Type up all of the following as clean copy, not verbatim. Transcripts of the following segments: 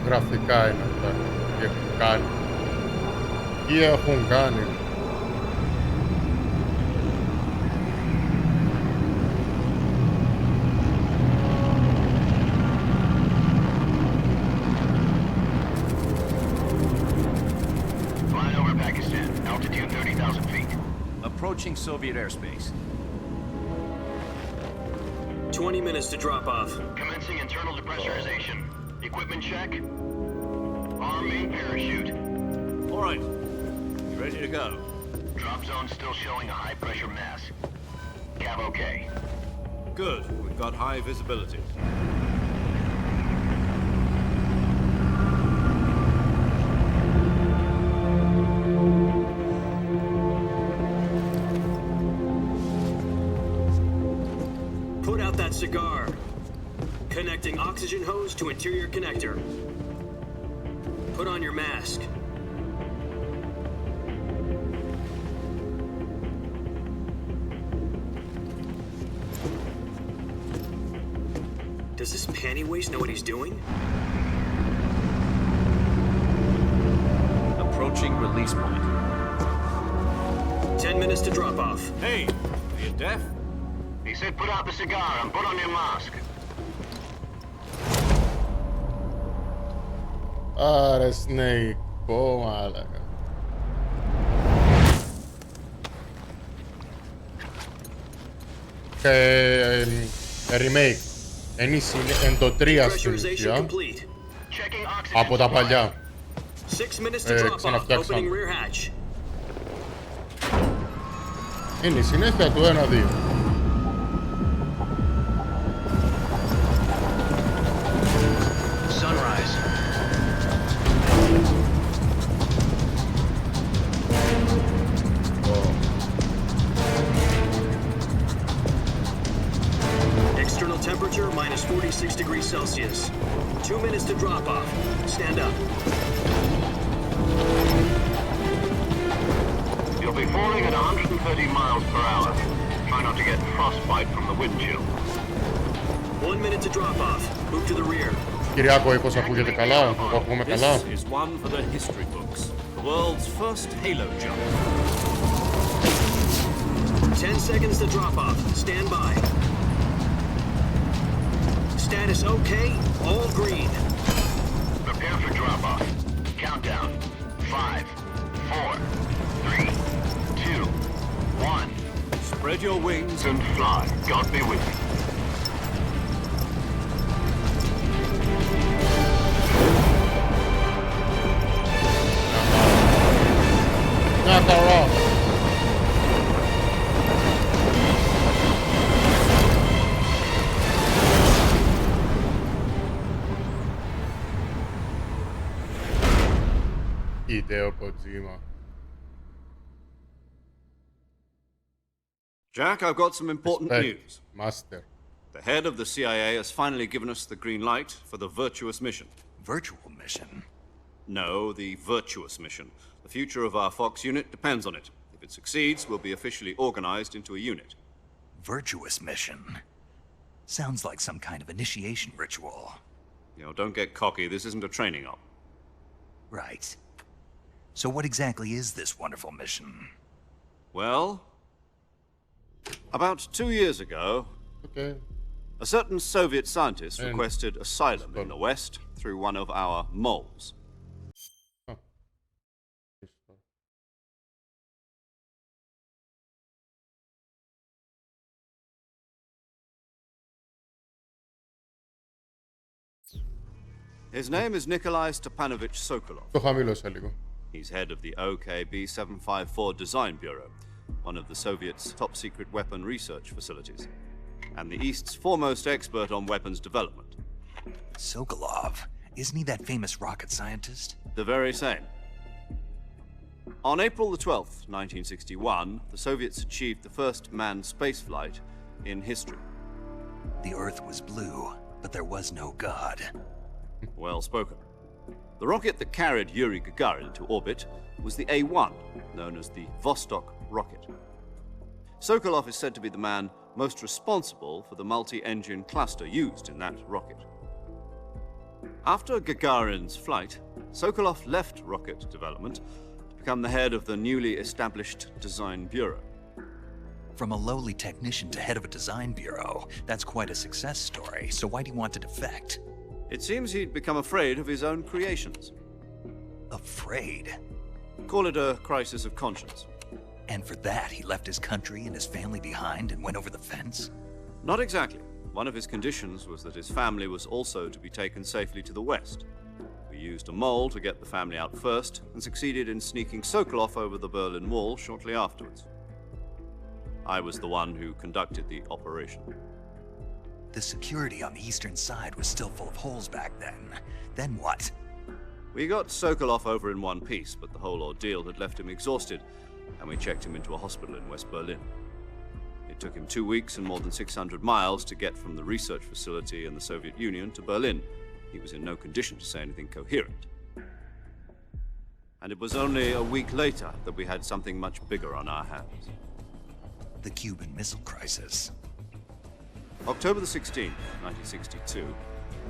γραφικά είναι αυτά. Τι έχουν κάνει. Τι έχουν κάνει. Approaching Soviet airspace. 20 minutes to drop off. Commencing internal depressurization. Equipment check. Arm main parachute. All right. You ready to go? Drop zone still showing a high pressure mass. Cav okay. Good. We've got high visibility. Put out that cigar. Connecting oxygen hose to interior connector. Put on your mask. Does this panty waste know what he's doing? Approaching release point. 10 minutes to drop off. Hey, are you deaf? He said put out the cigar and put on your mask. Άρε Snake. Πω μάλακα. Remake. Εν το 3 στην ουσία. Από τα παλιά. Ξαναφτιάξαμε. Είναι η συνέχεια του 1-2. Sunrise. External temperature minus 46 degrees Celsius. 2 minutes to drop off. Stand up. You'll be falling at 130 miles per hour. Try not to get frostbite from the wind chill. 1 minute to drop off. Move to the rear. Κυριάκο, είπος ακούγεται καλά, εγώ ακούμε καλά. This is one for the history books. The world's first halo jump. 10 seconds to drop off. Stand by. Status okay. All green. Prepare for drop off. Countdown. 5, 4, 3, 2, 1. Spread your wings And fly. God be with you. Μια χαρά. Hideo Kojima. Jack, I've got some important Respect. news. Master. The head of the CIA has finally given us the green light for the virtuous mission. Virtual mission? No, the virtuous mission. The future of our Fox unit depends on it. If it succeeds, we'll be officially organized into a unit. Virtuous mission? Sounds like some kind of initiation ritual. You know, don't get cocky. This isn't a training op. Right. So what exactly is this wonderful mission? Well, about 2 years ago, Okay. a certain Soviet scientist requested asylum in the West through one of our moles. His name is Nikolai Stepanovich Sokolov. Το χαμήλωσα λίγο. He's head of the OKB 754 Design Bureau, one of the Soviets' top-secret weapon research facilities, and the East's foremost expert on weapons development. Sokolov? Isn't he that famous rocket scientist? The very same. On April the 12th, 1961, the Soviets achieved the first manned spaceflight in history. The Earth was blue, but there was no God. Well spoken. The rocket that carried Yuri Gagarin to orbit was the A-1, known as the Vostok rocket. Sokolov is said to be the man most responsible for the multi-engine cluster used in that rocket. After Gagarin's flight, Sokolov left rocket development to become the head of the newly established Design Bureau. From a lowly technician to head of a design bureau, that's quite a success story, so why do you want to defect? It seems he'd become afraid of his own creations. Afraid? Call it a crisis of conscience. And for that, he left his country and his family behind and went over the fence? Not exactly. One of his conditions was that his family was also to be taken safely to the west. We used a mole to get the family out first and succeeded in sneaking Sokolov over the Berlin Wall shortly afterwards. I was the one who conducted the operation. The security on the eastern side was still full of holes back then. Then what? We got Sokolov over in one piece, but the whole ordeal had left him exhausted, and we checked him into a hospital in West Berlin. It took him 2 weeks and more than 600 miles to get from the research facility in the Soviet Union to Berlin. He was in no condition to say anything coherent. And it was only a week later that we had something much bigger on our hands. The Cuban Missile Crisis. October the 16th, 1962,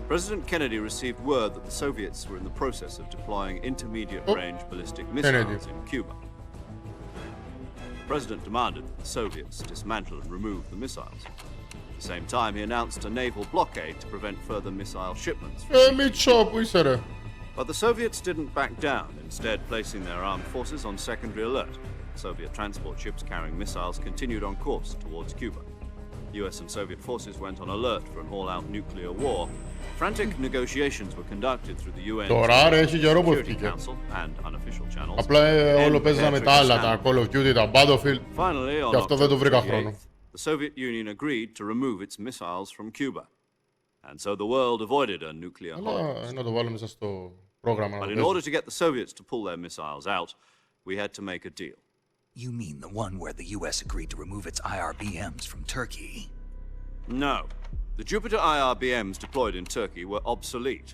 President Kennedy received word that the Soviets were in the process of deploying intermediate-range ballistic missiles in Cuba. The President demanded that the Soviets dismantle and remove the missiles. At the same time, he announced a naval blockade to prevent further missile shipments. But the Soviets didn't back down, instead placing their armed forces on secondary alert. Soviet transport ships carrying missiles continued on course towards Cuba. US and Soviet forces went on alert for an all-out nuclear war. Frantic negotiations were conducted through the UN Security Council and unofficial channels. Απλά όλο παίζαμε τα άλλα, τα Call of Duty, τα Battlefield. Finally, on Και αυτό δεν το βρήκα October χρόνο. 28th, the Soviet Union agreed to remove its missiles from Cuba. And so the world avoided a nuclear holocaust. Να το βάλω μέσα στο πρόγραμμα. But in order to get the Soviets to pull their missiles out, we had to make a deal. You mean the one where the US agreed to remove its IRBMs from Turkey? No. The Jupiter IRBMs deployed in Turkey were obsolete,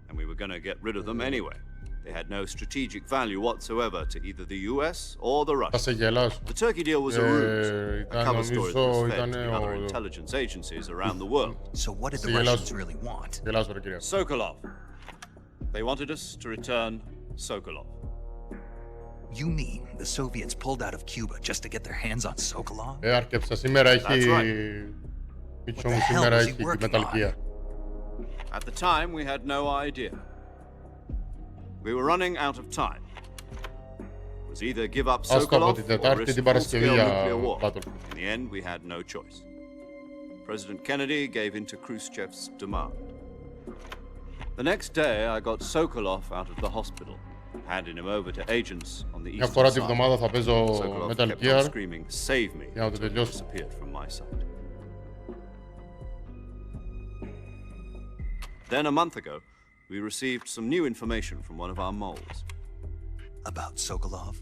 and we were going to get rid of them anyway. They had no strategic value whatsoever to either the US or the Θα σε Russians. γελάσω. The Turkey deal was a ruse, a cover story that νομίζω was fed ήταν to the other intelligence agencies around the world. So what did the Στη Russians γελάσω. really want? Γελάσω ρε κυρία. Sokolov. They wanted us to return Sokolov. You mean the Soviets pulled out of Cuba just to get their hands on Sokolov? Άρκεψα. Σήμερα έχει... That's Μίτσο μου σήμερα έχει Metal Gear. At the time, we had no idea. We were running out of time. It was either give up Ας το από Sokolov την or Τετάρτη risk την Παρασκευή full-scale για nuclear war. Battlefield. In the end, we had no choice. President Kennedy gave in to Khrushchev's demand. The next day, I got Sokolov out of the hospital, handing him over to agents on the Μια eastern φορά τη side. βδομάδα θα παίζω Sokolov Metal kept on Gear screaming, "Save me!" για να το until he τελειώσω. disappeared from my sight. Then, a month ago, we received some new information from one of our moles. About Sokolov?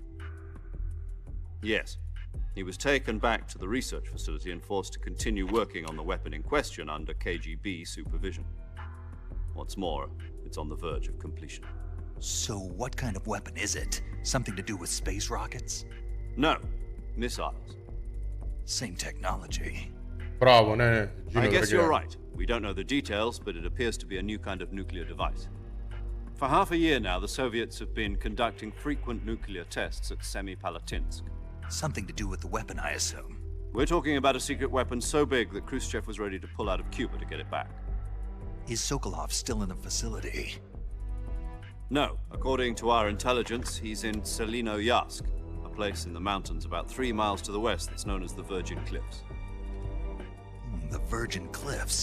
Yes. He was taken back to the research facility and forced to continue working on the weapon in question under KGB supervision. What's more, it's on the verge of completion. So what kind of weapon is it? Something to do with space rockets? No, missiles. Same technology. Μπράβο, ναι. I guess you're right. We don't know the details, but it appears to be a new kind of nuclear device. For half a year now, the Soviets have been conducting frequent nuclear tests at Semipalatinsk. Something to do with the weapon, I assume. We're talking about a secret weapon so big that Khrushchev was ready to pull out of Cuba to get it back. Is Sokolov still in the facility? No, according to our intelligence, he's in Selinoyarsk, a place in the mountains about 3 miles to the west that's known as the Virgin Cliffs. The Virgin Cliffs.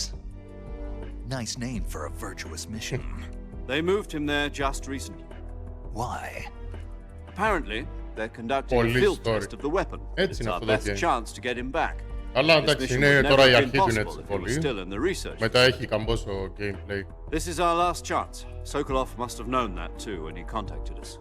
Nice name for a virtuous mission. They moved him there just recently. Why? Apparently, they're conducting a Police field story. test of the weapon. Έτσι It's είναι our αυτό το best game. chance to get him back. Αλλά This εντάξει, mission είναι would τώρα never η have αρχή been του είναι possible έτσι if he was πολύ. still in the research. Μετά έχει καμπόσο gameplay. This is our last chance. Sokolov must have known that too when he contacted us.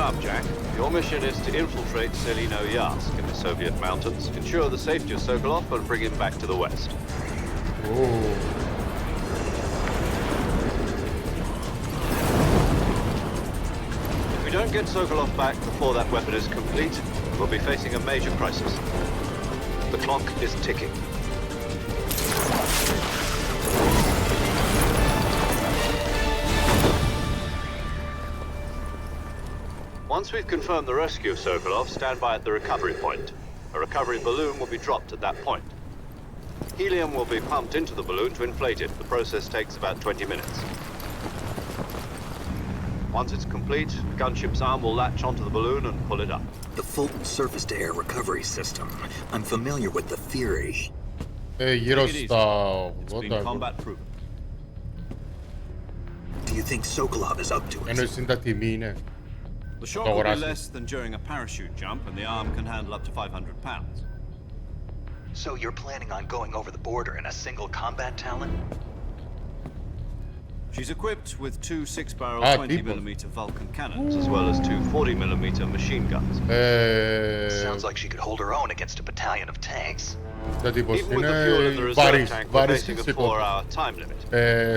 up, Jack. Your mission is to infiltrate Selino Yask in the Soviet mountains, ensure the safety of Sokolov, and bring him back to the West. Oh. If we don't get Sokolov back before that weapon is complete, we'll be facing a major crisis. The clock is ticking. Once we've confirmed the rescue of Sokolov, stand by at the recovery point. A recovery balloon will be dropped at that point. Helium will be pumped into the balloon to inflate it. The process takes about 20 minutes. Once it's complete, the gunship's arm will latch onto the balloon and pull it up. The Fulton surface-to-air recovery system. I'm familiar with the theory. Γύρω Take it easy. στα It's been 80. combat proven. Do you think Sokolov is up to it? Ενώ είναι τα τιμή είναι. The shock will be less than during a parachute jump, and the arm can handle up to 500 pounds. So you're planning on going over the border in a single combat Talon? She's equipped with two 6-barrel Ah, 20mm Vulcan cannons, as well as two 40mm machine guns. Sounds like she could hold her own against a battalion of tanks. Τα τύπος Even with the fuel in the είναι reserve tank, we're βάρης facing a φυσικό. 4-hour time limit.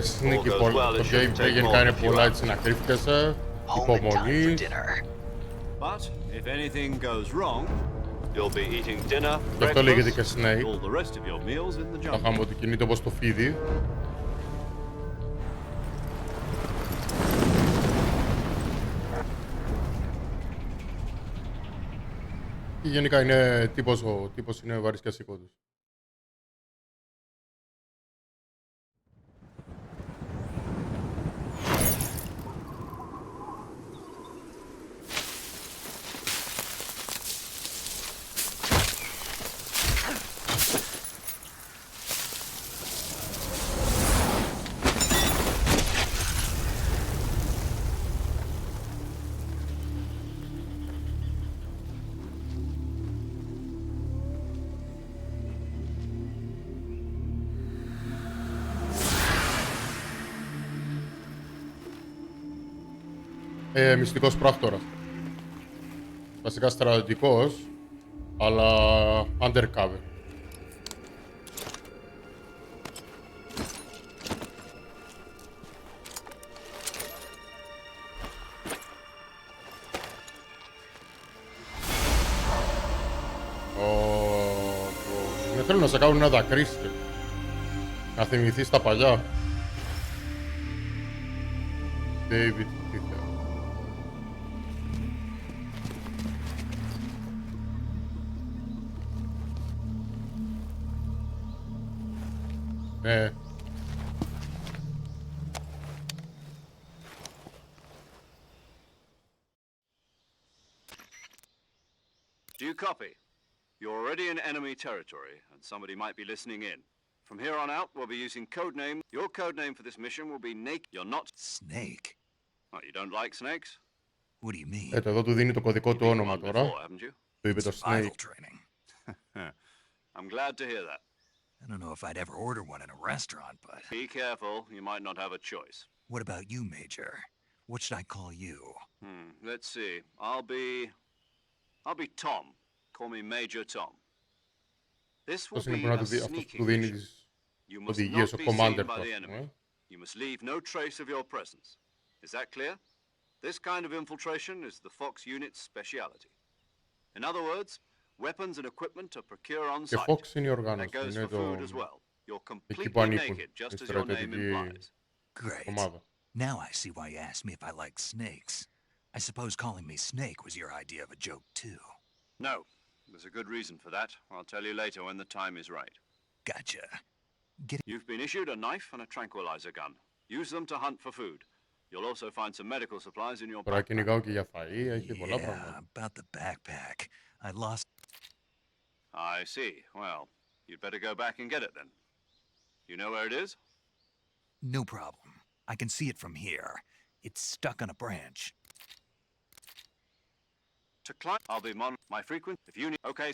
Sneaky All goes πολύ. well, it Το shouldn't gameplay take γενικά more είναι than a few πολλά hours. έτσι να κρύφτεσαι. Home in time for Υπομονή. dinner. But if anything goes wrong, you'll be eating dinner, Γι' αυτό λέγεται και breakfast, Snake. and all the rest of your meals in the Θα jungle. κάνουμε ότι κινείται όπως το φίδι. Και γενικά είναι τύπος, ο τύπος είναι βαρύς και ασήκωτος. Μυστικός πράκτορας. Βασικά στρατιωτικός, αλλά undercover. Δεν θέλω να σε κάνουν να δακρύσεις. Να θυμηθείς τα παλιά. David Peter. Ναι. Do you copy? You're already in enemy territory, and somebody might be listening in. From here on out, we'll be using codename. Your codename for this mission will be Naked. You're not... Snake? Oh, you don't like snakes? What do you mean? Εδώ του δίνει το κωδικό του You've been όνομα one τώρα. before, haven't you? Του είπε το Survival Snake. training. I'm glad to hear that. I don't know if I'd ever order one in a restaurant, but... Be careful, you might not have a choice. What about you, Major? What should I call you? Let's see. I'll be Tom. Call me Major Tom. This will Αυτός είναι be που να a του δει, αυτός sneaking που δίνει mission. τις You must οδηγίες, not ο be seen commander by του, the ας πούμε. enemy. You must leave no trace of your presence. Is that clear? This kind of infiltration is the Fox unit's speciality. In other words, weapons and equipment are procured on Και site. Fox είναι η That οργάνωση, goes είναι for food as το well. You're εκεί που completely ανήκουν, naked, just η as your name στρατιωτική implies. Great. ομάδα. Now I see why you asked me if I like snakes. I suppose calling me Snake was your idea of a joke, too. No, there's a good reason for that. I'll tell you later when the time is right. Gotcha. You've been issued a knife and a tranquilizer gun. Use them to hunt for food. You'll also find some medical supplies in your Τώρα backpack. κυνηγάω και για φαΐ, έχει πολλά Yeah, πράγματα. about the backpack. I lost... I see. Well, you'd better go back and get it then. You know where it is? No problem. I can see it from here. It's stuck on a branch. To climb, I'll be my frequent. If you need, okay.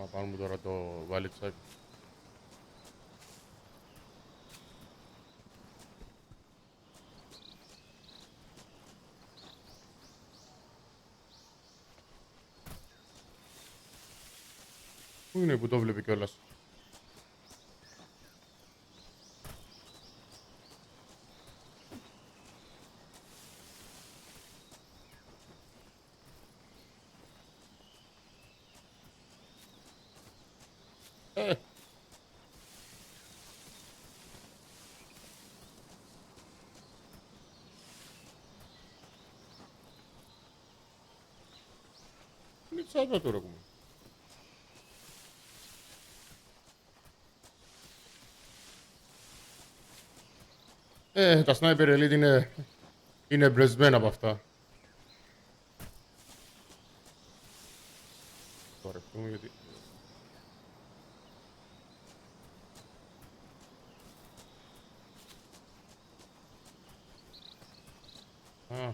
Θα πάρουμε τώρα το βαλιτσάκι. Πού είναι που το βλέπει κιόλας? Είναι τσάντα τώρα ακόμα. Τα Sniper Elite είναι μπλεσμένα από αυτά. Τώρα πούμε γιατί... Α.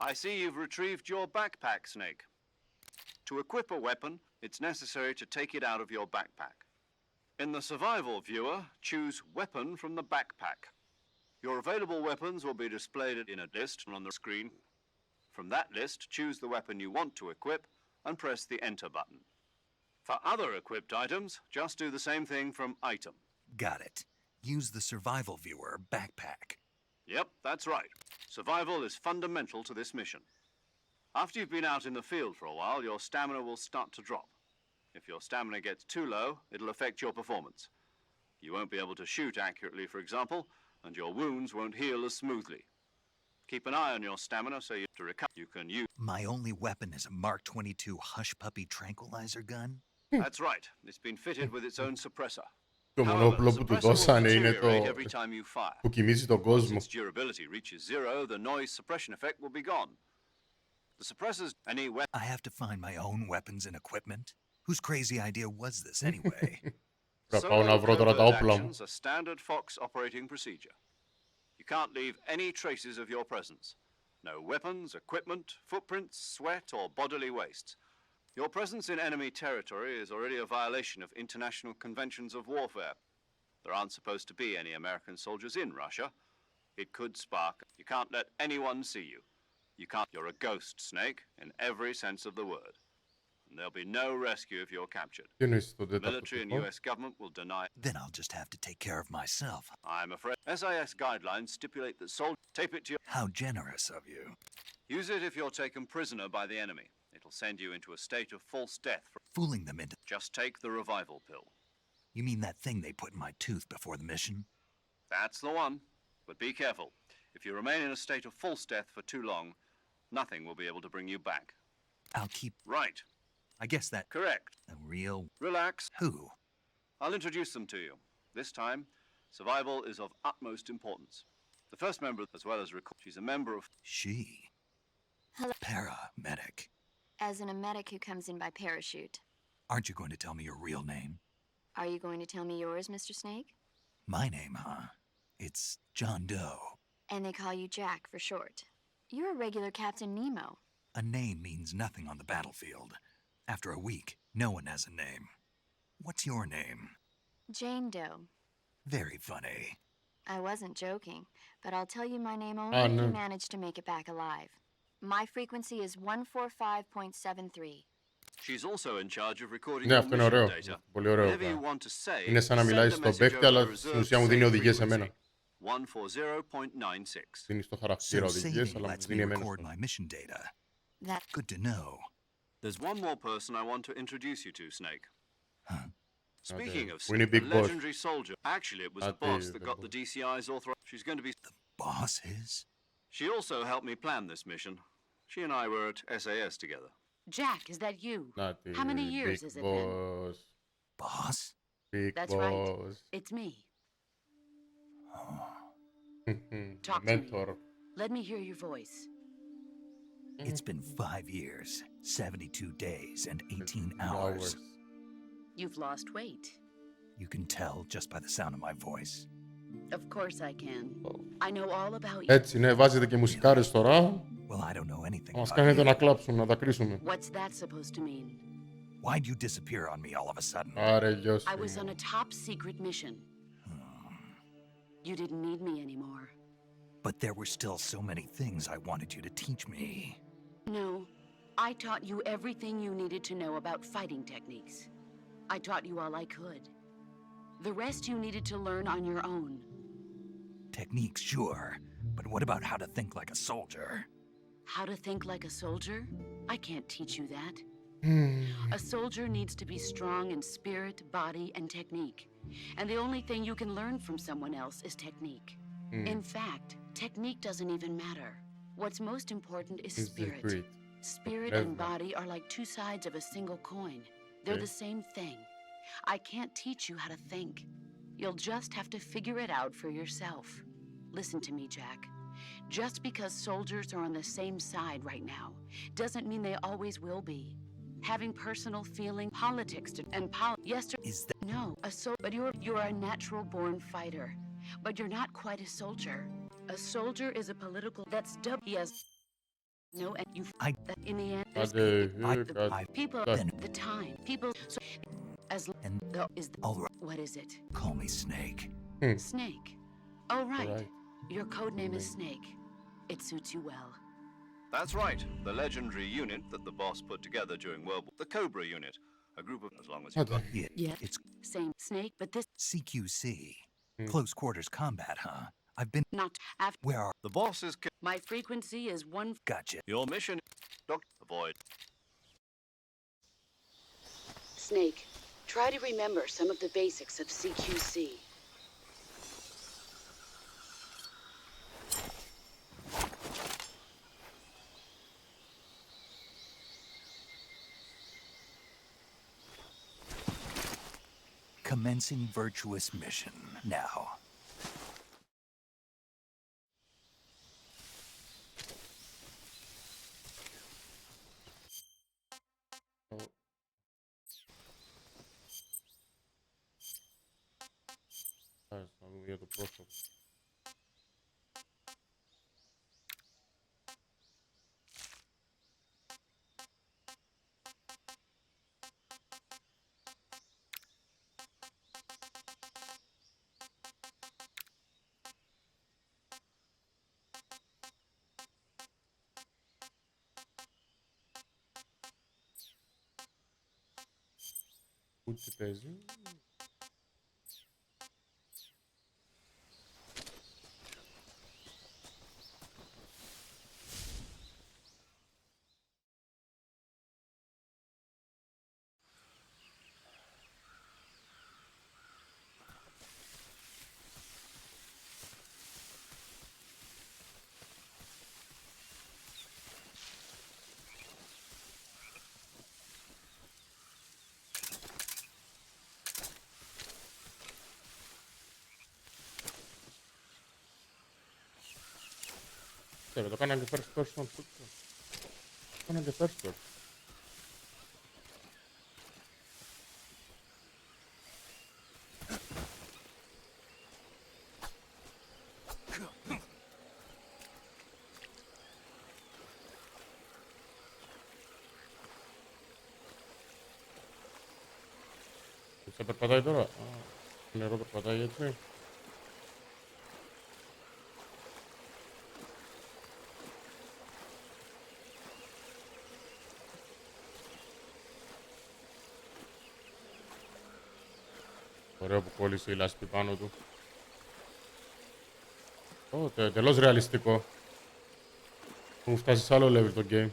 I see you've retrieved your backpack, Snake. To equip a weapon, it's necessary to take it out of your backpack. In the survival viewer, choose Weapon from the backpack. Your available weapons will be displayed in a list on the screen. From that list, choose the weapon you want to equip and press the Enter button. For other equipped items, just do the same thing from Item. Got it. Use the survival viewer backpack. Yep, that's right. Survival is fundamental to this mission. After you've been out in the field for a while, your stamina will start to drop. If your stamina gets too low, it'll affect your performance. You won't be able to shoot accurately, for example, and your wounds won't heal as smoothly. Keep an eye on your stamina so to recover you can use... My only weapon is a Mark 22 Hush Puppy tranquilizer gun? That's right. It's been fitted with its own suppressor. Το μονόπλο που του δώσανε είναι το που κοιμίζει τον κόσμο. Since durability reaches zero, the noise suppression effect will be gone. The suppressors any weapon. I have to find my own weapons and equipment. Whose crazy idea was this anyway? Θα πάω να βρω τώρα τα όπλα μου. A standard Fox operating procedure. You can't leave any traces of your presence. No weapons, equipment, footprints, sweat, or bodily wastes. Your presence in enemy territory is already a violation of international conventions of warfare. There aren't supposed to be any American soldiers in Russia. It could spark. You can't let anyone see you. You can't. You're a ghost, Snake, in every sense of the word. And there'll be no rescue if you're captured. The military and US government will deny. Then I'll just have to take care of myself. I'm afraid. SIS guidelines stipulate that soldiers tape it to your... How generous of you. Use it if you're taken prisoner by the enemy. It'll send you into a state of false death. Fooling them into... Just take the revival pill. You mean that thing they put in my tooth before the mission? That's the one. But be careful. If you remain in a state of false death for too long, nothing will be able to bring you back. I'll keep... Right. I guess that... Correct. A real... Relax. Who? I'll introduce them to you. This time, survival is of utmost importance. The first member, as well as... She's a member of... She? Hello. Paramedic. As in a medic who comes in by parachute. Aren't you going to tell me your real name? Are you going to tell me yours, Mr. Snake? My name, huh? It's John Doe. And they call you Jack for short. You're a regular Captain Nemo. A name means nothing on the battlefield. After a week, no one has a name. What's your name? Jane Doe. Very funny. I wasn't joking, but I'll tell you my name only if you manage to make it back alive. My frequency is 145.73. She's also in charge of recording Ναι, your αυτό είναι mission ωραίο. data. Πολύ ωραίο. Whatever you want to say, Είναι σαν να μιλάει στον παίκτη, αλλά στην ουσία μου δίνει οδηγίες εμένα. 140.96. Δίνει στο χαρακτήρα So οδηγίες, saving αλλά μου lets me δίνει εμένα. record my mission data. That Good to know. There's one more person I want to introduce you to, Snake. Huh? Speaking of Winnie Snake, Big a Boss. legendary soldier. Actually, it was the Ate boss that the got the DCI's authorization. She's going to be... boss is? She also helped me plan this mission. She and I were at SAS together. Jack, is that you? Να How many years Big has it been? Boss. Boss? Big That's Boss. right. It's me. Talk to me. Mentor. Let me hear your voice. It's been 5 years, 72 days, and 18 hours. You've lost weight. You can tell just by the sound of my voice. Of course I can. I know all about you. Έτσι, ναι, βάζετε και μουσικάρες τώρα. Well, I don't know anything Μας about κάνετε you. να κλάψουμε, να δακρύσουμε. What's that supposed to mean? Why'd you disappear on me all of a sudden? Άρε, γιος. I was on a top secret mission. You didn't need me anymore. But there were still so many things I wanted you to teach me. No, I taught you everything you needed to know about fighting techniques. I taught you all I could. The rest you needed to learn on your own. Techniques, sure. But what about how to think like a soldier? How to think like a soldier? I can't teach you that. A soldier needs to be strong in spirit, body, and technique. And the only thing you can learn from someone else is technique. In fact, technique doesn't even matter. What's most important is spirit. Spirit and body are like two sides of a single coin. They're the same thing. I can't teach you how to think. You'll just have to figure it out for yourself. Listen to me, Jack. Just because soldiers are on the same side right now doesn't mean they always will be. Having personal feeling, politics, yesterday. Is that No, but you're a natural-born fighter. But you're not quite a soldier. A soldier is a political. That's he has no, and you. In the end, people. Then The time, people. So, as and is all right. what is it? Call me Snake. Snake. Oh right. Right. Your code name is Snake. It suits you well. That's right, the legendary unit that the boss put together during World War, the Cobra unit, a group of as long as you've got. Yeah. It's Same Snake, but this CQC. Close quarters combat, huh? I've been. not after. Where are? The boss is My frequency is one. Gotcha. your mission. Avoid. Snake. Try to remember some of the basics of CQC. Commencing virtuous mission now. Να δούμε για το πρόσωπο. Ούτε παίζει. Το κάναν και first person. Το κάναν και first person. Σε περπατάει τώρα. Α, νερό περπατάει έτσι. Ωραίο που κόλλησε η λάσπη πάνω του. Τελώς ρεαλιστικό. Μου φτάσει σε άλλο level το game.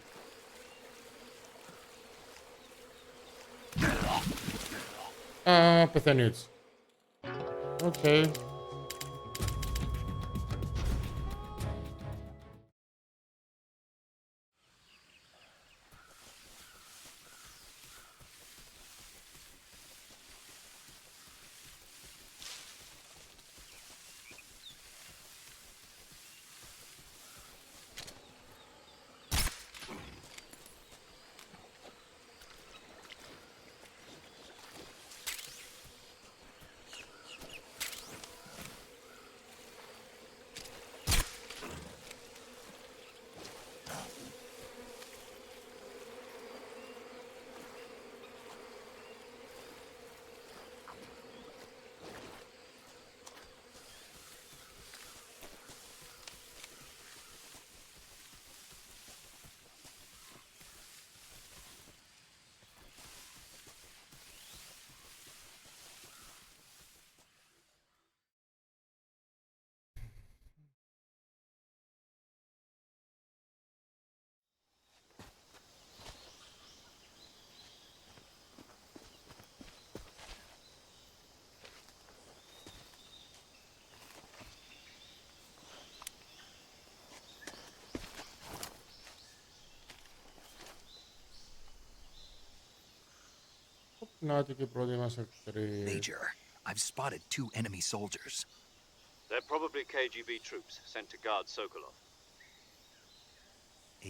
Α, πεθαίνει έτσι. Οκ. Να και πρώτη μας εχθρή. Major, I've spotted 2 enemy soldiers. They're probably KGB troops sent to guard Sokolov.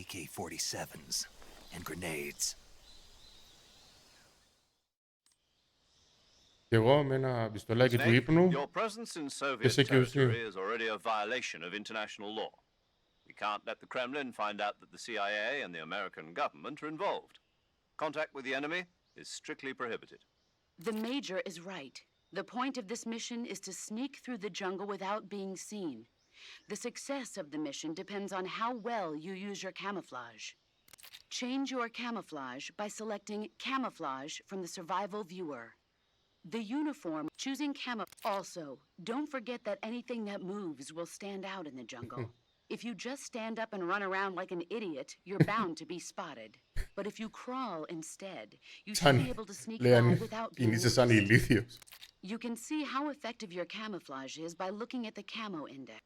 AK-47s and grenades. Και εγώ με ένα πιστολάκι του Snake, ύπνου. your presence in Soviet Yes, accused you. territory is already a violation of international law. We can't let the Kremlin find out that the CIA and the American government are involved. Contact with the enemy is strictly prohibited. The Major is right. The point of this mission is to sneak through the jungle without being seen. The success of the mission depends on how well you use your camouflage. Change your camouflage by selecting Camouflage from the Survival Viewer. The uniform, choosing camo. Also, don't forget that anything that moves will stand out in the jungle. If you just stand up and run around like an idiot, you're bound to be spotted. But if you crawl instead, you should be able to sneak by without being κινείσαι σαν noticed. ηλίθιος. You can see how effective your camouflage is by looking at the camo index.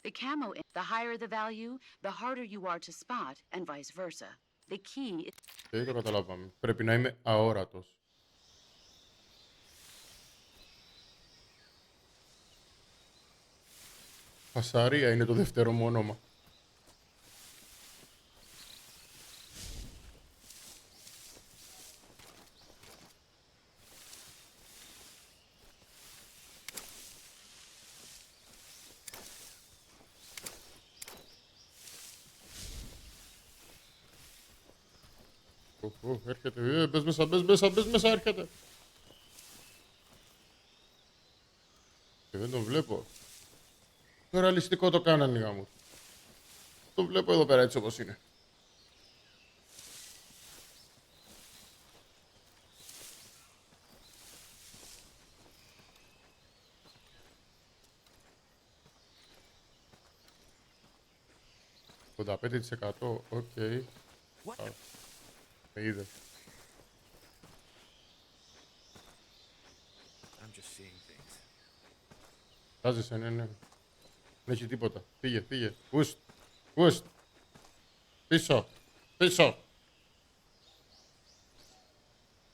The higher the value, the harder you are to spot, and vice versa. The key is Δεν το καταλάβαμε. Πρέπει να είμαι αόρατος. Φασαρία είναι το δεύτερο μου όνομα. Έρχεται, μπες μέσα, μπες μέσα, έρχεται. Και δεν τον βλέπω. Το ρεαλιστικό το κάνανε γάμο. Το βλέπω εδώ πέρα έτσι όπως είναι. $85%, οκ. Με είδε. Τάζεσαι, ναι. Δεν έχει τίποτα. Φύγε. Ουστ. Πίσω.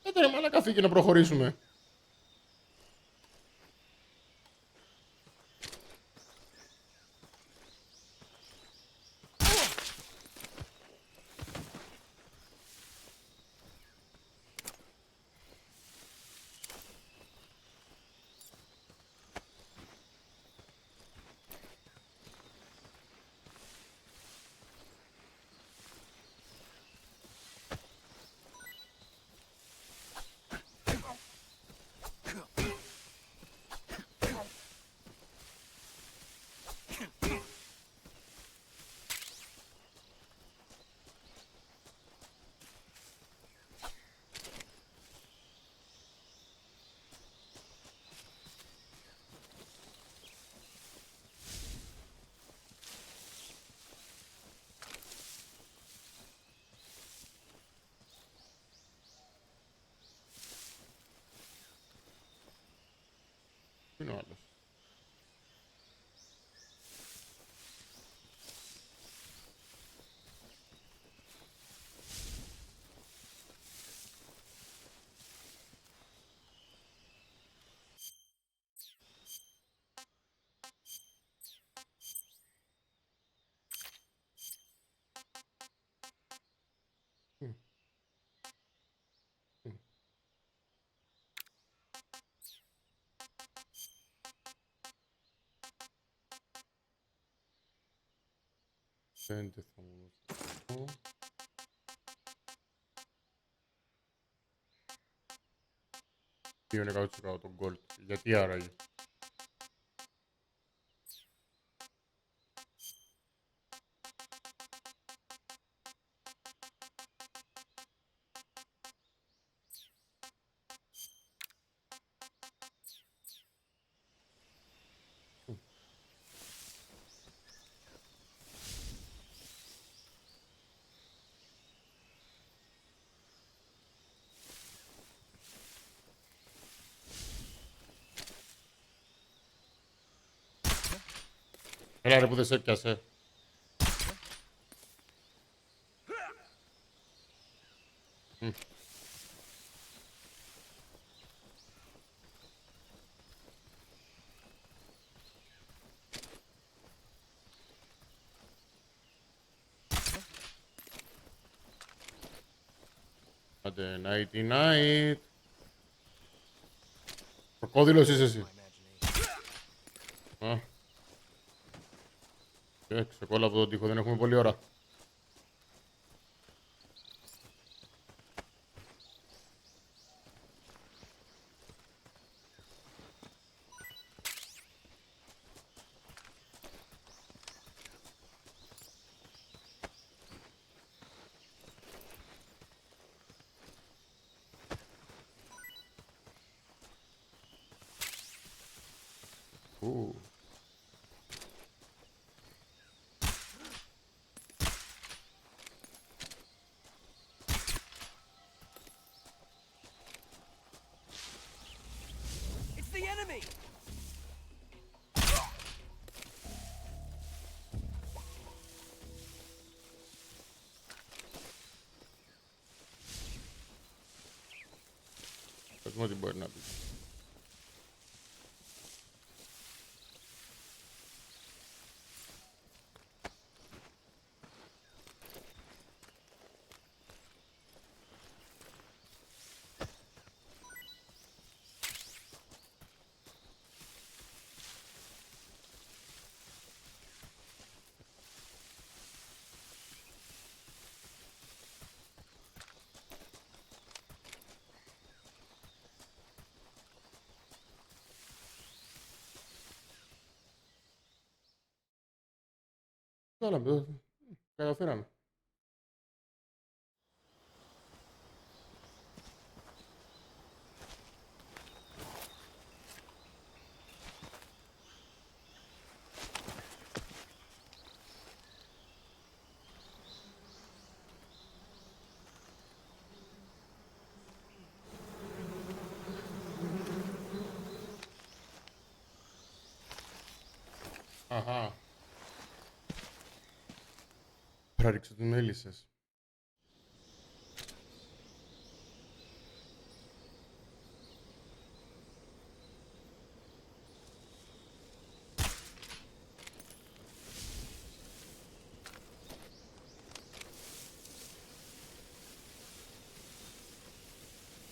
Τώρα μαλάκα φύγε να προχωρήσουμε. Πού είναι ο άλλος? Δεν θα μου δώσω. Ποιο είναι 100% το gold. Γιατί άραγε? Έλα ρε που δεν σε έπιασε. Άντε, nighty night. Κροκόδιλος είσαι εσύ. Α. Ξεκόλλα από τον τοίχο, δεν έχουμε πολλή ώρα. Πες μου ό,τι μπορεί να πει. Καλά, καταφέραμε. Αχα. Θα ρίξω τις μέλισσες.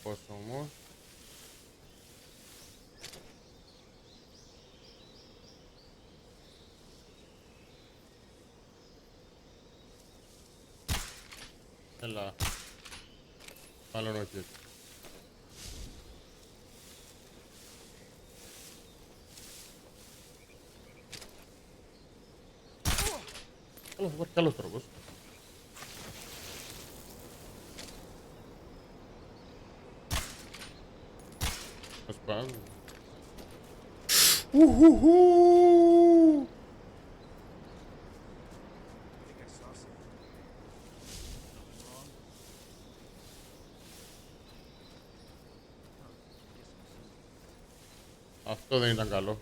Πώς όμως. Έλα. Μάλλον όχι έτσι. Καλά, θα υπάρχει καλός τρόπος. Ας πάμε. Αυτό δεν ήταν καλό.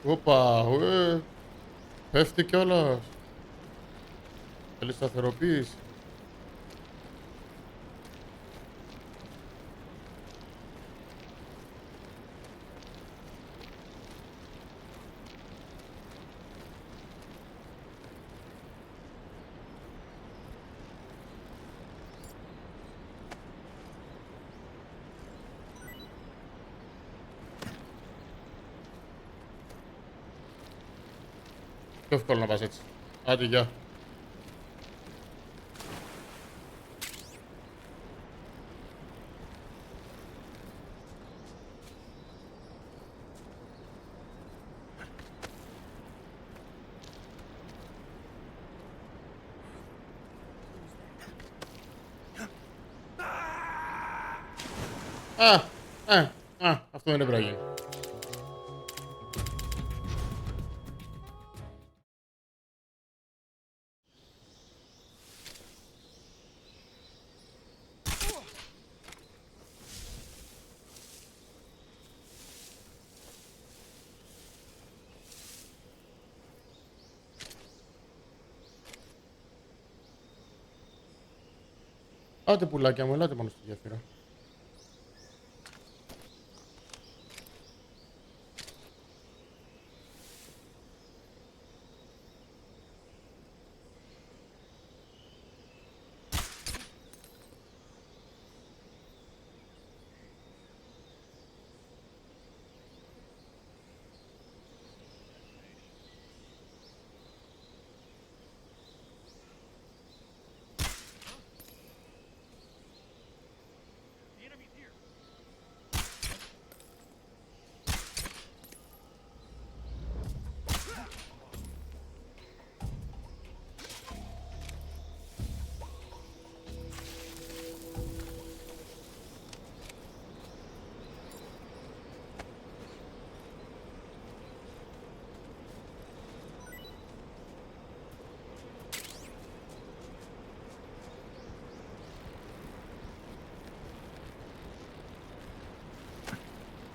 Όπα, πέφτει κιόλας. Θέλει σταθεροποίηση. Πιο εύκολο να πας έτσι. Άντε, γεια. Αυτό δεν έπρεπε να γίνει. Άντε πουλάκια μου, ελάτε πάνω στη γέφυρα.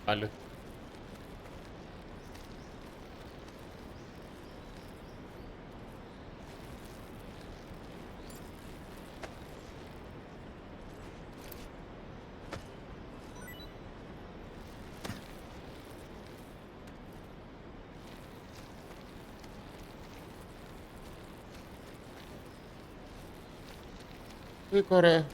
Πάλι. Τι κορέ.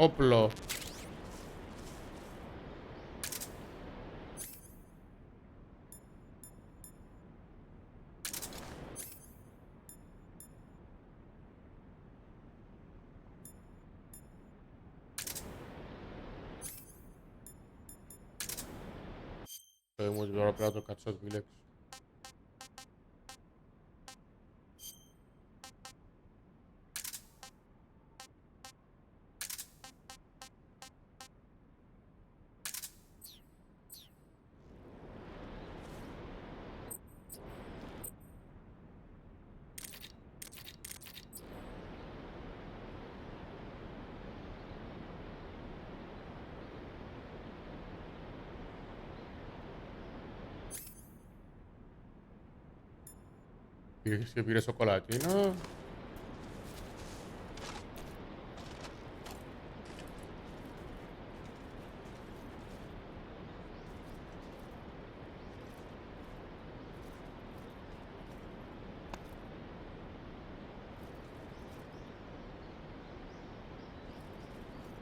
Όπλο. Μου τώρα πρέπει να το κατσό επιλέξω. Και πήρε σοκολατίνα.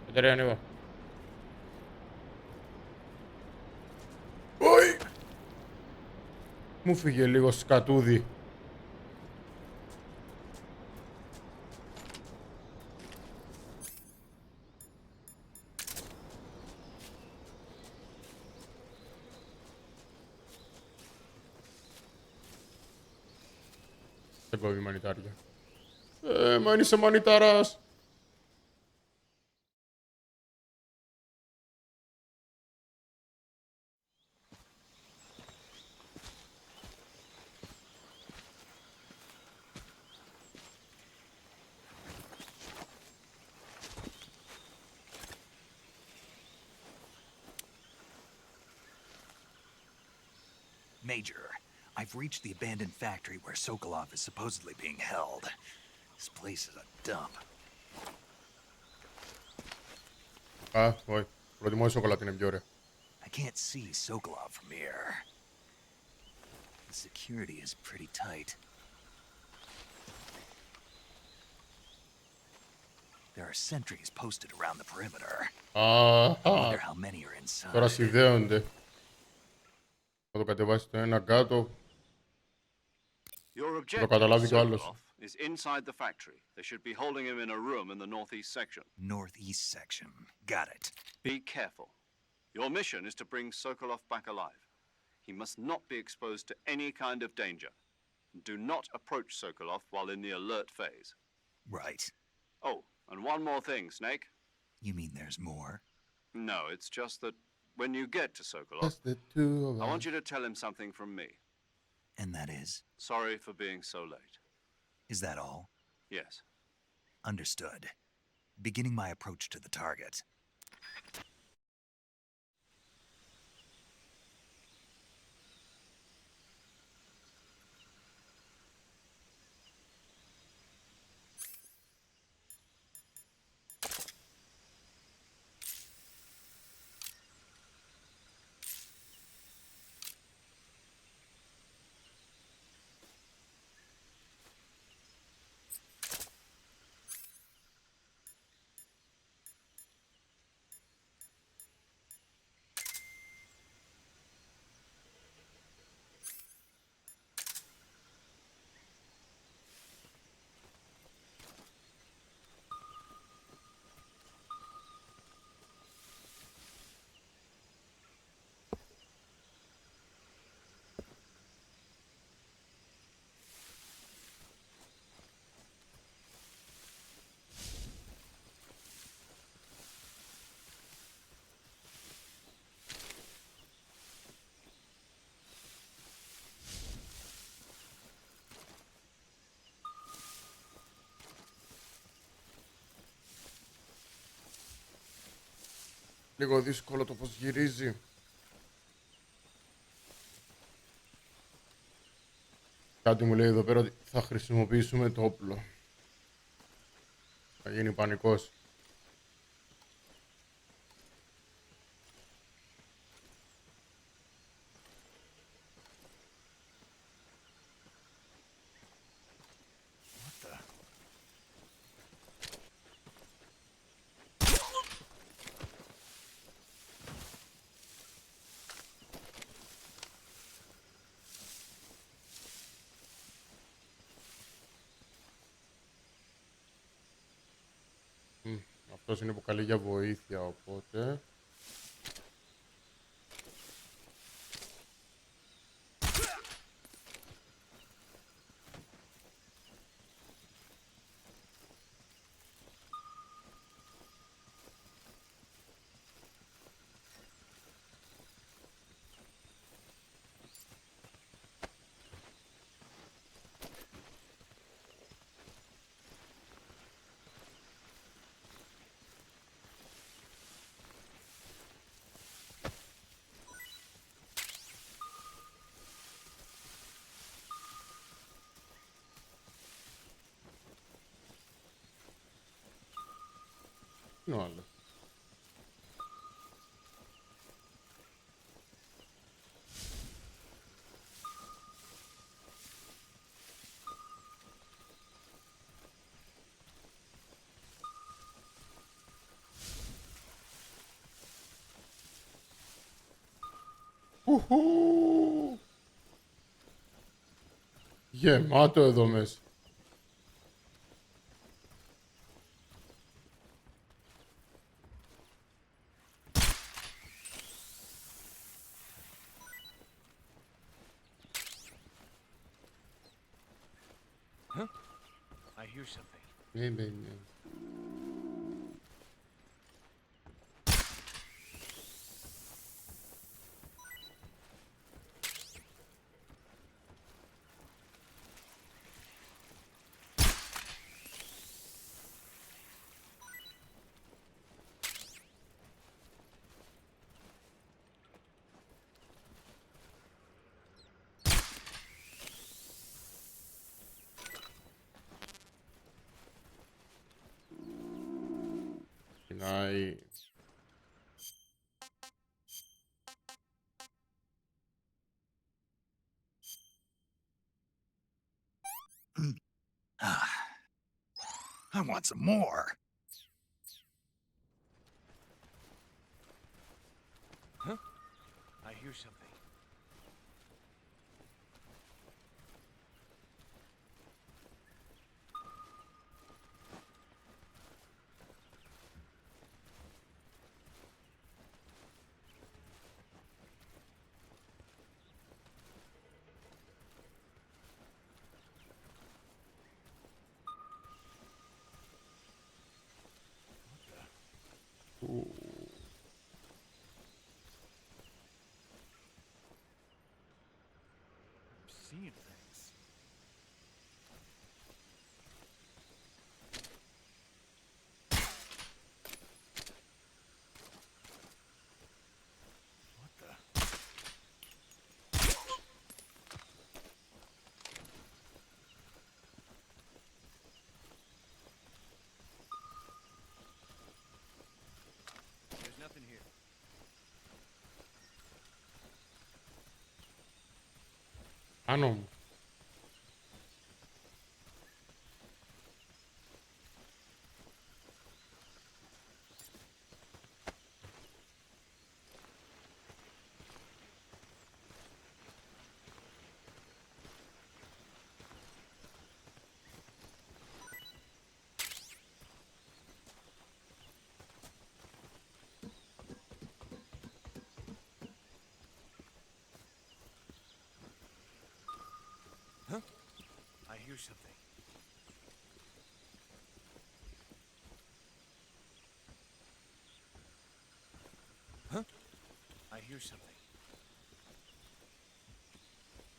Εταιρεία ανέβα. Ωι! Μου φύγε λίγο σκατούδι. Δεν κόβει μανιτάρια. Μα είσαι μανιτάρας. Major, I've reached the abandoned factory where Sokolov is supposedly being held. This place is a dump. Όχι. Προτιμώ η σοκολάτα, είναι πιο ωραία. I can't see Sokolov from here. The security is pretty tight. There are sentries posted around the perimeter. I wonder how many are inside. Τώρα συνδέονται. Θα το κατεβάσει το ένα κάτω. Your Το objective, καταλάβει κι ο άλλος. Sokolov, is inside the factory. They should be holding him in a room in the northeast section. Northeast section. Got it. Be careful. Your mission is to bring Sokolov back alive. He must not be exposed to any kind of danger. Do not approach Sokolov while in the alert phase. Right. Oh, and one more thing, Snake. You mean there's more? No, it's just that when you get to Sokolov, Just the two of I want us. you to tell him something from me. And that is? Sorry for being so late. Is that all? Yes. Understood. Beginning my approach to the target. Λίγο δύσκολο το πως γυρίζει. Κάτι μου λέει εδώ πέρα ότι θα χρησιμοποιήσουμε το όπλο. Θα γίνει πανικός. Αυτός είναι που καλεί για βοήθεια, οπότε... είναι ο άλλος. Ουχου! Γεμάτο εδώ μέσα. I hear something. Ναι, ναι, ναι. Ai. I want some more. Huh? I hear something. Ooh. Seeing things. What the? There's nothing here. Ano. Huh? I hear something. Huh? I hear something.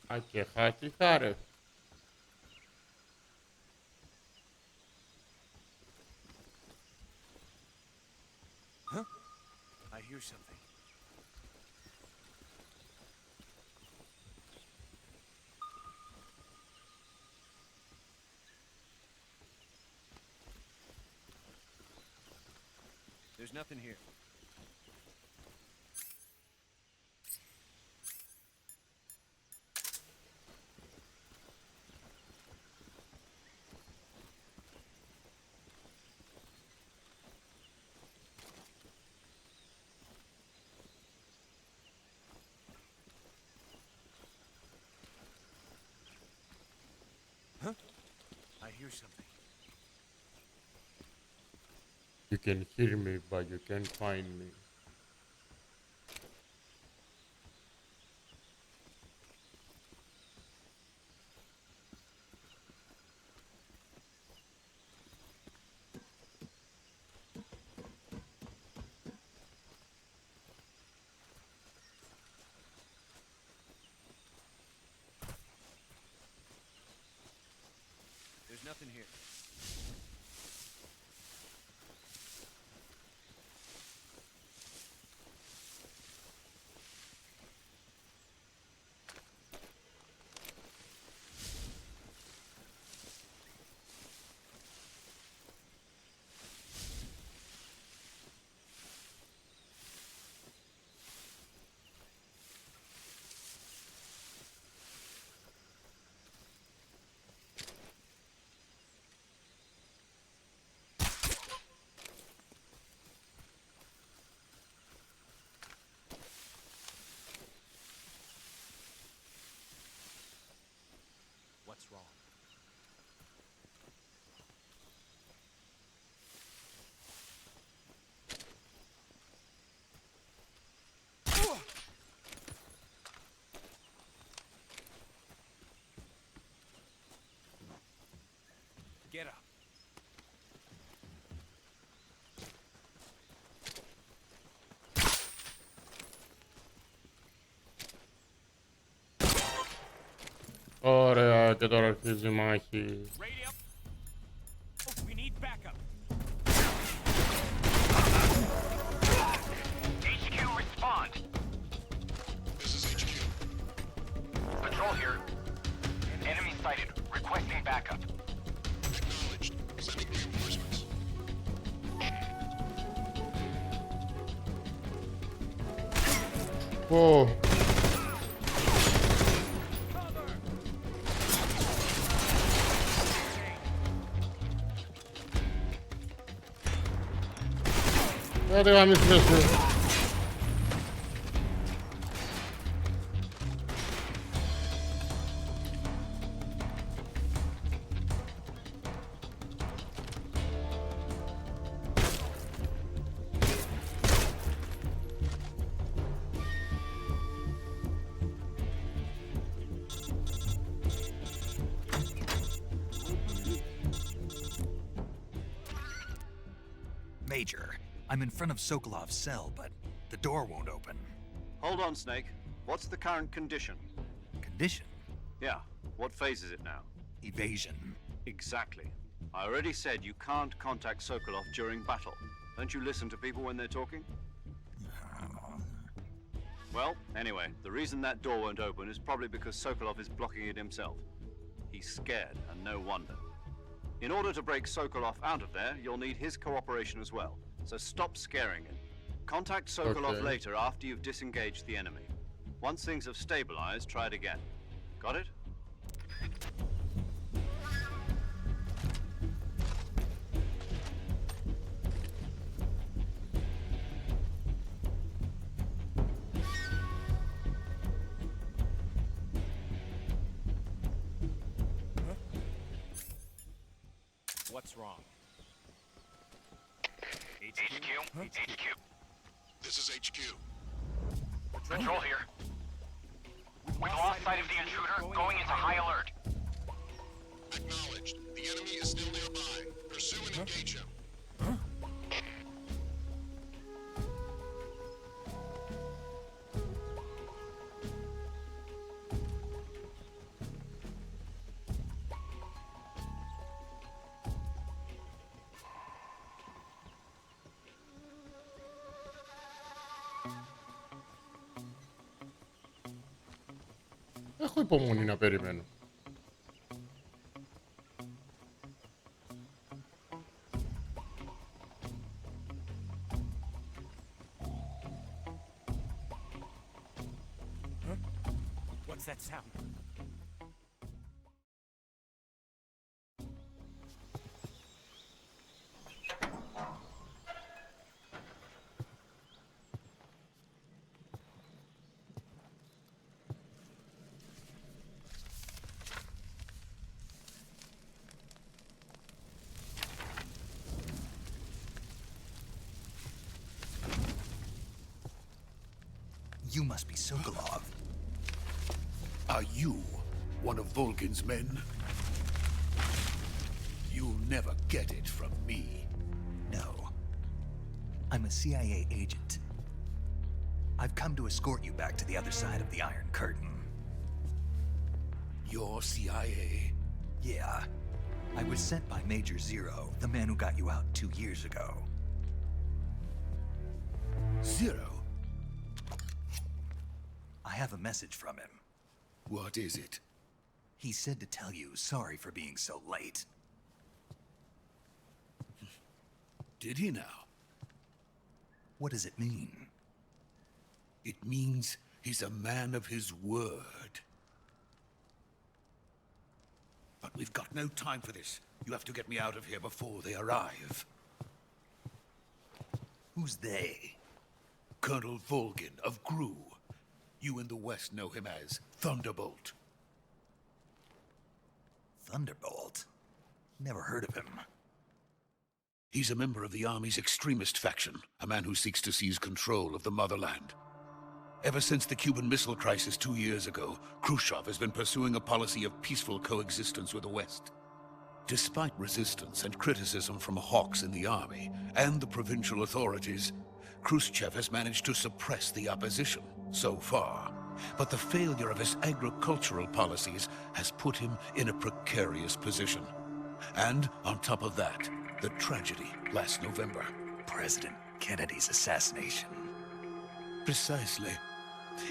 Aqui é hack, cara. Huh? I hear something. There's nothing here. Huh? I hear something. You can hear me, but you can't find me. There's nothing here. What's wrong? Get up. Ωραία, και τώρα αρχίζει η μάχη. Radio. We need backup. HQ, respond. This is HQ. Patrol here. Enemy sighted. Requesting backup. Acknowledged. Sending reinforcements. Oh. Ya devam etmiyorsun. Major, I'm in front of Sokolov's cell, but the door won't open. Hold on, Snake. What's the current condition? Condition? Yeah, what phase is it now? Evasion. Exactly. I already said you can't contact Sokolov during battle. Don't you listen to people when they're talking? Well, anyway, the reason that door won't open is probably because Sokolov is blocking it himself. He's scared, and no wonder. In order to break Sokolov out of there, you'll need his cooperation as well. So stop scaring him. Contact Sokolov later after you've disengaged the enemy. Once things have stabilized, try it again. Got it? What's wrong? HQ? HQ. This is HQ. Control here. We lost sight of the intruder, going into high alert. Acknowledged. The enemy is still nearby. Pursue and engage him. Έχω υπομονή να περιμένω. What's that sound? You must be Sokolov. Are you one of Volgin's men? You'll never get it from me. No. I'm a CIA agent. I've come to escort you back to the other side of the Iron Curtain. You're CIA? Yeah. I was sent by Major Zero, the man who got you out 2 years ago. Zero? I have a message from him. What is it? He said to tell you sorry for being so late. Did he now? What does it mean? It means he's a man of his word. But we've got no time for this. You have to get me out of here before they arrive. Who's they? Colonel Volgin of GRU. You in the West know him as Thunderbolt. Thunderbolt? Never heard of him. He's a member of the Army's extremist faction, a man who seeks to seize control of the motherland. Ever since the Cuban Missile Crisis 2 years ago, Khrushchev has been pursuing a policy of peaceful coexistence with the West. Despite resistance and criticism from hawks in the Army and the provincial authorities, Khrushchev has managed to suppress the opposition so far. But the failure of his agricultural policies has put him in a precarious position. And on top of that, the tragedy last November. President Kennedy's assassination. Precisely.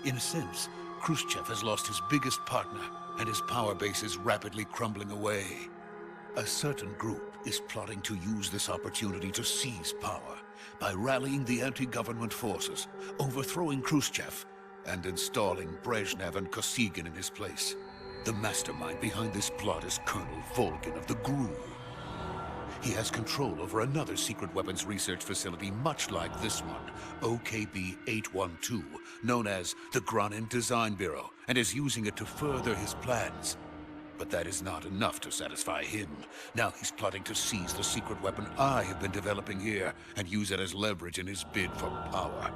In a sense, Khrushchev has lost his biggest partner, and his power base is rapidly crumbling away. A certain group is plotting to use this opportunity to seize power by rallying the anti-government forces, overthrowing Khrushchev, and installing Brezhnev and Kosygin in his place. The mastermind behind this plot is Colonel Volgin of the GRU. He has control over another secret weapons research facility much like this one, OKB-812, known as the Granin Design Bureau, and is using it to further his plans. But that is not enough to satisfy him. Now he's plotting to seize the secret weapon I have been developing here and use it as leverage in his bid for power.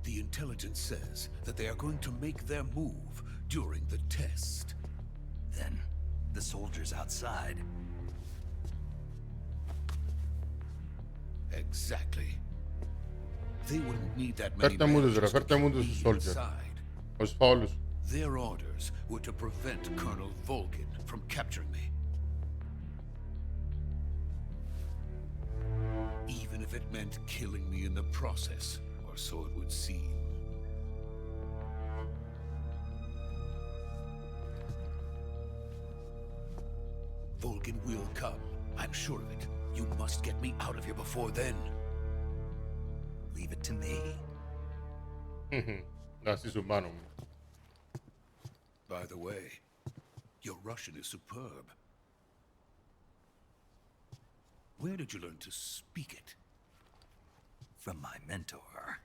The intelligence says that they are going to make their move during the test. Then, the soldiers outside. Exactly. They wouldn't need that many Φέρτε μου τους ρε, men φέρτε μου to τους be soldiers. inside. Ως φάουλους. Their orders were to prevent Colonel Volgin from capturing me. Even if it meant killing me in the process, or so it would seem. Volgin will come. I'm sure of it. You must get me out of here before then. Leave it to me. Να στήσω πάνω μου. By the way, your Russian is superb. Where did you learn to speak it? From my mentor.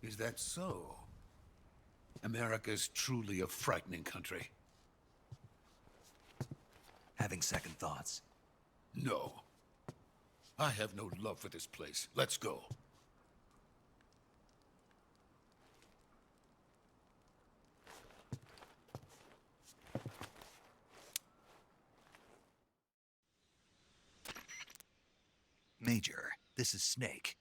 Is that so? America's truly a frightening country. Having second thoughts. No. I have no love for this place. Let's go. Major, this is Snake.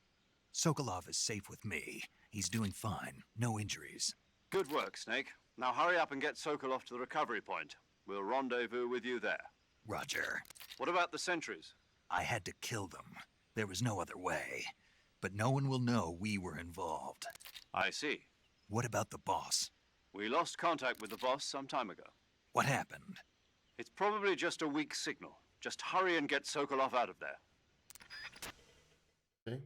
Sokolov is safe with me. He's doing fine. No injuries. Good work, Snake. Now hurry up and get Sokolov to the recovery point. We'll rendezvous with you there. Roger. What about the sentries? I had to kill them. There was no other way. But no one will know we were involved. I see. What about the boss? We lost contact with the boss some time ago. What happened? It's probably just a weak signal. Just hurry and get Sokolov out of there. Okay.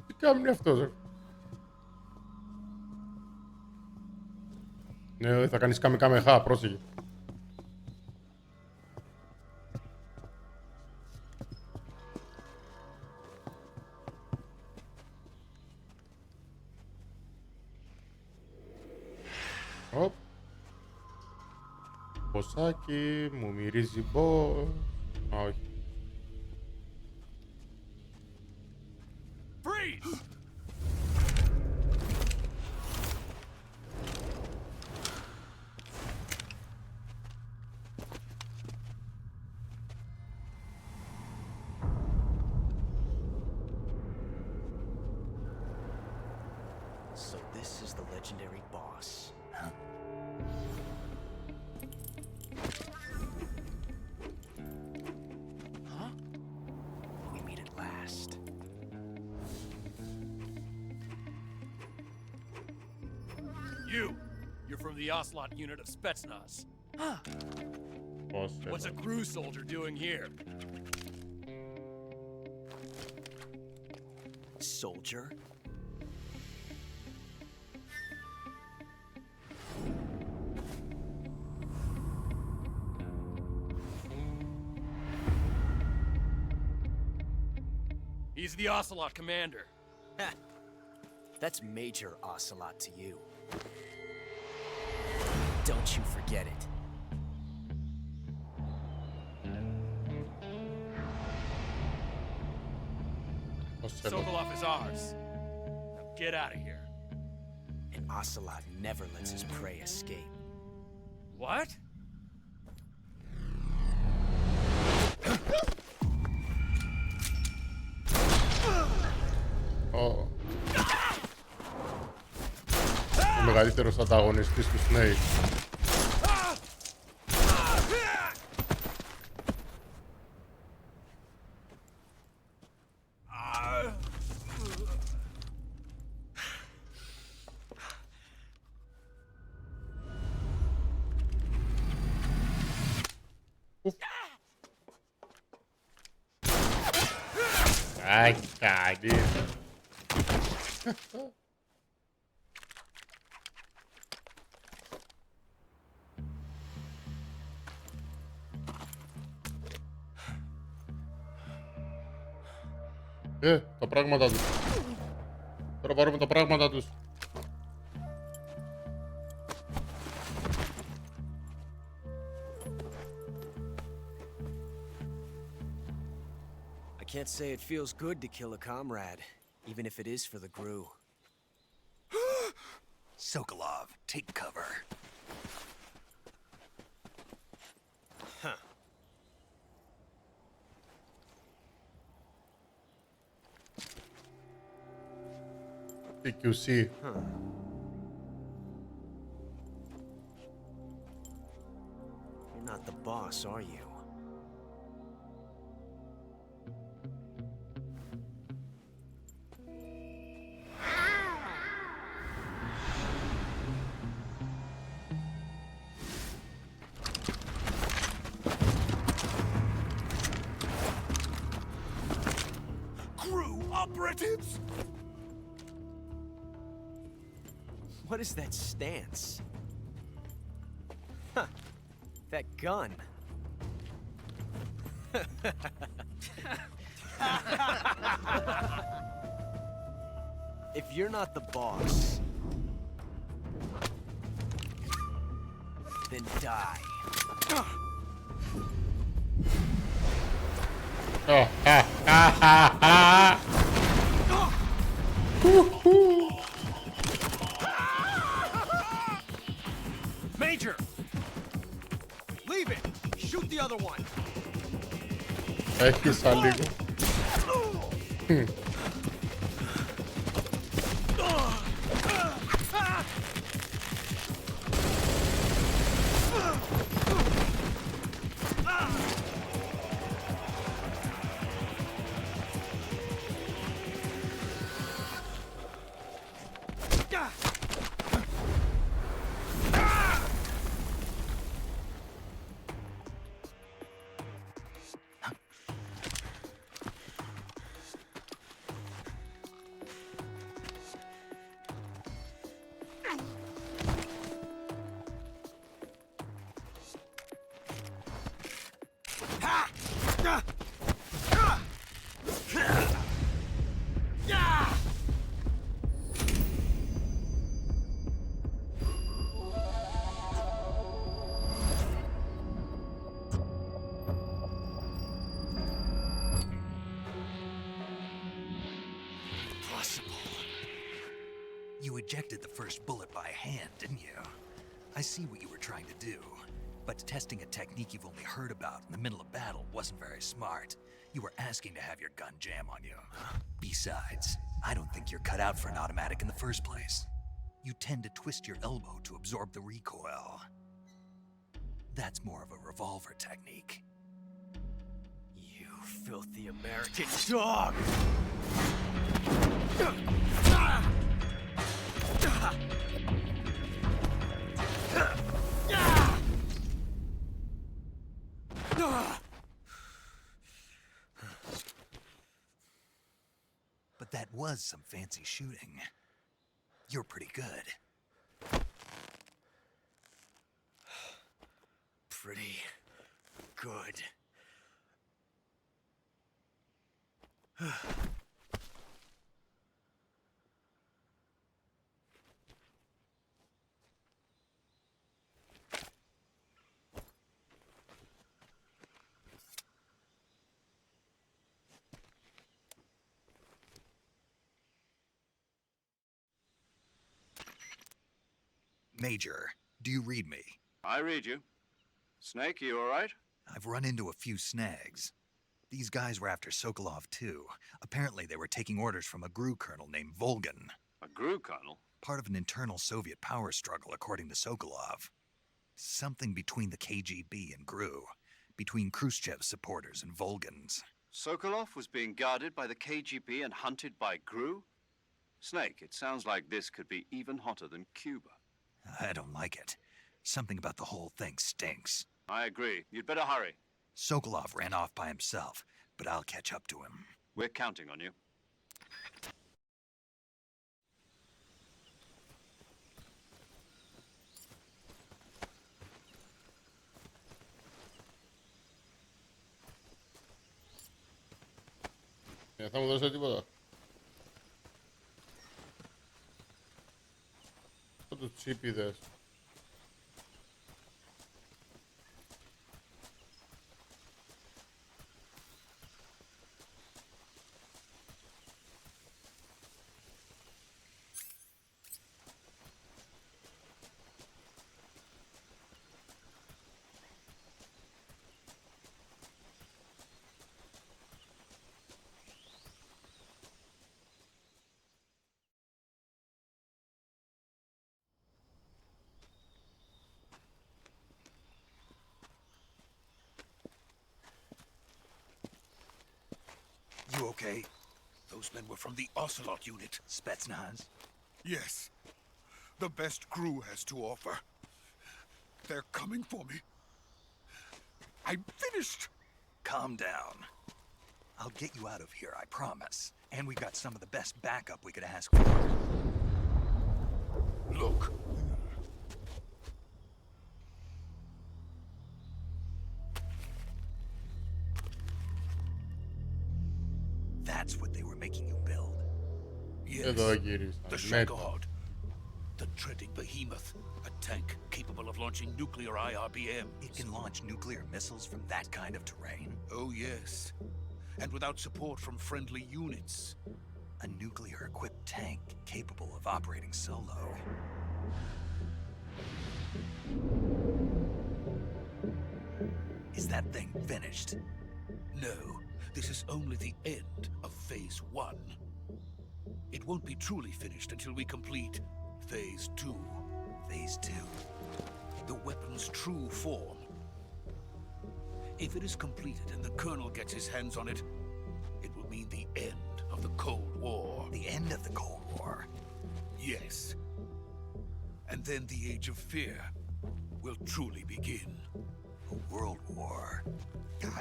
Τι κάνει αυτός ρε. Ναι, θα κάνεις καμικαμεχά, πρόσεχε. Οπ. Ποσάκι, μου μυρίζει μπος. Α, όχι. Freeze! So this is the legendary boss. Huh? Huh? We meet at last. You're from the Ocelot unit of Spetsnaz. Πώς What's a GRU soldier doing here? Soldier? He's the Ocelot commander. Ha! That's Major Ocelot to you. Don't you forget it. Ocelot. Sokolov is ours. Now get out of here. An ocelot never lets his prey escape. What? Ο μεγαλύτερος ανταγωνιστής του Snake. Ai, caguei. Τα πράγματα τους. Τώρα πάρουμε τα πράγματα τους. I can't say it feels good to kill a comrade, even if it is for the GRU. Sokolov, take cover. Huh. CQC. You're not the boss, are you? GRU operatives! What is that stance? Huh. That gun. If you're not the boss, then die. Major! Leave it! Shoot the other one! Έχεις λίγο. You ejected the first bullet by hand, didn't you? I see what you were trying to do. But testing a technique you've only heard about in the middle of battle wasn't very smart. You were asking to have your gun jam on you. Besides, I don't think you're cut out for an automatic in the first place. You tend to twist your elbow to absorb the recoil. That's more of a revolver technique. You filthy American dog! But that was some fancy shooting. You're pretty good. Pretty good. Major, do you read me? I read you. Snake, you all right? I've run into a few snags. These guys were after Sokolov too. Apparently they were taking orders from a GRU colonel named Volgan. A GRU colonel? Part of an internal Soviet power struggle, according to Sokolov. Something between the KGB and GRU. Between Khrushchev's supporters and Volgan's. Sokolov was being guarded by the KGB and hunted by GRU? Snake, it sounds like this could be even hotter than Cuba. I don't like it. Something about the whole thing stinks. I agree. You'd better hurry. Sokolov ran off by himself, but I'll catch up to him. We're counting on you. Θα μου δώσει τίποτα. Αυτό τους τσίπιδες. You okay? Those men were from the Ocelot unit. Spetsnaz? Yes. The best GRU has to offer. They're coming for me. I'm finished. Calm down. I'll get you out of here, I promise. And we've got some of the best backup we could ask for. Look. That's what they were making you build. Yes. Εδώ γύρισα. The Shagohod. The treading behemoth. A tank capable of launching nuclear IRBM. It can launch nuclear missiles from that kind of terrain? Oh, yes. And without support from friendly units. A nuclear-equipped tank capable of operating solo. Is that thing finished? No. This is only the end of Phase 1. It won't be truly finished until we complete Phase 2. Phase 2? The weapon's true form. If it is completed and the Colonel gets his hands on it, it will mean the end of the Cold War. The end of the Cold War? Yes. And then the Age of Fear will truly begin. A world war.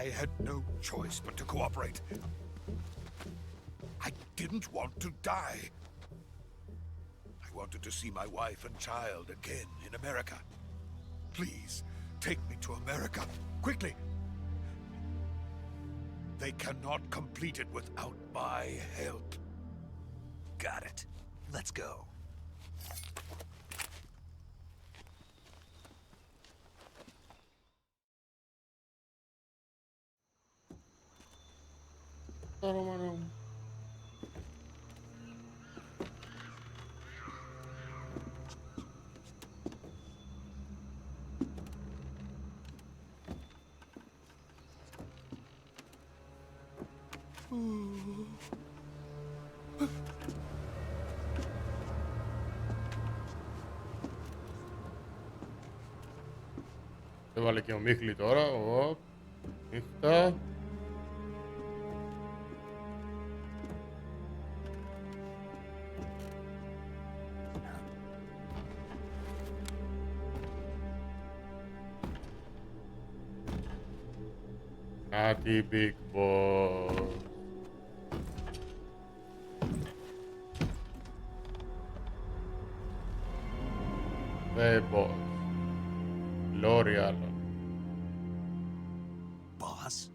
I had no choice but to cooperate. I didn't want to die. I wanted to see my wife and child again in America. Please, take me to America, quickly. They cannot complete it without my help. Got it. Let's go. Έβαλε και ο Μίχλη τώρα. Νύχτα. Κάτι big boss. The boss. L'Oreal. Boss?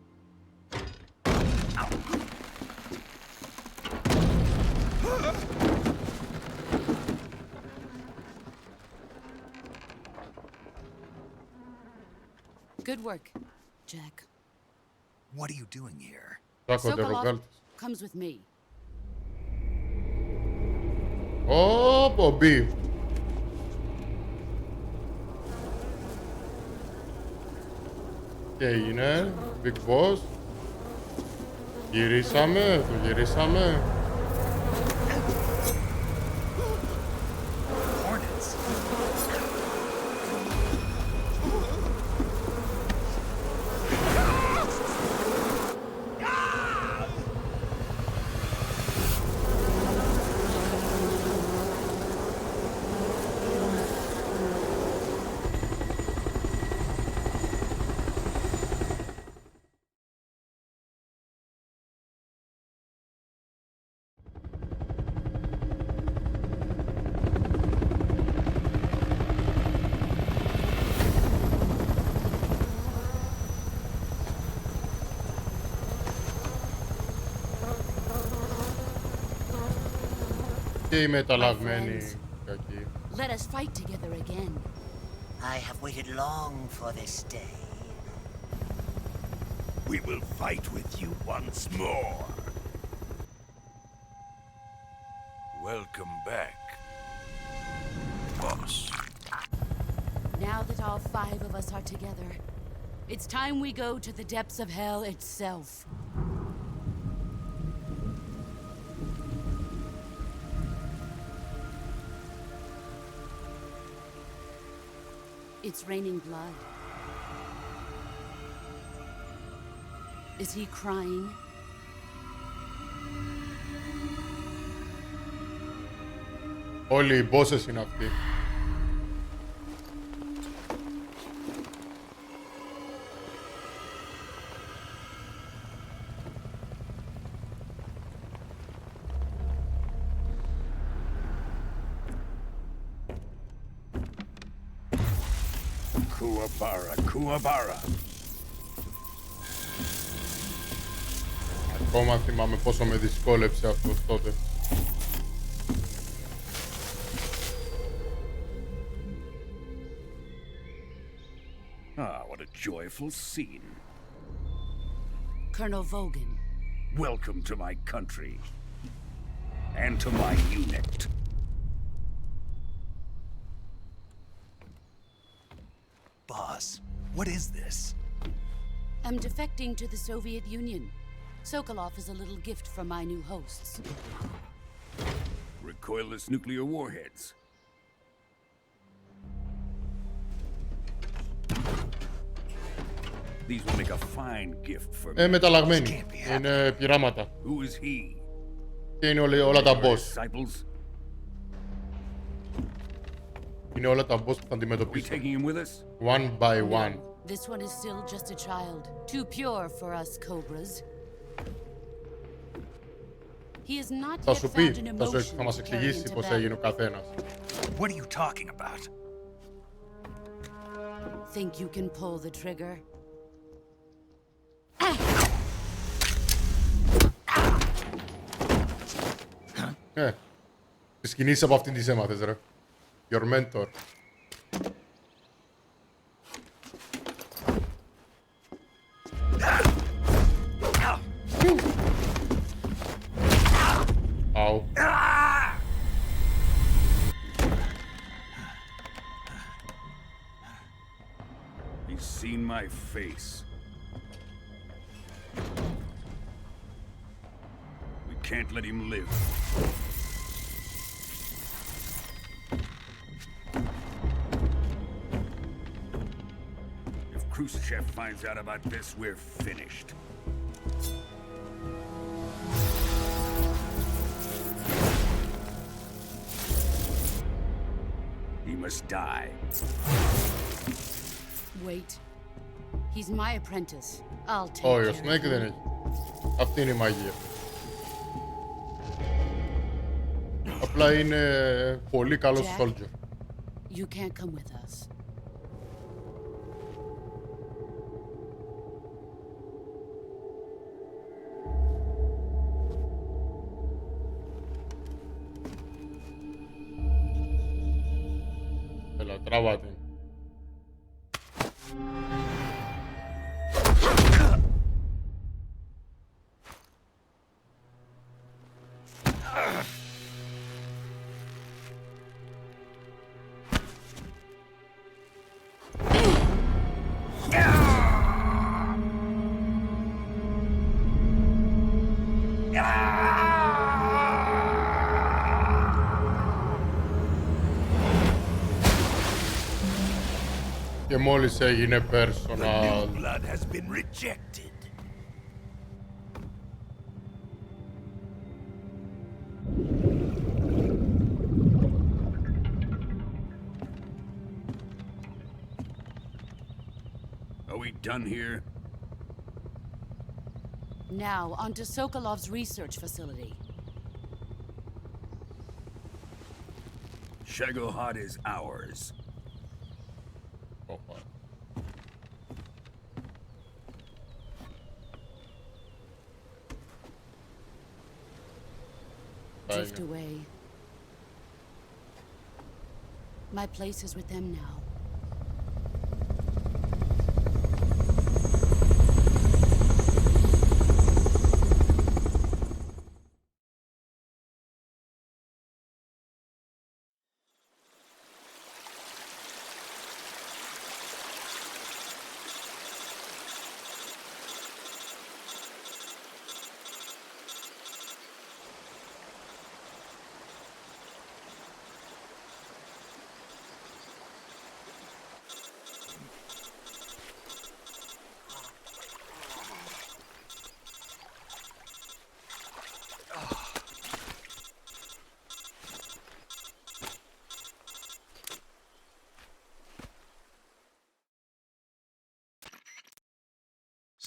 Good work, Jack. What are you doing here? Sokolov comes with me. Πω, Μπι. Τι έγινε, Big Boss? Γυρίσαμε, το γυρίσαμε. Και οι μεταλλαγμένοι κακοί. Let us fight together again. I have waited long for this day. We will fight with you once more. Welcome back, boss. Now that all 5 of us are together, it's time we go to the depths of hell itself. It's raining blood. Is he crying? Όλοι οι bosses είναι αυτοί. Kuwabara, Kuwabara. Ακόμα θυμάμαι πόσο με δυσκόλεψε αυτός τότε. Ah, what a joyful scene. Colonel Vogan. Welcome to my country. And to my unit. Boss, what is this? I'm defecting to the Soviet Union. Sokolov is a little gift from my new hosts. Recoilless nuclear warheads. These will make a fine gift for me. Μεταλλαγμένοι. Είναι πειράματα. Who is he? Και είναι όλα τα boss. Disciples? Είναι όλα τα boss που θα We αντιμετωπίσουν. taking him with us? One by one. This one is still just a child. Too pure for us Cobras. He is not Θα yet σου found πει, an θα emotion μας to carry εξηγήσει into πώς battle. έγινε ο καθένας. What are you talking about? Think you can pull the trigger? Τις κινήσεις από αυτήν τις έμαθες, ρε. Your mentor. Αου. He's seen my face. We can't let him live. If Khrushchev finds out about this, we're finished. He must die. Wait. He's my apprentice. I'll take Όχι, ο care of Snake him. δεν έχει. Αυτή είναι η μαγεία. Απλά είναι πολύ καλός Jack, soldier. You can't come with us. Έλα, τράβα την. Και μόλις έγινε The personal. new blood has been rejected. Are we done here? Now, onto Sokolov's research facility. Shagohod is ours. Oha. Drift Aynen. away. My place is with them now.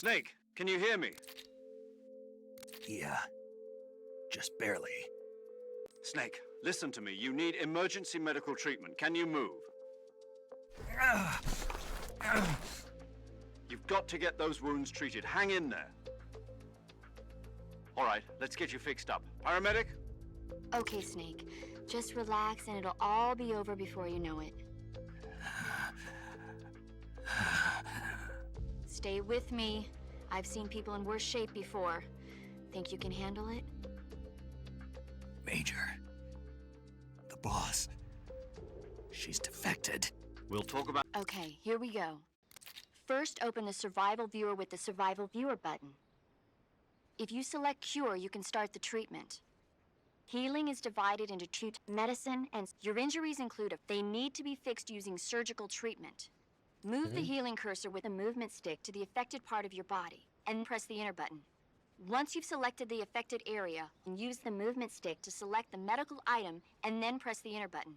Snake, can you hear me? Yeah. Just barely. Snake, listen to me. You need emergency medical treatment. Can you move? You've got to get those wounds treated. Hang in there. All right, let's get you fixed up. Paramedic? Okay, Snake. Just relax and it'll all be over before you know it. Stay with me. I've seen people in worse shape before. Think you can handle it? Major. The boss. She's defected. We'll talk about... Okay, here we go. First, open the survival viewer with the survival viewer button. If you select cure, you can start the treatment. Healing is divided into treat, medicine, and your injuries include they need to be fixed using surgical treatment. Move the healing cursor with a movement stick to the affected part of your body, and press the enter button. Once you've selected the affected area, use the movement stick to select the medical item, and then press the enter button.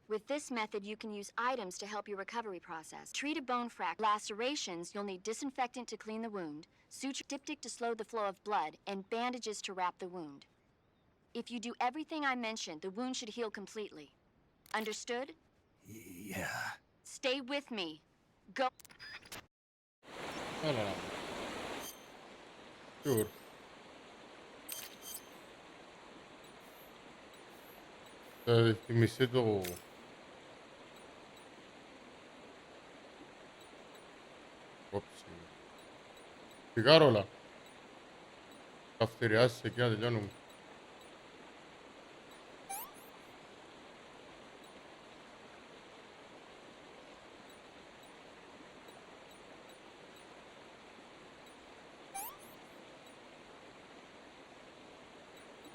With this method, you can use items to help your recovery process. Treat a bone fracture. Lacerations, you'll need disinfectant to clean the wound, suture diptych to slow the flow of blood, and bandages to wrap the wound. If you do everything I mentioned, the wound should heal completely. Understood? Yeah. Stay with me. Go. Έλα. Sure. Θα θυμηθεί το... Όψη. Σιγάρο όλα. Καυτηριάσεις εκεί να τελειώνουμε.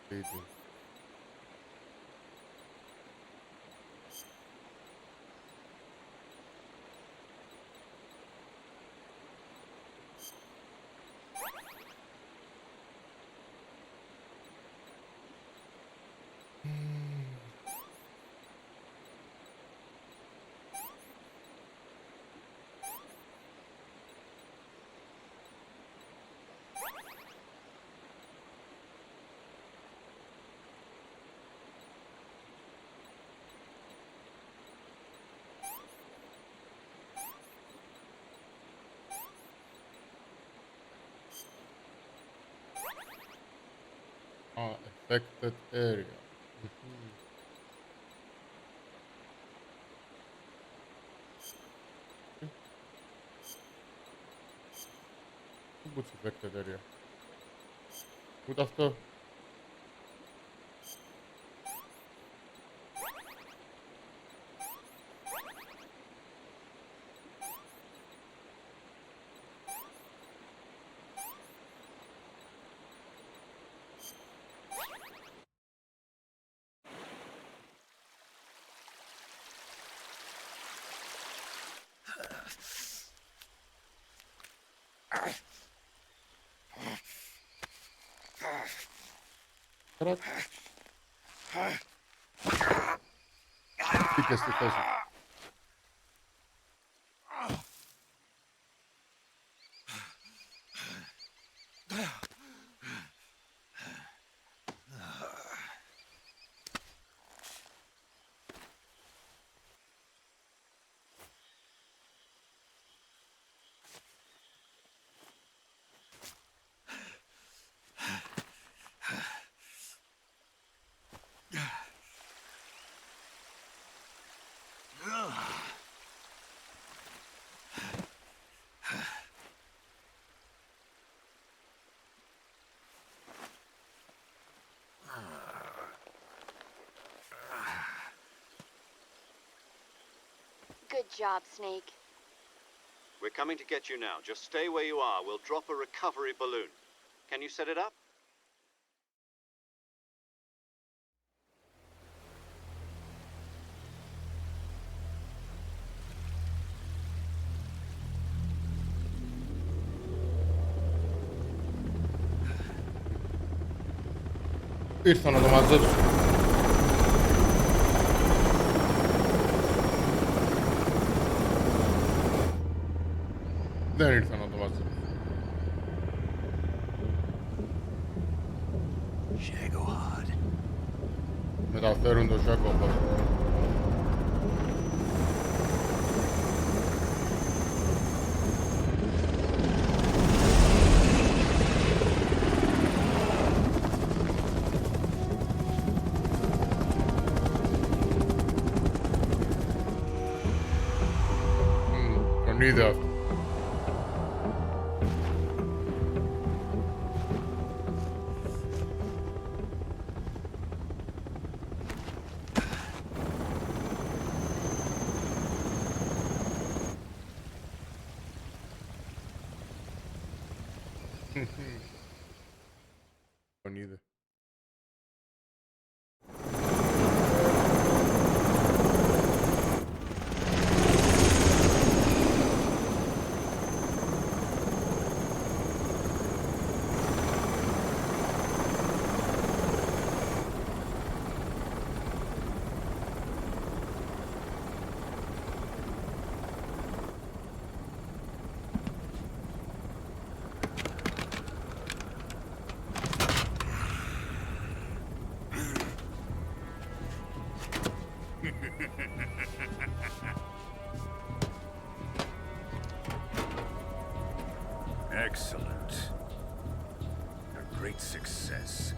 Σπίτι. Affected area. What's affected area? Ούτε αυτό. Bırak. Bir kesti taşı. Good job, Snake. We're coming to get you now. Just stay where you are. We'll drop a recovery balloon. Can you set it up? İrfan adam hazır. Den İrfan adam hazır. Shagohod. Medallerin do Shagohod. Neither. Neither. Excellent. A great success.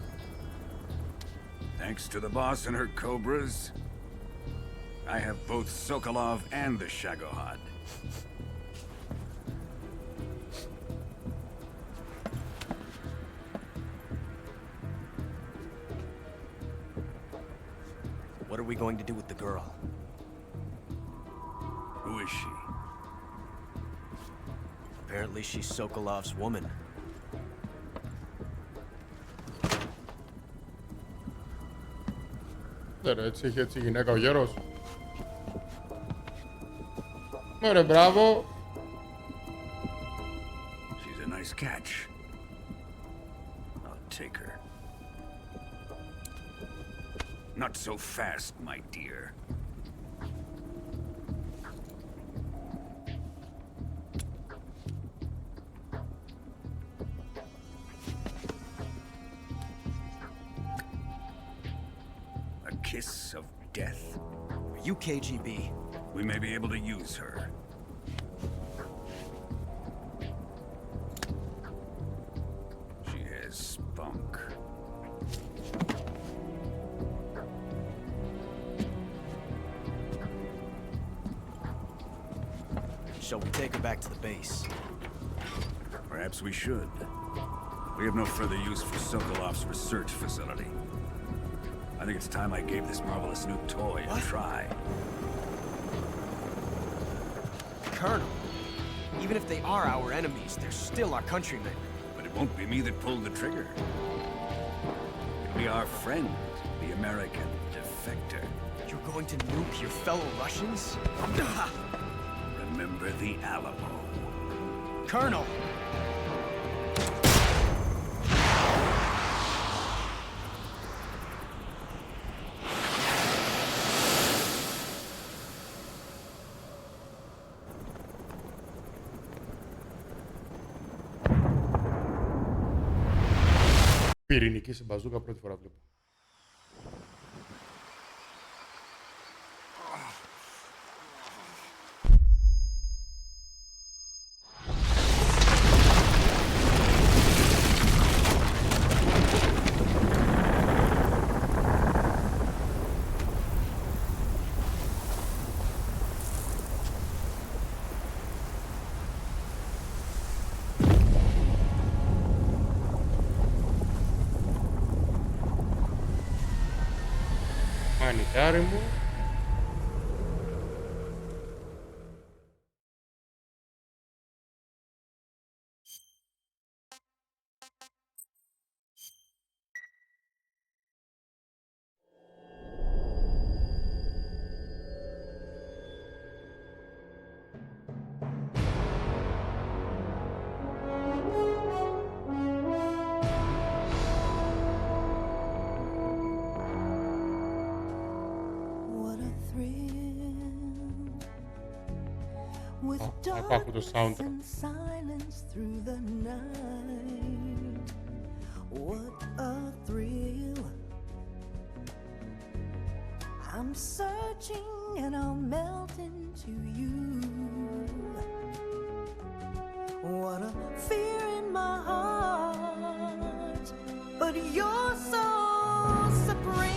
Thanks to the boss and her cobras, I have both Sokolov and the Shagohod. What are we going to do with the girl? Who is she? Apparently she's Sokolov's woman. Έτσι είχε έτσι γυναίκα ο γέρος. Ωραία, μπράβο. She's a nice catch. I'll take her. Not so fast, my dear. Kiss of death? Are you KGB? We may be able to use her. She has spunk. Shall we take her back to the base? Perhaps we should. We have no further use for Sokolov's research facility. I think it's time I gave this marvelous new toy a try. Colonel, even if they are our enemies, they're still our countrymen. But it won't be me that pulled the trigger. It'll be our friend, the American defector. You're going to nuke your fellow Russians? Remember remember the Alamo. Colonel! Πυρηνική σε μπαζούκα πρώτη φορά βλέπω. Μανιτάρι μου. Ακούω το soundtrack. What a thrill. I'm searching and I'll melt into you. What a fear in my heart, but you're so supreme.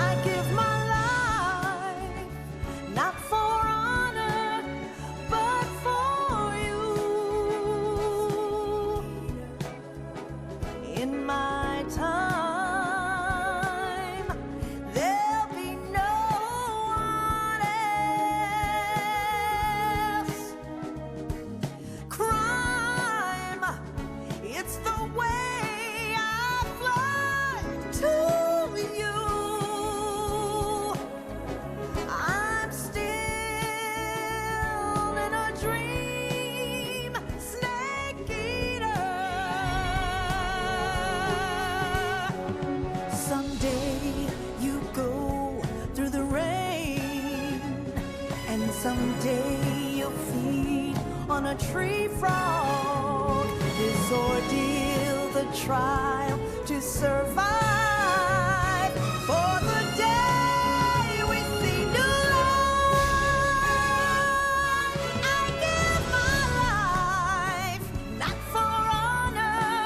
I give my life, not for honor, but for you. In my time, there'll be no one else. Crime, it's the way I fly to you. I'm still in a dream, snake eater. Someday you go through the rain, and someday you'll feed on a tree frog. This ordeal, the trial to survive, for the day we see new light. I give my life, not for honor,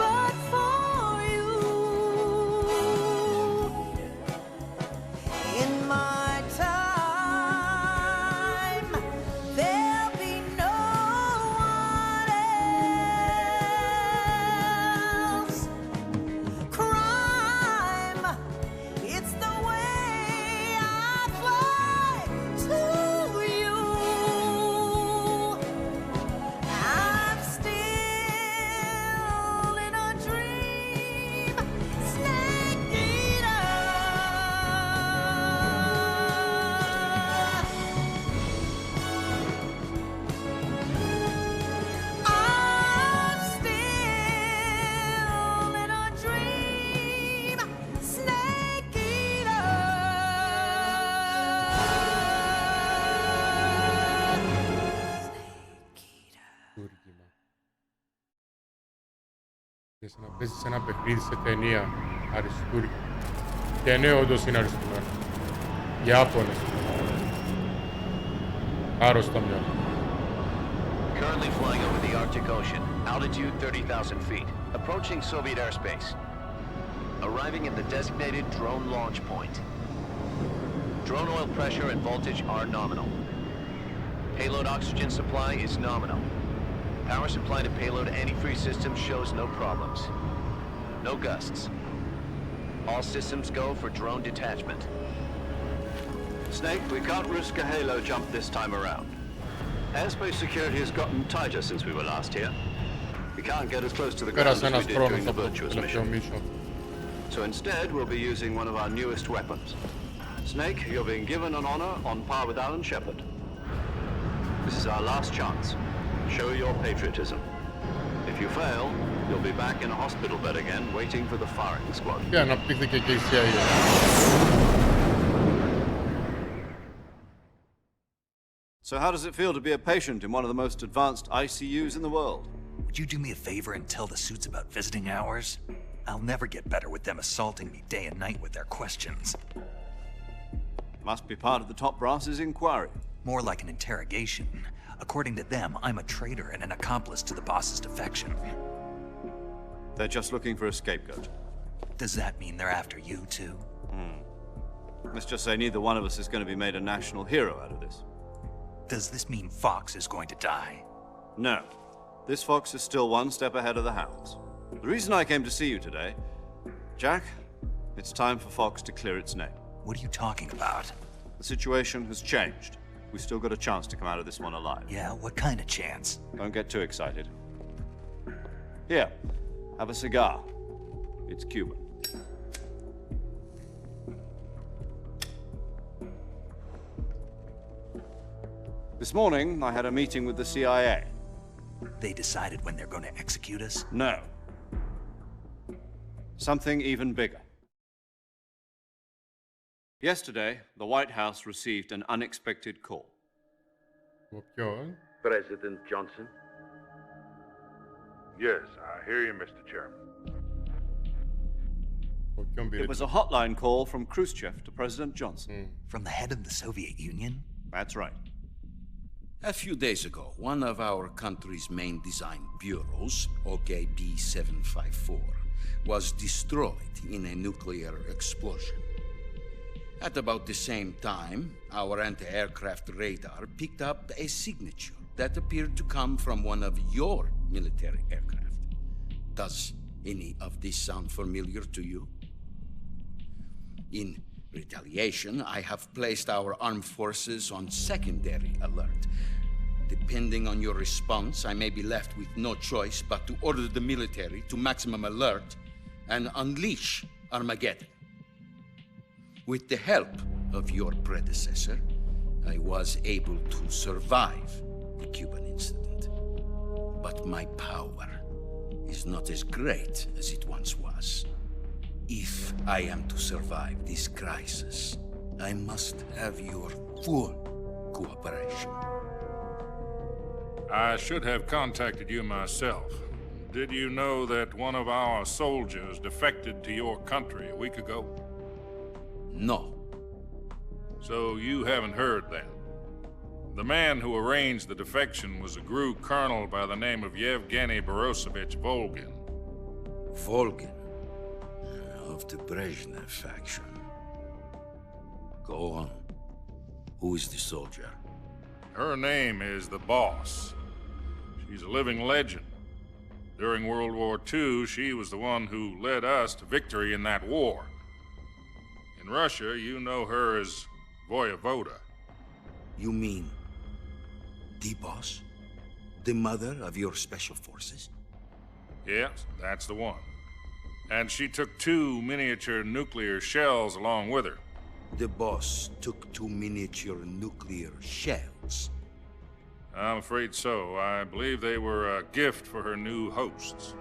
but for you. In my time, there'll be no one else. Crime, it's the way I fly to you. I'm still in a dream, snake eater. I'm still in a dream, snake eater. Τουρκήμα. Και σαν να παίζεις ένα παιχνίδι σε ταινία αριστούργημα. Και ναι, όντως είναι αριστούργημα. Ιάπωνες. Άρρωστα μυαλά. Currently flying over the Arctic Ocean, altitude 30,000 feet, approaching Soviet airspace. Arriving at the designated drone launch point. Drone oil pressure and voltage are nominal. Payload oxygen supply is nominal. Power supply to payload antifreeze system shows no problems. No gusts. All systems go for drone detachment. Snake, we can't risk a halo jump this time around. Airspace security has gotten tighter since we were last here. We can't get as close to the ground Πέρασε as we ένας did χρόνος during the από το virtuous τελευταίο mission. mission. So instead, we'll be using one of our newest weapons. Snake, you're being given an honor on par with Alan Shepard. This is our last chance. Show your patriotism. If you fail, you'll be back in a hospital bed again, waiting for the firing squad. Και αναπτύχθηκε και η CIA. So how does it feel to be a patient in one of the most advanced ICUs in the world? Would you do me a favor and tell the suits about visiting hours? I'll never get better with them assaulting me day and night with their questions. Must be part of the top brass's inquiry. More like an interrogation. According to them, I'm a traitor and an accomplice to the boss's defection. They're just looking for a scapegoat. Does that mean they're after you, too? Let's just say neither one of us is going to be made a national hero out of this. Does this mean Fox is going to die? No. This Fox is still one step ahead of the hounds. The reason I came to see you today, Jack, it's time for Fox to clear its name. What are you talking about? The situation has changed. We've still got a chance to come out of this one alive. Yeah, what kind of chance? Don't get too excited. Here, have a cigar. It's Cuban. This morning, I had a meeting with the CIA. They decided when they're going to execute us? No. Something even bigger. Yesterday, the White House received an unexpected call. President Johnson? Yes, I hear you, Mr. Chairman. It was a hotline call from Khrushchev to President Johnson. From the head of the Soviet Union? That's right. A few days ago, one of our country's main design bureaus, OKB 754, was destroyed in a nuclear explosion. At about the same time, our anti-aircraft radar picked up a signature that appeared to come from one of your military aircraft. Does any of this sound familiar to you? In retaliation, I have placed our armed forces on secondary alert. Depending on your response, I may be left with no choice but to order the military to maximum alert and unleash Armageddon. With the help of your predecessor, I was able to survive the Cuban incident. But my power is not as great as it once was. If I am to survive this crisis, I must have your full cooperation. I should have contacted you myself. Did you know that one of our soldiers defected to your country a week ago? No. So you haven't heard then. The man who arranged the defection was a GRU colonel by the name of Yevgeny Borisovich Volgin. Volgin? Of the Brezhnev faction. Go on. Who is the soldier? Her name is the Boss. She's a living legend. During World War II, she was the one who led us to victory in that war. In Russia, you know her as Voyevoda. You mean the Boss? The mother of your special forces? Yes, that's the one. And she took 2 miniature nuclear shells along with her. The Boss took 2 miniature nuclear shells? I'm afraid so. I believe they were a gift for her new hosts.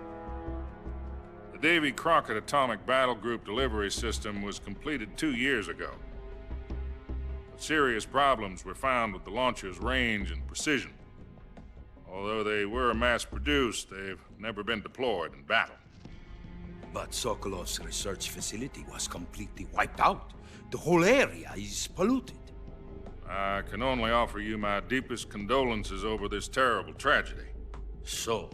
The Davy Crockett Atomic Battle Group delivery system was completed 2 years ago. But serious problems were found with the launcher's range and precision. Although they were mass-produced, they've never been deployed in battle. But Sokolov's research facility was completely wiped out. The whole area is polluted. I can only offer you my deepest condolences over this terrible tragedy. So,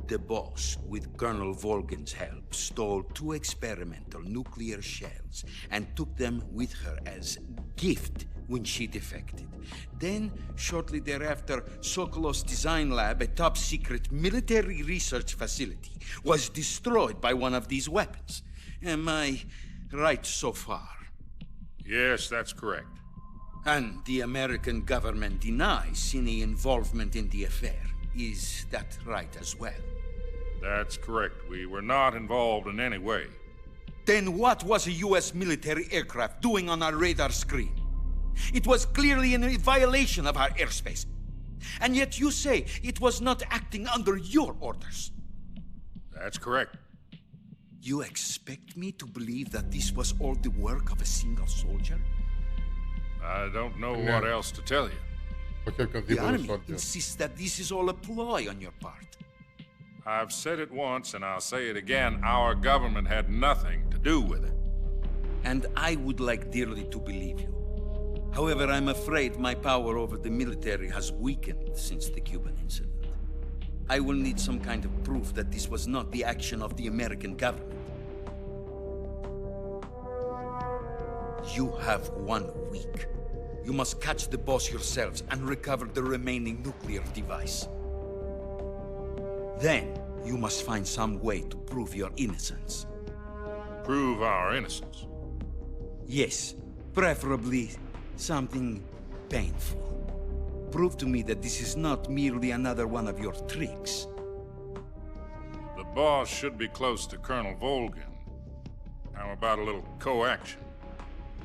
the Boss, with Colonel Volgin's help, stole 2 experimental nuclear shells and took them with her as gift when she defected. Then, shortly thereafter, Sokolov's design lab, a top-secret military research facility, was destroyed by one of these weapons. Am I right so far? Yes, that's correct. And the American government denies any involvement in the affair. Is that right as well? That's correct. We were not involved in any way. Then what was a US military aircraft doing on our radar screen? It was clearly in violation of our airspace. And yet you say it was not acting under your orders. That's correct. You expect me to believe that this was all the work of a single soldier? I don't know what else to tell you. The army insists that this is all a ploy on your part. I've said it once, and I'll say it again. Our government had nothing to do with it. And I would like dearly to believe you. However, I'm afraid my power over the military has weakened since the Cuban incident. I will need some kind of proof that this was not the action of the American government. You have 1 week. You must catch the boss yourselves and recover the remaining nuclear device. Then, you must find some way to prove your innocence. Prove our innocence? Yes, preferably something painful. Prove to me that this is not merely another one of your tricks. The boss should be close to Colonel Volgin. How about a little co-action?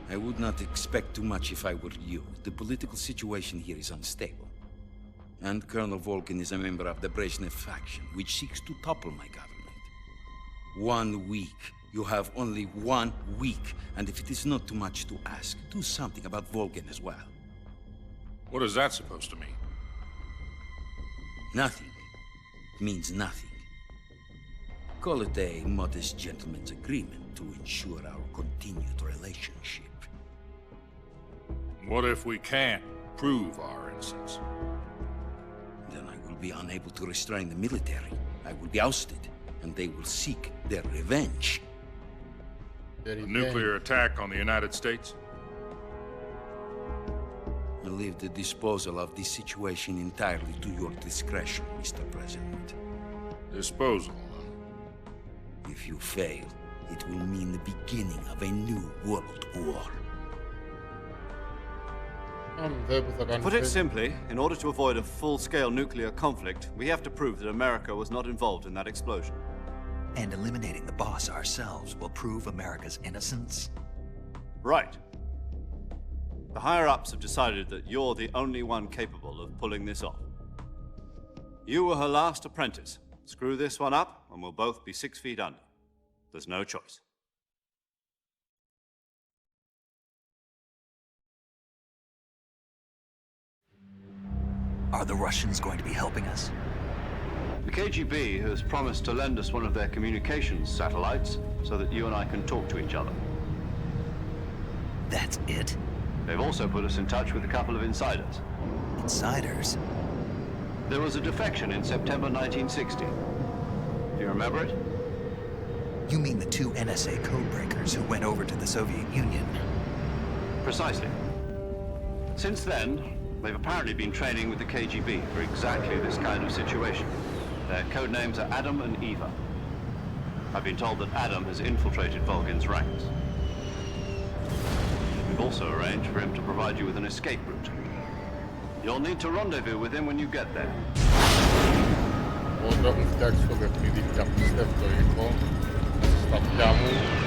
I would not expect too much if I were you. The political situation here is unstable. And Colonel Volgin is a member of the Brezhnev faction, which seeks to topple my government. 1 week. You have only 1 week. And if it is not too much to ask, do something about Volgin as well. What is that supposed to mean? Nothing. It means nothing. Call it a modest gentleman's agreement to ensure our continued relationship. What if we can't prove our innocence? Then I will be unable to restrain the military. I will be ousted, and they will seek their revenge. A nuclear attack on the United States? I leave the disposal of this situation entirely to your discretion, Mr. President. Disposal? If you fail, it will mean the beginning of a new world war. Put it simply, in order to avoid a full-scale nuclear conflict, we have to prove that America was not involved in that explosion. And eliminating the boss ourselves will prove America's innocence? Right. The higher-ups have decided that you're the only one capable of pulling this off. You were her last apprentice. Screw this one up, and we'll both be 6 feet under. There's no choice. Are the Russians going to be helping us? The KGB has promised to lend us one of their communications satellites so that you and I can talk to each other. That's it? They've also put us in touch with a couple of insiders. Insiders? There was a defection in September 1960. Do you remember it? You mean the 2 NSA codebreakers who went over to the Soviet Union? Precisely. Since then, they've apparently been training with the KGB for exactly this kind of situation. Their code names are Adam and Eva. I've been told that Adam has infiltrated Volgin's ranks. We've also arranged for him to provide you with an escape route. You'll need to rendezvous with him when you get there. Ora un testo che mi dica storico. Stacchiamo.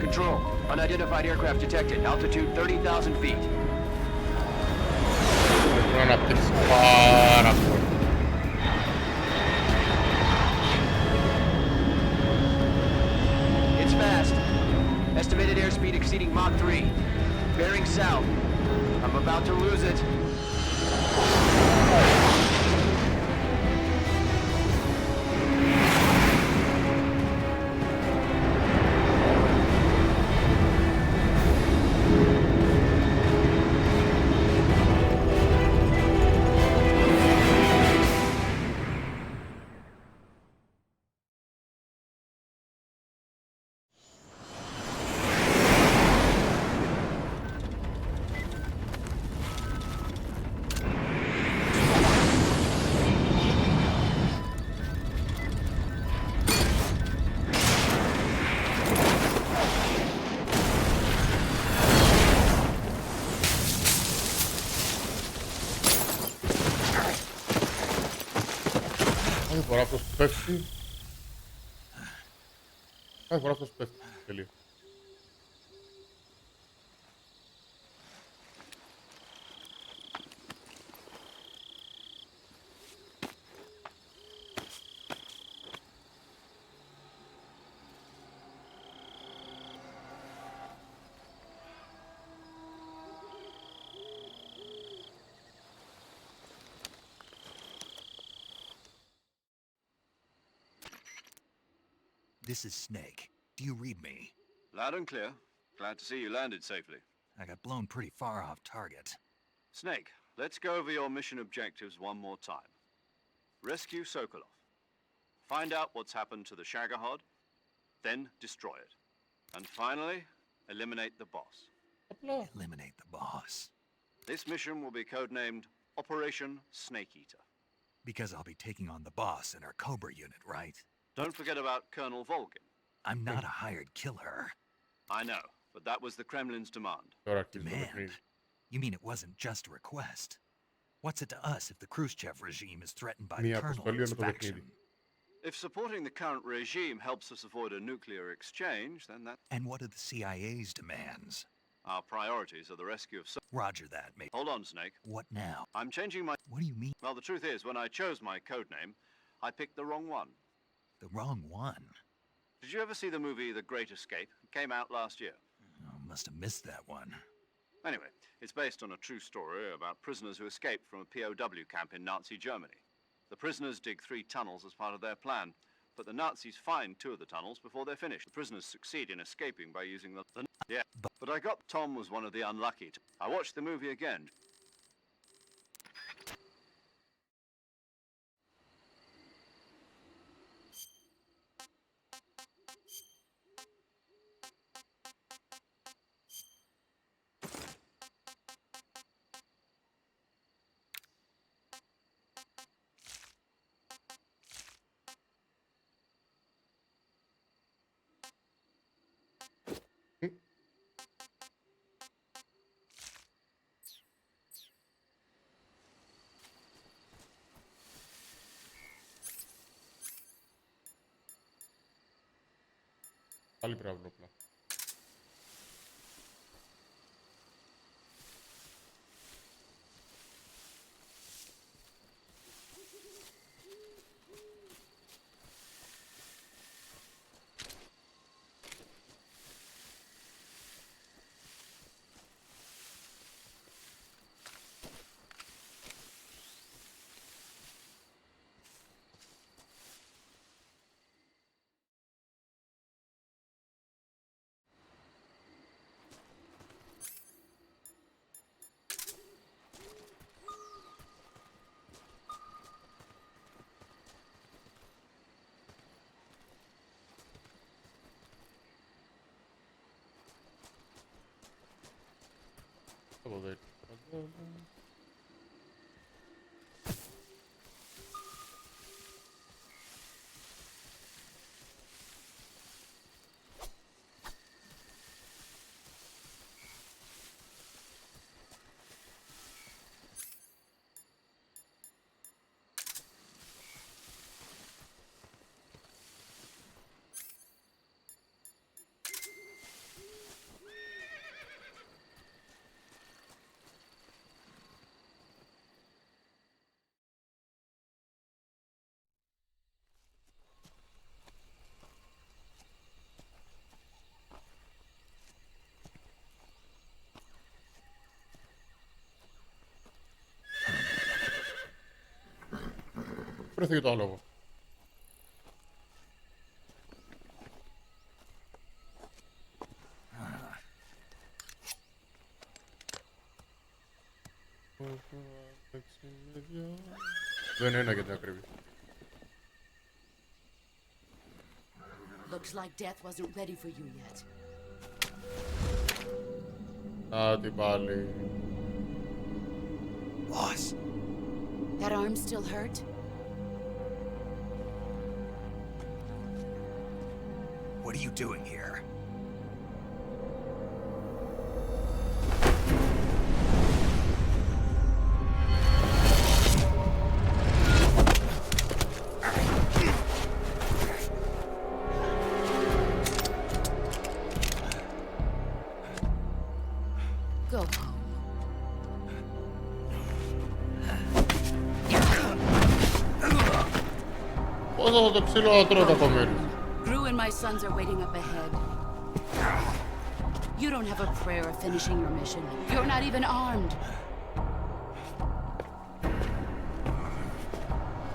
Control. Unidentified aircraft detected. Altitude 30,000 feet. Un attimo, spara poi. It's fast. Estimated airspeed exceeding Mach 3. Bearing south. I'm about to lose it. Κάθε φορά αυτός πέφτει. Κάθε φορά αυτός πέφτει. Τελείω. This is Snake. Do you read me? Loud and clear. Glad to see you landed safely. I got blown pretty far off target. Snake, let's go over your mission objectives one more time. Rescue Sokolov. Find out what's happened to the Shagohod, then destroy it. And finally, eliminate the boss. Eliminate the boss. This mission will be codenamed Operation Snake Eater. Because I'll be taking on the boss in our Cobra unit, right? Don't forget about Colonel Volgin. I'm not a hired killer. I know, but that was the Kremlin's demand. Demand? You mean it wasn't just a request? What's it to us if the Khrushchev regime is threatened by the Colonel and his faction? If supporting the current regime helps us avoid a nuclear exchange, then that... And what are the CIA's demands? Our priorities are the rescue of... Roger that, mate. Hold on, Snake. What now? I'm changing my... What do you mean? Well, the truth is, when I chose my codename, I picked the wrong one. The wrong one? Did you ever see the movie The Great Escape? It came out last year. Oh, must have missed that one. Anyway, it's based on a true story about prisoners who escaped from a POW camp in Nazi Germany. The prisoners dig 3 tunnels as part of their plan, but the Nazis find 2 of the tunnels before they're finished. The prisoners succeed in escaping by using the... Yeah, but I got Tom was one of the unlucky. I watched the movie again. Πάλι πρέπει να βρω όπλα. Από εδώ. Βρέθηκε το άλογο. Δεν είναι για την ακρίβεια. Looks like death wasn't ready for you yet. Άτι πάλι. Boss. That arm still hurt? What are you doing here? Osoituksilla on troika komedi. Gru and my sons are waiting up ahead. You don't have a prayer of finishing your mission. You're not even armed.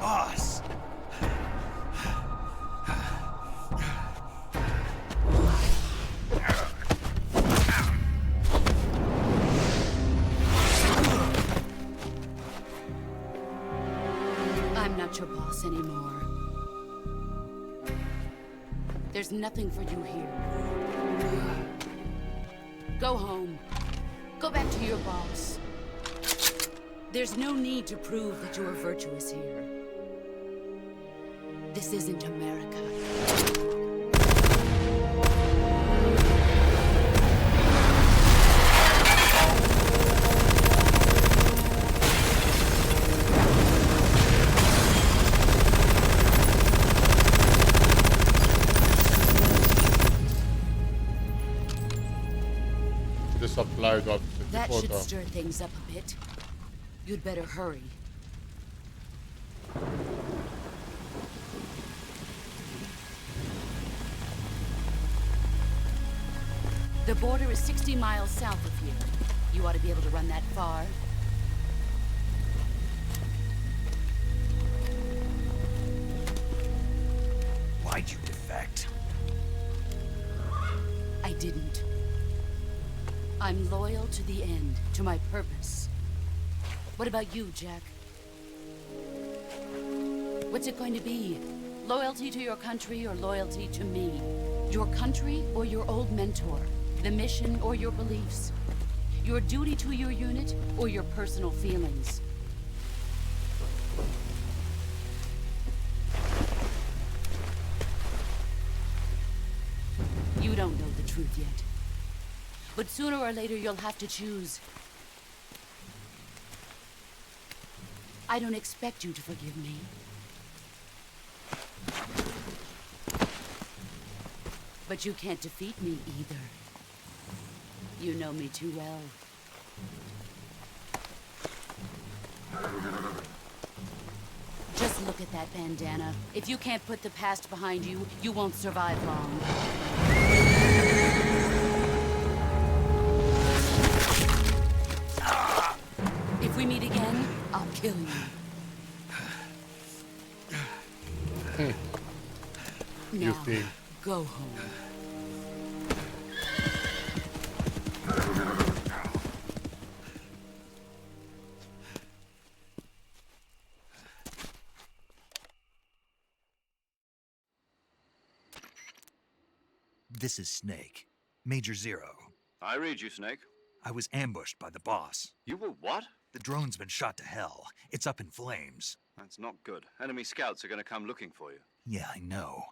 Boss! I'm not your boss anymore. There's nothing for you here. Go home. Go back to your boss. There's no need to prove that you are virtuous here. This isn't America. Supply drops. That should stir things up a bit. You'd better hurry. The border is 60 miles south of here. You ought to be able to run that far. Why'd you defect? I didn't. I'm loyal to the end, to my purpose. What about you, Jack? What's it going to be? Loyalty to your country or loyalty to me? Your country or your old mentor? The mission or your beliefs? Your duty to your unit or your personal feelings? You don't know the truth yet. But sooner or later, you'll have to choose. I don't expect you to forgive me. But you can't defeat me either. You know me too well. Just look at that bandana. If you can't put the past behind you, you won't survive long. If we meet again, I'll kill you. You Now, think? go home. This is Snake. Major Zero. I read you, Snake. I was ambushed by the boss. You were what? The drone's been shot to hell. It's up in flames. That's not good. Enemy scouts are going to come looking for you. Yeah, I know.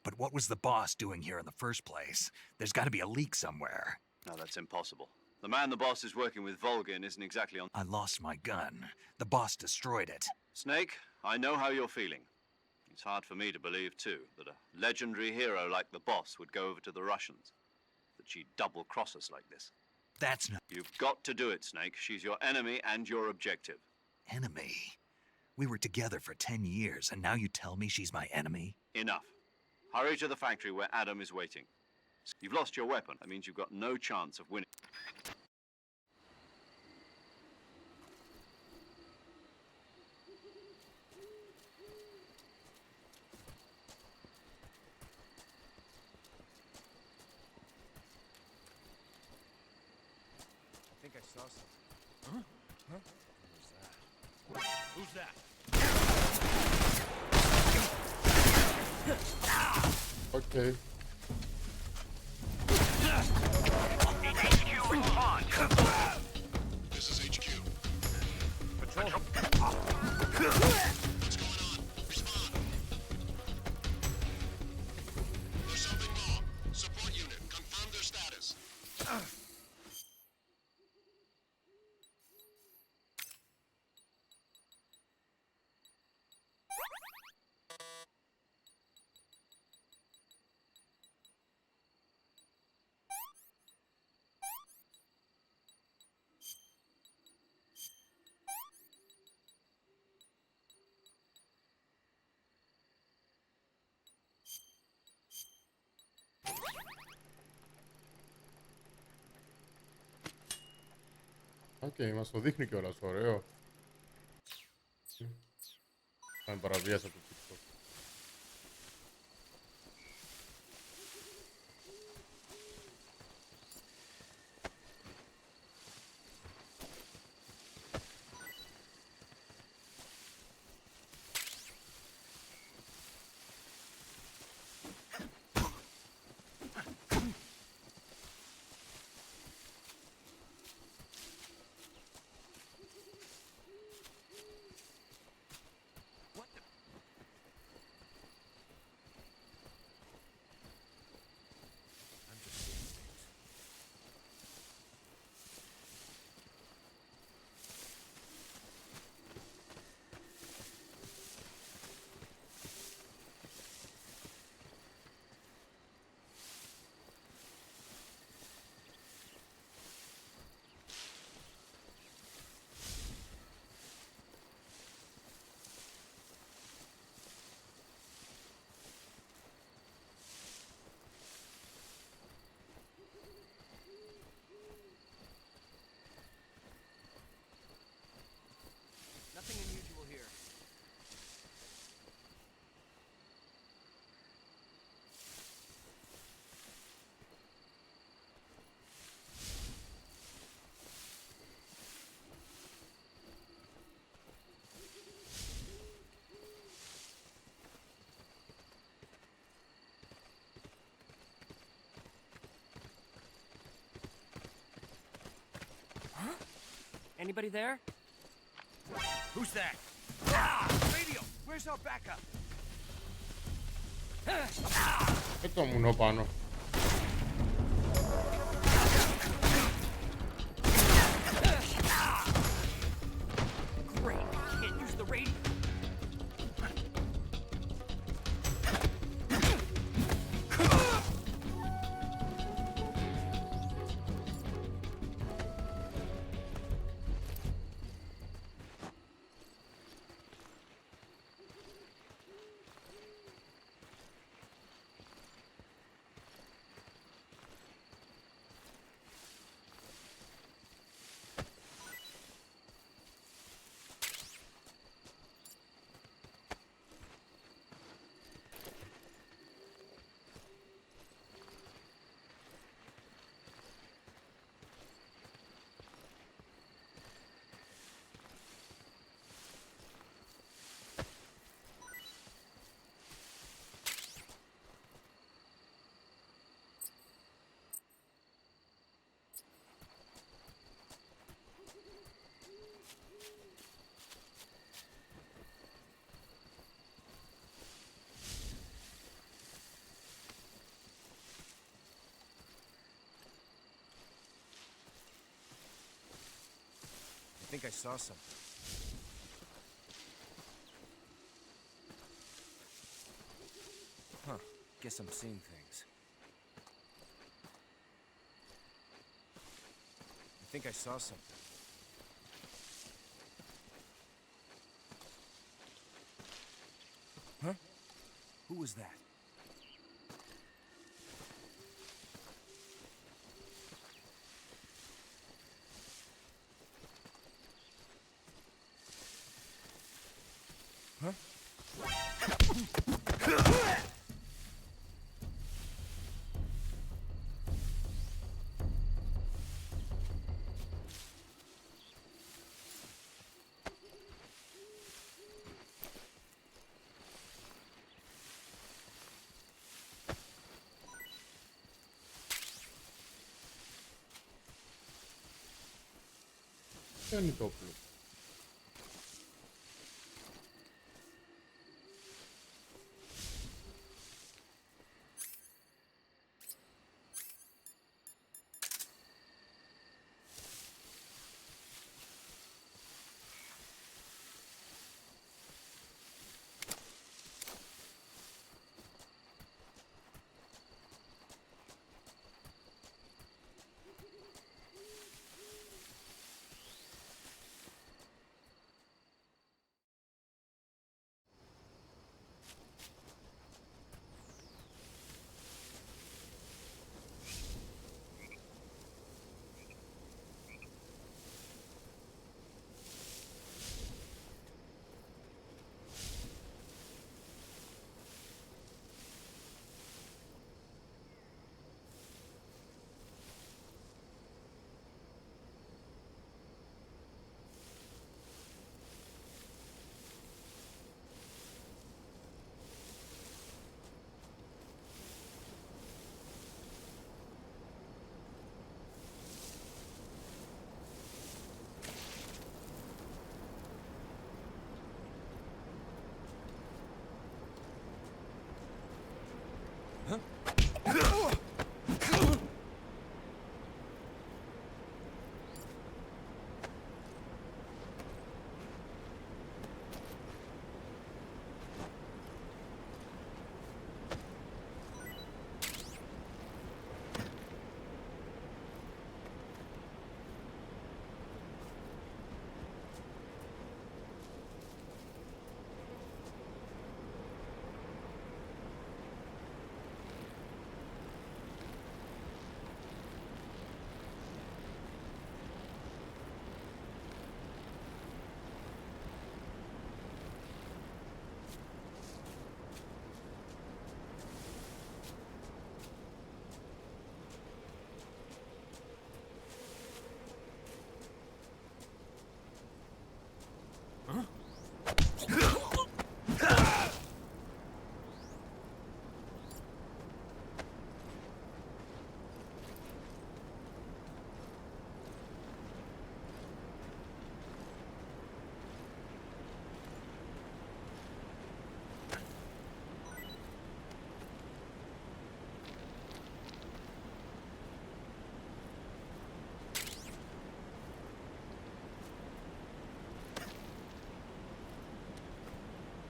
But what was the boss doing here in the first place? There's got to be a leak somewhere. No, that's impossible. The man the boss is working with, Volgin, isn't exactly on... I lost my gun. The boss destroyed it. Snake, I know how you're feeling. It's hard for me to believe, too, that a legendary hero like the boss would go over to the Russians. That she'd double-cross us like this. That's not... You've got to do it, Snake. She's your enemy and your objective. Enemy? We were together for 10 years, and now you tell me she's my enemy? Enough. Hurry to the factory where Adam is waiting. You've lost your weapon. That means you've got no chance of winning. I think I saw something. Huh? Huh? Who's that? Okay. HQ, respond. This is HQ. Patrol. What's going on? Respond. There's something wrong. Support unit, confirm their status. και μας το δείχνει κιόλας, ωραίο. Αν παραβίασα το TikTok. Nothing unusual here. Huh? Anybody there? Who's that? Radio! Where's our backup? Το μουνό πάνω. Great! Can't use the radio. I think I saw something. Huh. Guess I'm seeing things. I think I saw something. Huh? Who was that? Huh? Ποιο είναι το όπλο?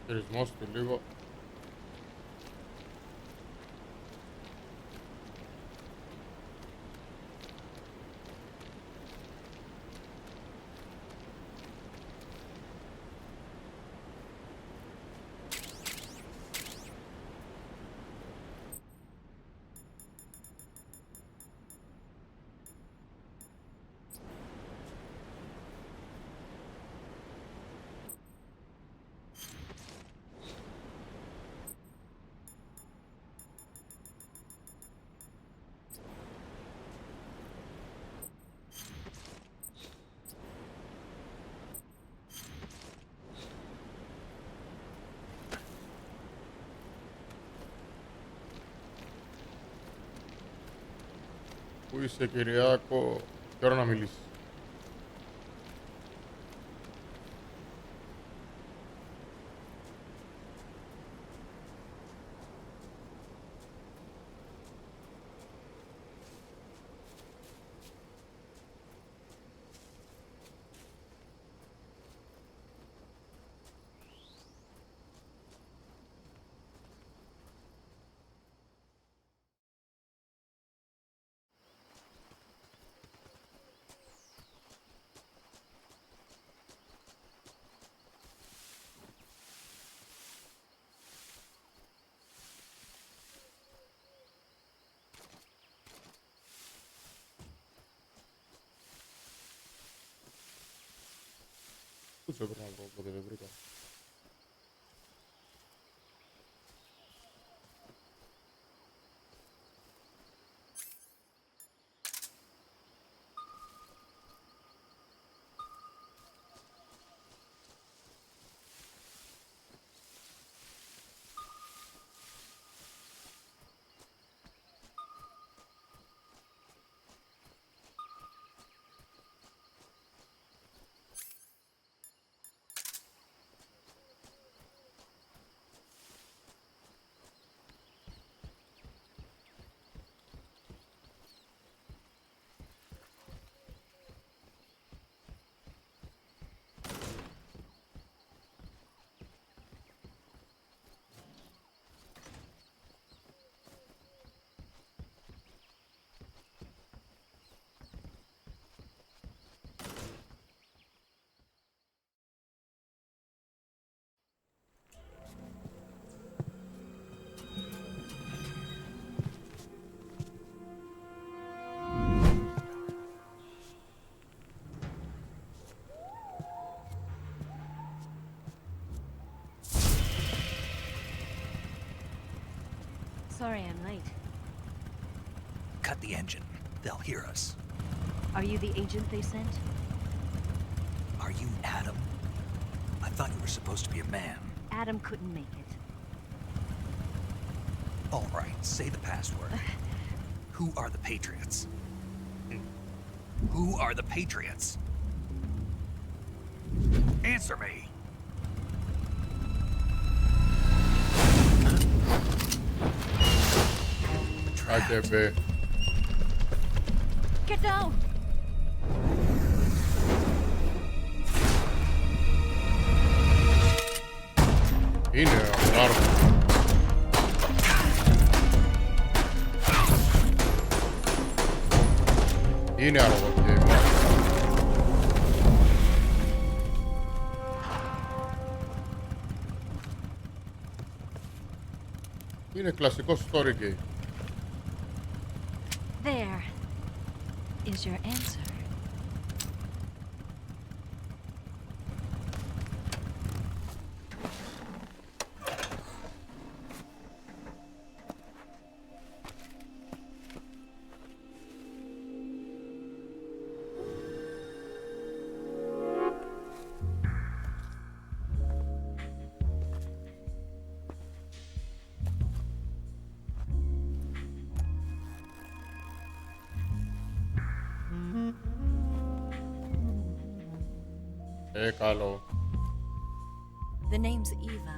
Χειρισμός του λίγο. Πού είσαι, Κυριάκο? Τι ώρα να μιλήσεις? Πού σε έπαιρνα εγώ, ποτέ δεν βρήκα. Sorry I'm late. Cut the engine. They'll hear us. Are you the agent they sent? Are you Adam? I thought you were supposed to be a man. Adam couldn't make it. All right, say the password. Who are the Patriots? Who are the Patriots? Answer me! AKB. Get down! Είναι αlarm. Είναι αργό game. Είναι κλασικό story game. There is your answer. Καλό. The name's Eva.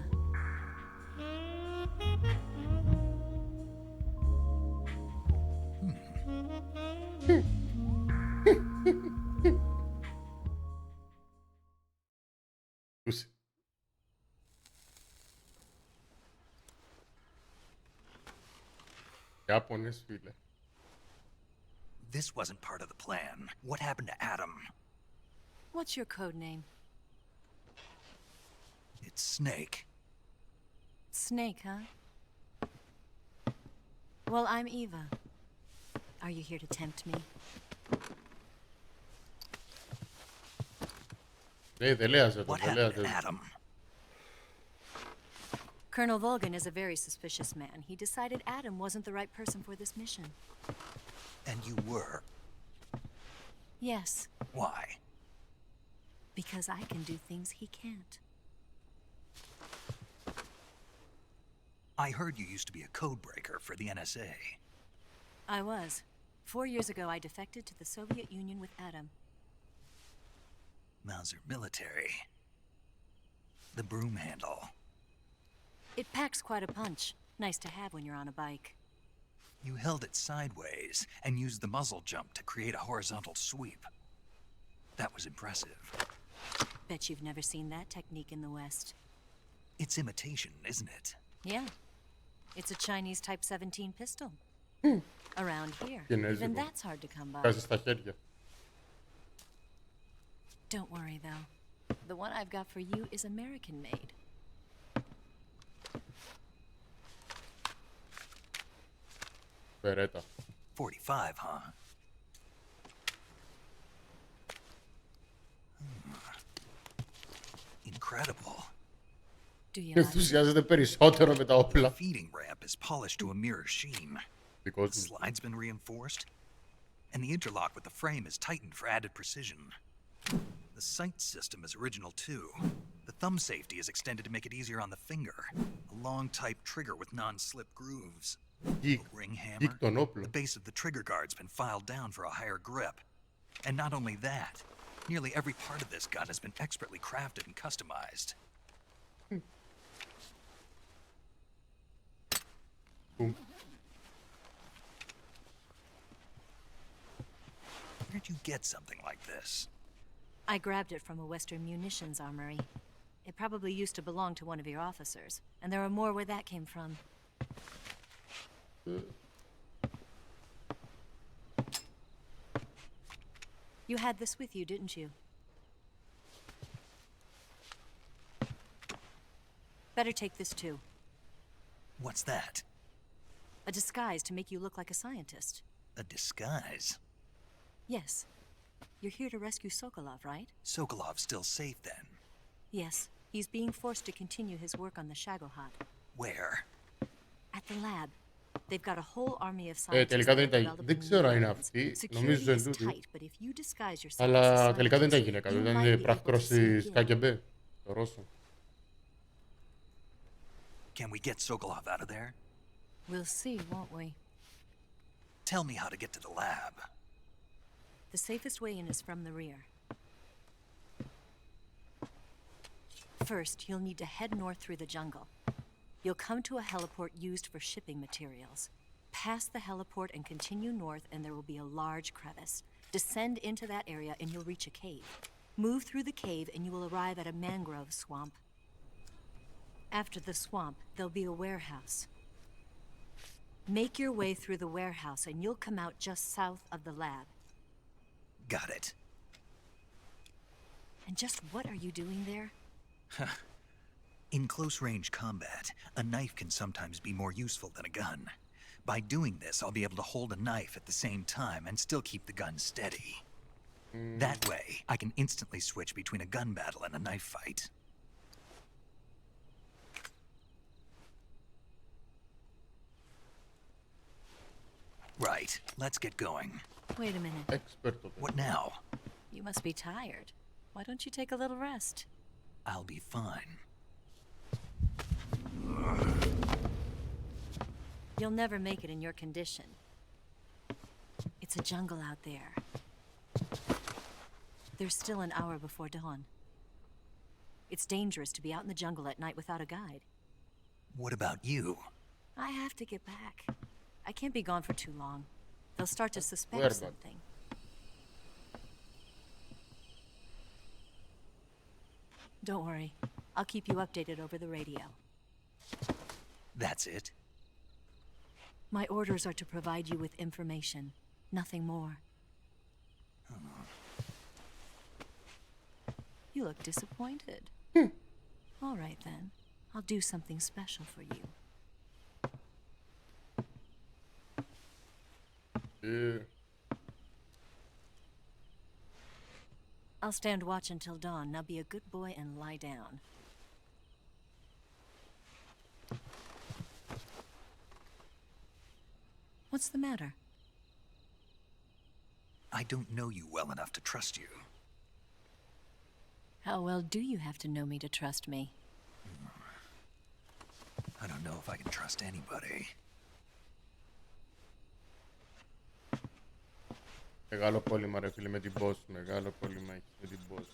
Ιάπωνες, φίλε. This wasn't part of the plan. What happened to Adam? What's your code name? It's Snake. Snake, huh? Well, I'm Eva. Are you here to tempt me? Ναι, δεν λέαζε το, What δεν happened λέαζε. to Adam? Colonel Volgan is a very suspicious man. He decided Adam wasn't the right person for this mission. And you were. Yes, Why? because I can do things he can't. I heard you used to be a codebreaker for the NSA. I was. 4 years ago, I defected to the Soviet Union with Adam. Mauser military. The broom handle. It packs quite a punch. Nice to have when you're on a bike. You held it sideways and used the muzzle jump to create a horizontal sweep. That was impressive. Bet you've never seen that technique in the West. It's imitation, isn't it? Yeah. It's a Chinese Type 17 pistol. Around here. Κινέζικο. Even that's hard to come by. Κάζει στα χέρια. Don't worry, though. The one I've got for you is American made. Beretta. 45, huh? Incredible. Do you like it? Ενθουσιάζεται περισσότερο με τα The όπλα. feeding ramp is polished to a mirror sheen. Δικός The μου. slide's been reinforced, and the interlock with the frame is tightened for added precision. The sight system is original too. The thumb safety is extended to make it easier on the finger. A long type trigger with non-slip grooves. Geek. A ring hammer. Geek τον όπλο. The base of the trigger guard's been filed down for a higher grip. And not only that, nearly every part of this gun has been expertly crafted and customized. Boom. Where'd you get something like this? I grabbed it from a Western munitions armory. It probably used to belong to one of your officers, and there are more where that came from. You had this with you, didn't you? Better take this too. What's that? A disguise to make you look like a scientist. A disguise? Yes. You're here to rescue Sokolov, right? Sokolov's still safe then. Yes. He's being forced to continue his work on the Shagohod. Where? At the lab. They've got a whole army of scientists. Τελικά δεν that are ήταν. developing Δεν ξέρω αν είναι new αυτή. weapons. Νομίζω Security είναι is τούτη. tight, but if you disguise yourself as a Αλλά τελικά δεν ήταν scientist, γυναίκα. you Ήταν might be able πράκτορας to της sneak in. ΚΑΚΕΜΠΕ. Το Ρώσο. Can we get Sokolov out of there? We'll see, won't we? Tell me how to get to the lab. The safest way in is from the rear. First, you'll need to head north through the jungle. You'll come to a heliport used for shipping materials. Pass the heliport and continue north, and there will be a large crevice. Descend into that area, and you'll reach a cave. Move through the cave, and you will arrive at a mangrove swamp. After the swamp, there'll be a warehouse. Make your way through the warehouse, and you'll come out just south of the lab. Got it. And just what are you doing there? In close-range combat, a knife can sometimes be more useful than a gun. By doing this, I'll be able to hold a knife at the same time and still keep the gun steady. That way, I can instantly switch between a gun battle and a knife fight. Right, let's get going. Wait a minute. Expert το παιδί. What now? You must be tired. Why don't you take a little rest? I'll be fine. You'll never make it in your condition. It's a jungle out there. There's still an hour before dawn. It's dangerous to be out in the jungle at night without a guide. What about you? I have to get back. I can't be gone for too long. They'll start to suspect Where about? something. Don't worry. I'll keep you updated over the radio. That's it? My orders are to provide you with information, nothing more. You look disappointed. All right then. I'll do something special for you. I'll stand watch until dawn. Now be a good boy and lie down. What's the matter? I don't know you well enough to trust you. How well do you have to know me to trust me? I don't know if I can trust anybody. Μεγάλο πόλημα ρε φίλε με την boss. Μεγάλο πόλημα έχεις με την boss.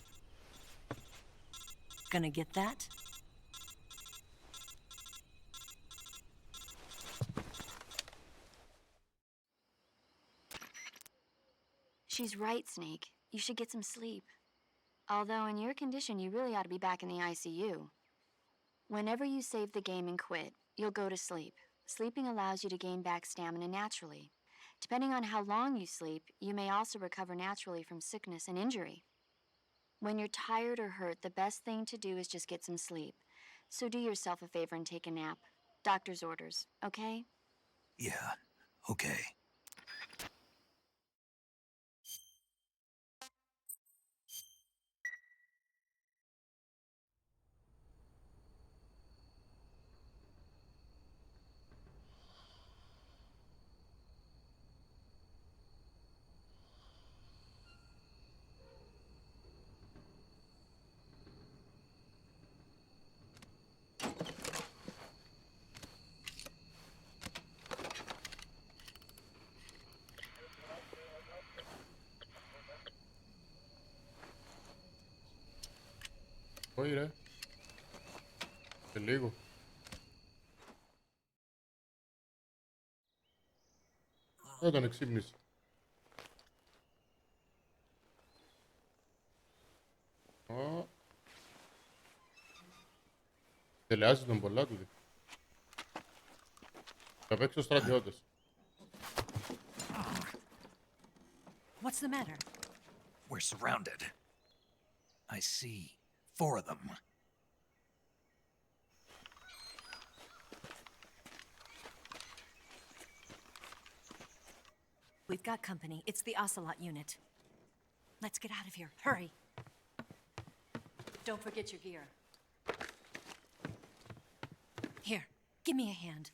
Gonna get that? She's right, Snake. You should get some sleep. Although in your condition, you really ought to be back in the ICU. Whenever you save the game and quit, you'll go to sleep. Sleeping allows you to gain back stamina naturally. Depending on how long you sleep, you may also recover naturally from sickness and injury. When you're tired or hurt, the best thing to do is just get some sleep. So do yourself a favor and take a nap. Doctor's orders, okay? Yeah, okay. Όχι ρε. Σε λίγο. Όταν εξύπνησε. Τελειάζει τον πολλά του. Θα παίξω στρατιώτες. What's the matter? We're surrounded. I see 4 of them. We've got company. It's the Ocelot unit. Let's get out of here. Hurry. Don't forget your gear. Here, give me a hand.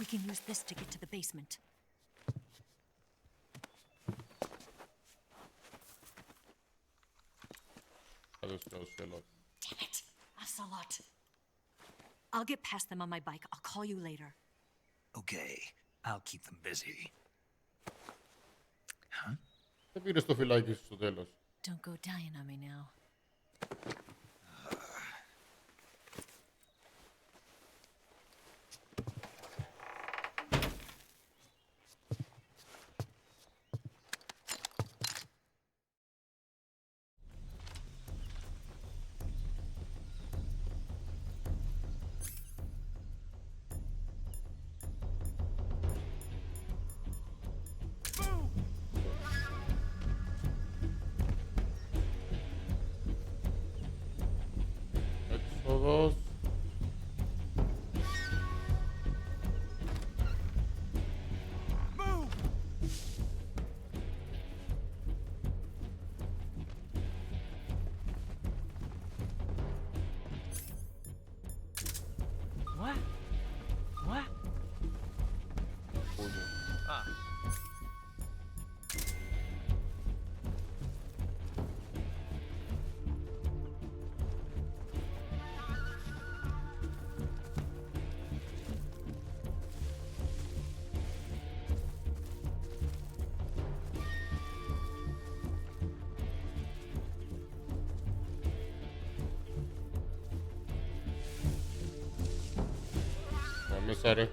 We can use this to get to the basement. Damn it! Ocelot. I'll get past them on my bike. I'll call you later. Okay, I'll keep them busy. Huh? Δεν πήρες το φυλάκι σου στο τέλος. Don't go dying on me now. Έξοδος. What? What? Ah. Μέσα ρε.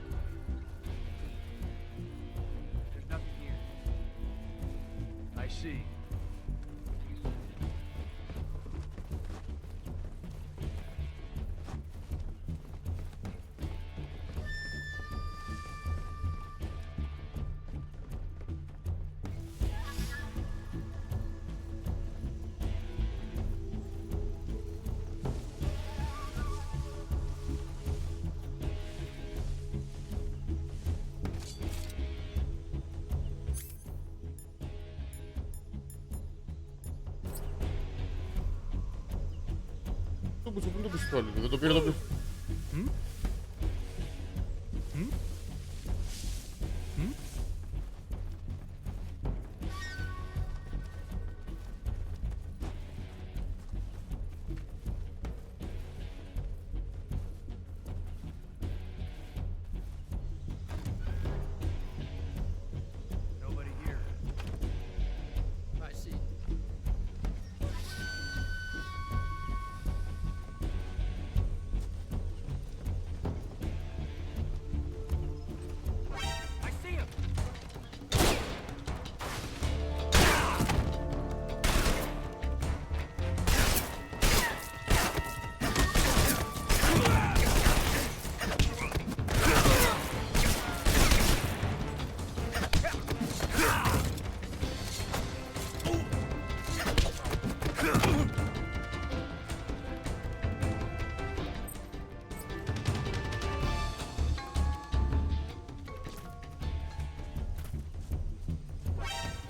πού είναι το πιστόλι του, δεν το πήρε το πιστόλι. Nobody here. I see. I see him.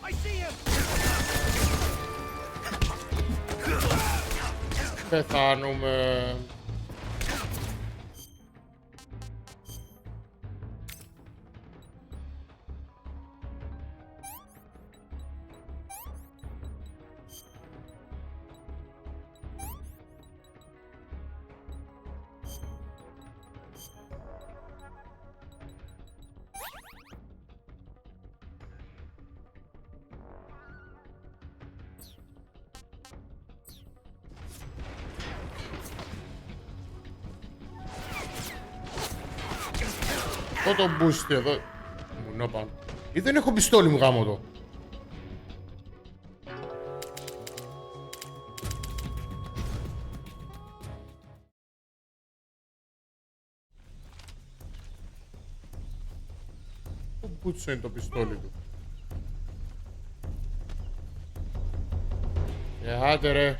I see him. Πεθάνουμε. Αυτό το boost εδώ. Μουνό πάνω. Ή δεν έχω πιστόλι μου γάμο το. Το μπούτσο είναι το πιστόλι του. Άντε ρε.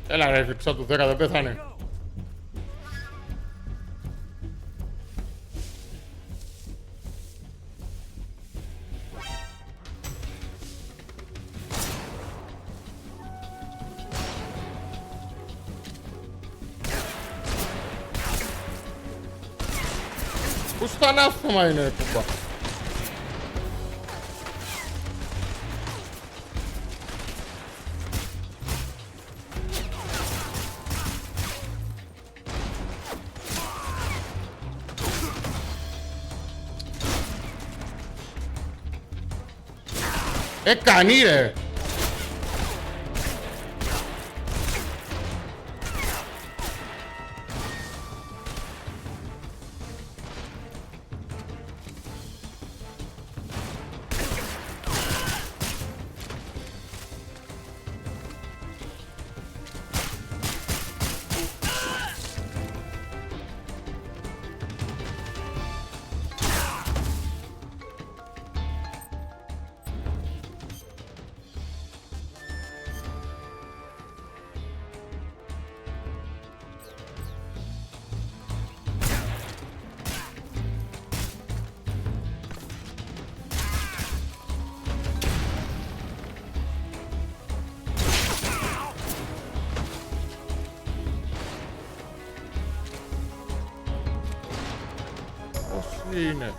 Έλα ρε, φυξά του 10 δεν πέθανε. Πού στο ανάστομα είναι κουμπά. Κάνει ρε. Τι είναι?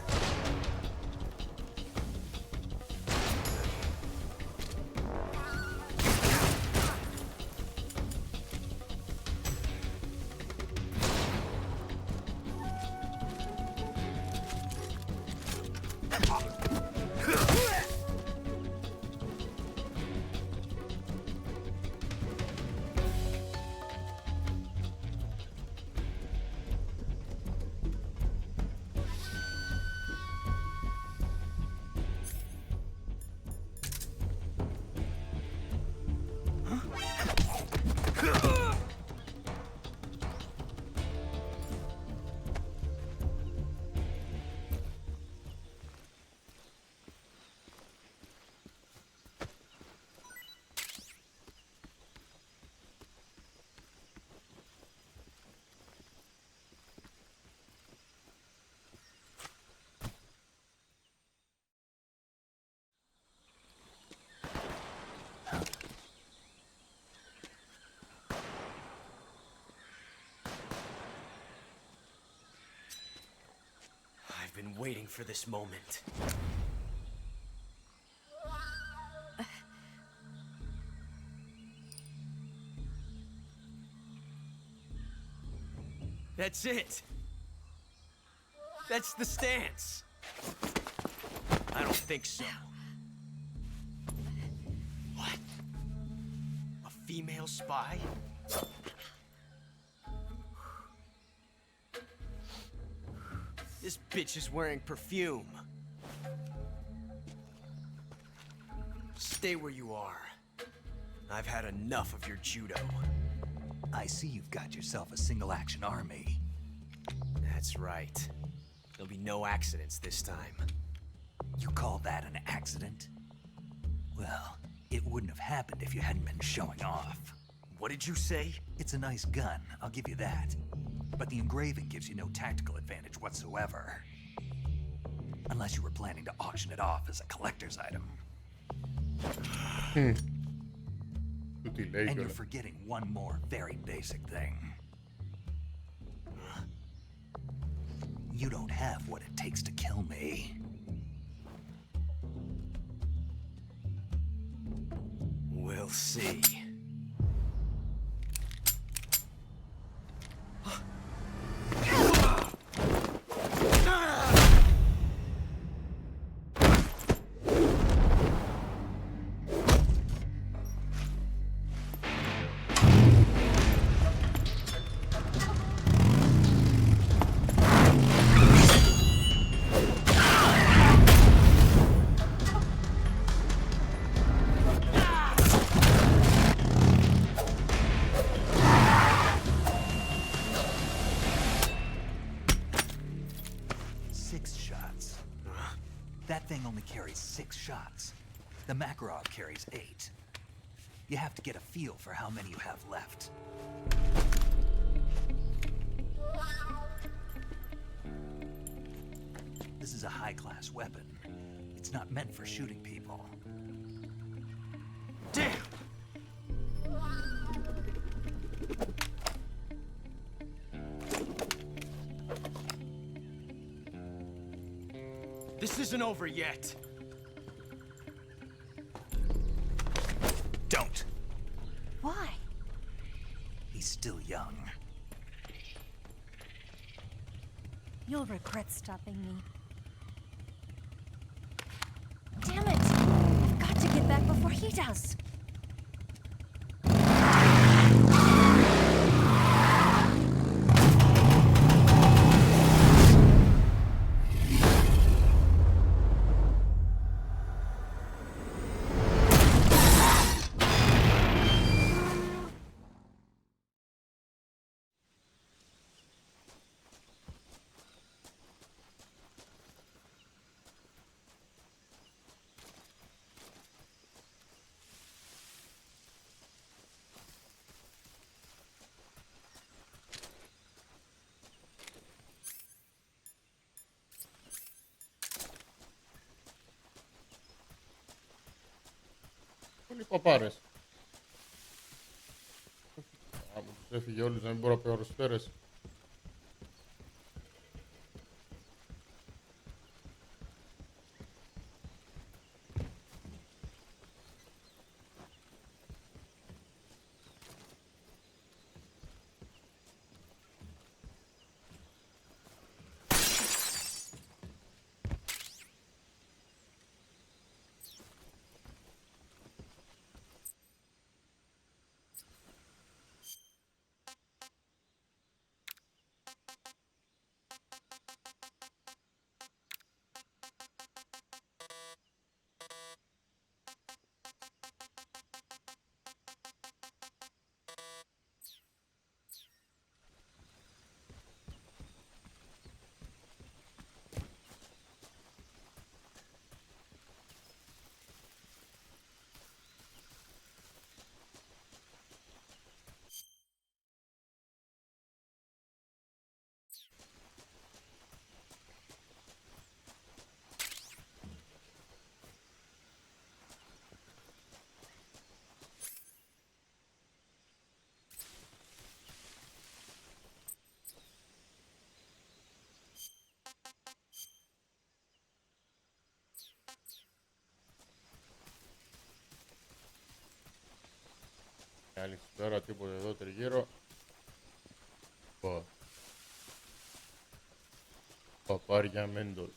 I've been waiting for this moment. That's it. That's the stance. I don't think so. What? A female spy? This bitch is wearing perfume. Stay where you are. I've had enough of your judo. I see you've got yourself a single-action army. That's right. There'll be no accidents this time. You call that an accident? Well, it wouldn't have happened if you hadn't been showing off. What did you say? It's a nice gun, I'll give you that. But the engraving gives you no tactical advantage whatsoever. Unless you were planning to auction it off as a collector's item. And you're forgetting one more very basic thing. You don't have what it takes to kill me. We'll see. That thing only carries 6 shots. The Makarov carries 8. You have to get a feel for how many you have left. This is a high-class weapon. It's not meant for shooting people. Damn! This isn't over yet. Don't. Why? He's still young. You'll regret stopping me. Damn it! I've got to get back before he does. Όλοι παπάρες. Α, μου τους έφυγε όλους να μην μπορώ να πάρω σφαίρες. Άλλη τώρα τίποτα εδώ τριγύρω. Παπάρια μέντολ.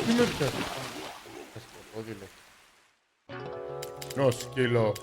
Τι με πιάσε. Σκοτώδηλο. Σκύλο.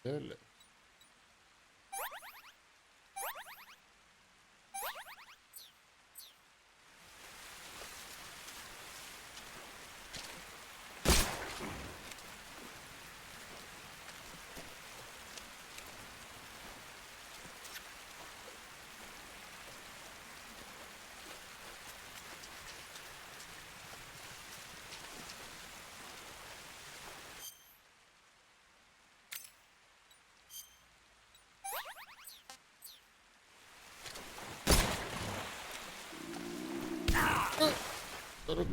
Öyle. Τώρα...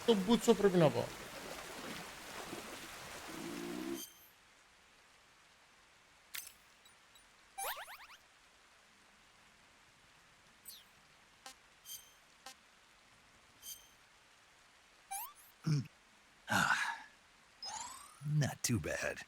Το μπούτσο πρέπει να πάω. Not too bad.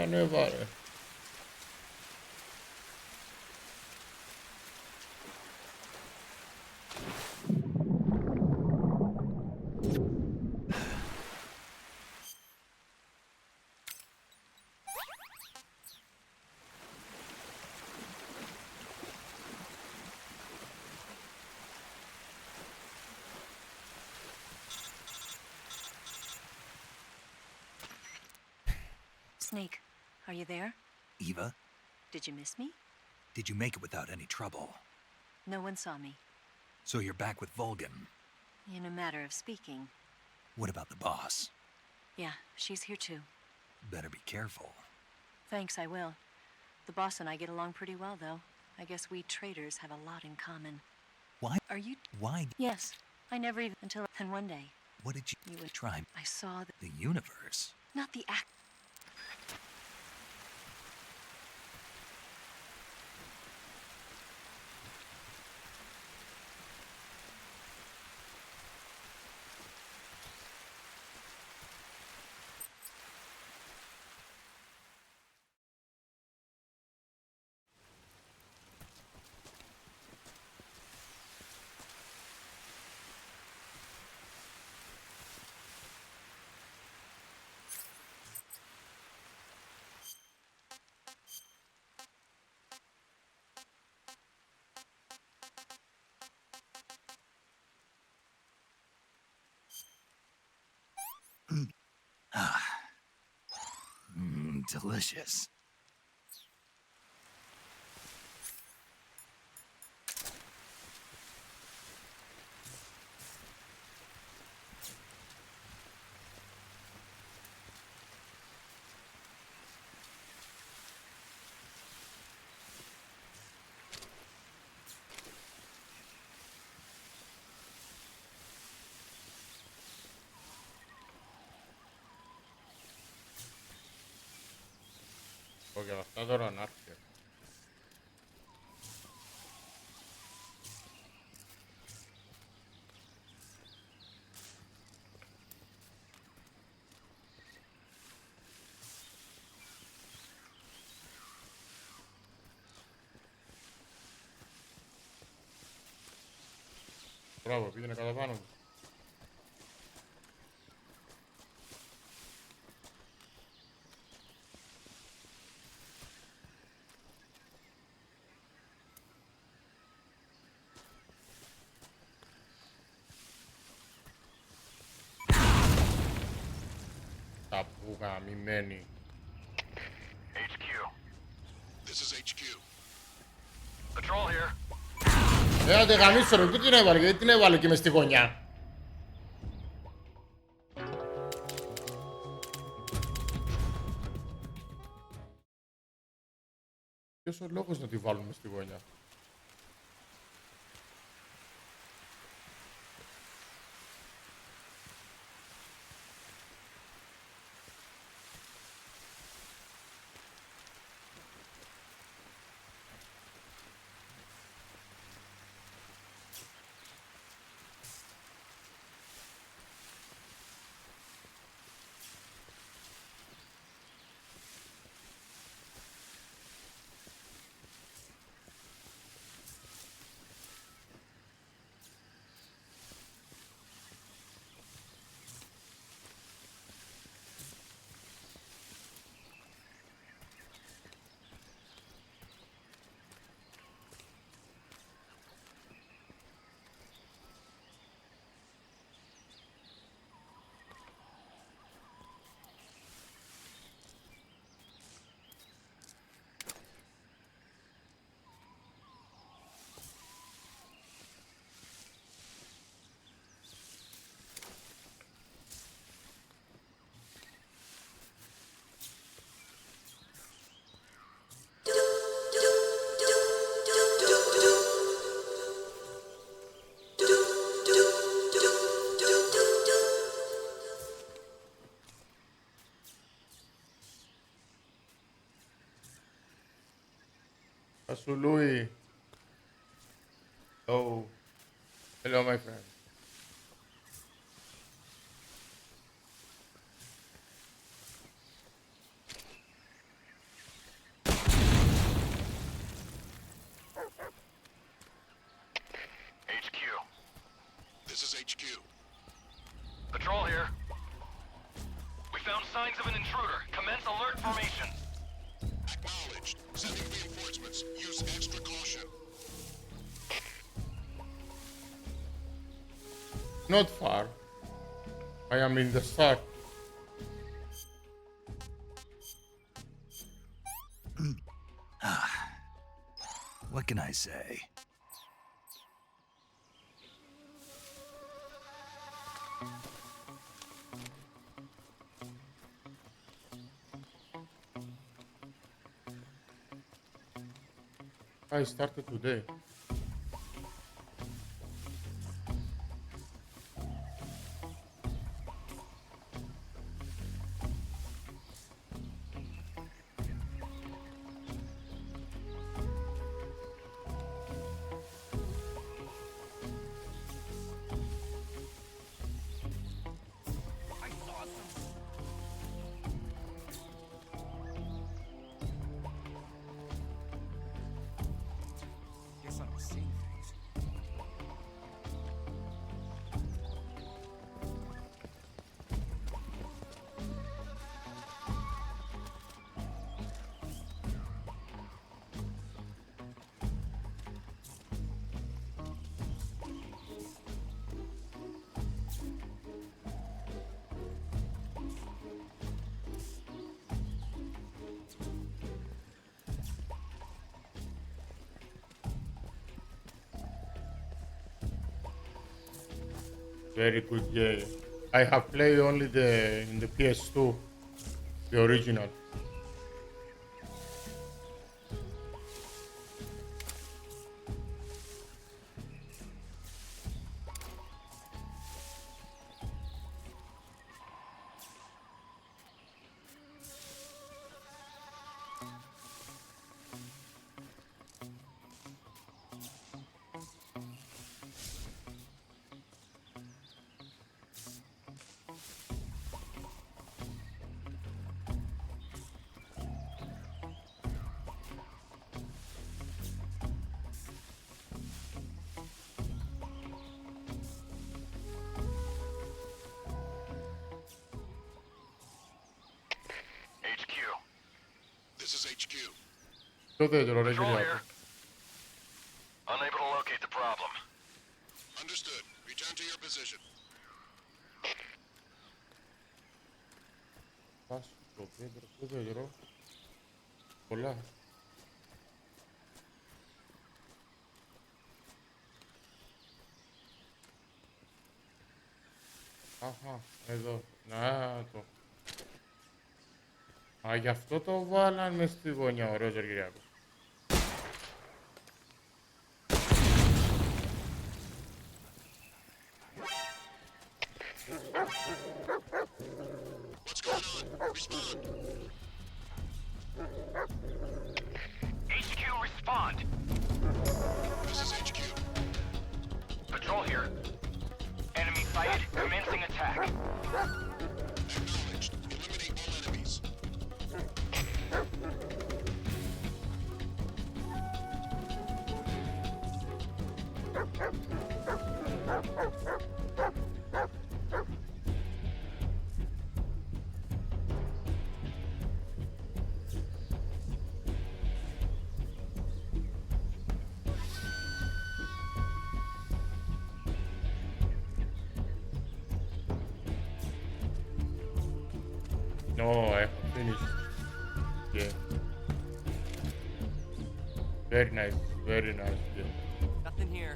Ναι, βάρε. Snake, are you there? Eva, Did you miss me? did you make it without any trouble? No one saw me. So you're back with Vulcan. In a matter of speaking. What about the boss? Yeah, she's here too. Better be careful. Thanks, I will. The boss and I get along pretty well, though. I guess we traders have a lot in common. Why? Are you? Why? Yes. I never even until then one day. What did you would try? I saw The universe. not the act. Delicious. Όχι, αλλά αυτά τώρα να έρθει. Μπράβο, πήγαινε κατά πάνω μου. Τα που γαμημένη. HQ. This is HQ. Patrol here. Άντε γαμίσου ρε, πού την έβαλε, γιατί την έβαλε και μες στη γωνιά. Ποιος ο λόγος να τη βάλουμε στη γωνιά. σου, Λούι. Hello. Hello, my friend. HQ. This is HQ. Patrol here. We found signs of an intruder. Commence alert formation. Acknowledged. Sending reinforcements. Use extra caution. Not far. I am in the start. What can I say? I started today. Guess I'm seeing things. Very good game. I have played only in the PS2, the original. HQ. This is HQ. Το δέντρο, ρε Patrol γυριά. here. Unable to locate the problem. Understood. Return to your position. Πας στο δέντρο, το δέντρο. Πολλά. Αχα, εδώ. Να το. Α, γι' αυτό το βάλαν μες στη γωνιά, ωραίος Γεωργιάκος. What's going on? Respond. HQ, respond. This is HQ. Patrol here. Enemy sighted. Commencing attack. Acknowledged. Eliminate all enemies. No, I have finished. Yeah. Very nice game. Nothing here.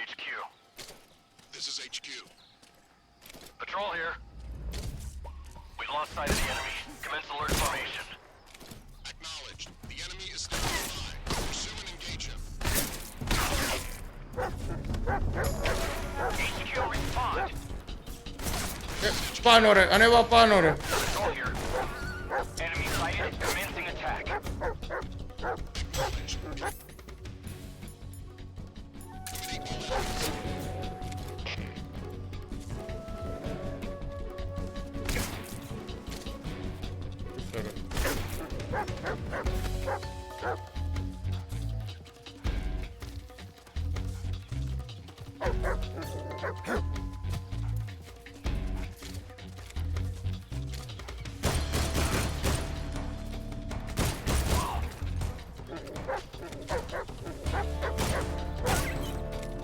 HQ. This is HQ. Patrol here. We've lost sight of the enemy. Commence alert formation. Acknowledged. The enemy is still nearby. Pursue and engage him. HQ, respond. Πάνω ρε, ανέβα πάνω ρε. Patrol here.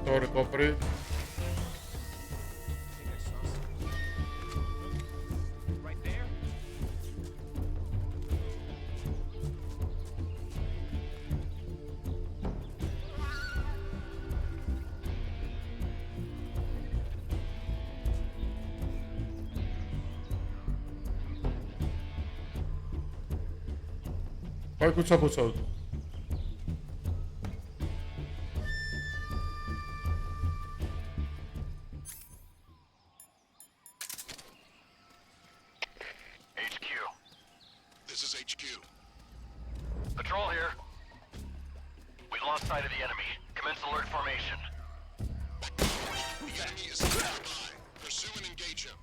Sorry, copri. Vai kuća pucao. HQ. This is HQ. Patrol here. We lost sight of the enemy. Commence alert formation. The enemy is nearby. Pursue and engage him.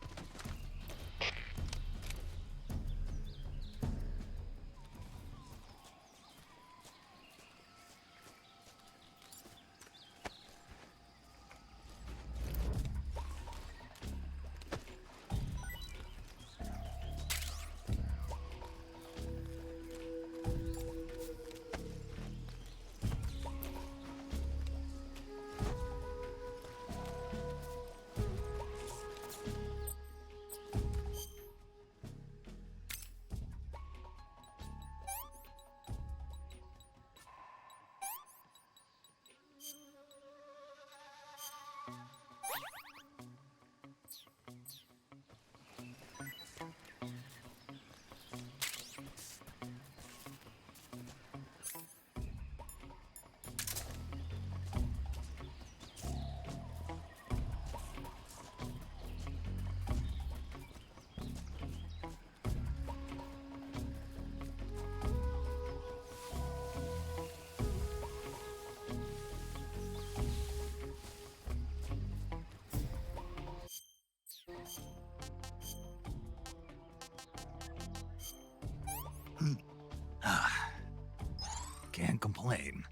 Can't complain.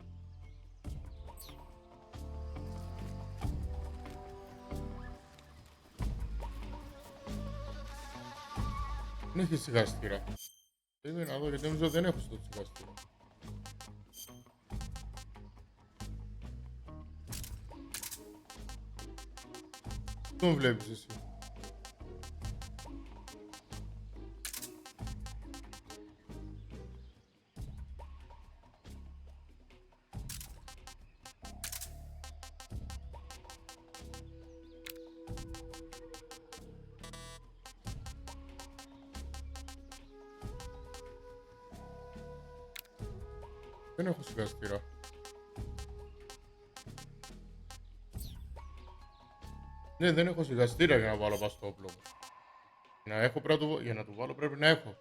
Δεν έχει σιγαστήρα. Πρέπει να δω γιατί νομίζω δεν έχω στο σιγαστήρα. Τον βλέπεις εσύ. Δεν έχω σιγαστήρα. Ναι, δεν έχω σιγαστήρα για να βάλω πάνω στο όπλο μου. Για να του βάλω πρέπει να έχω.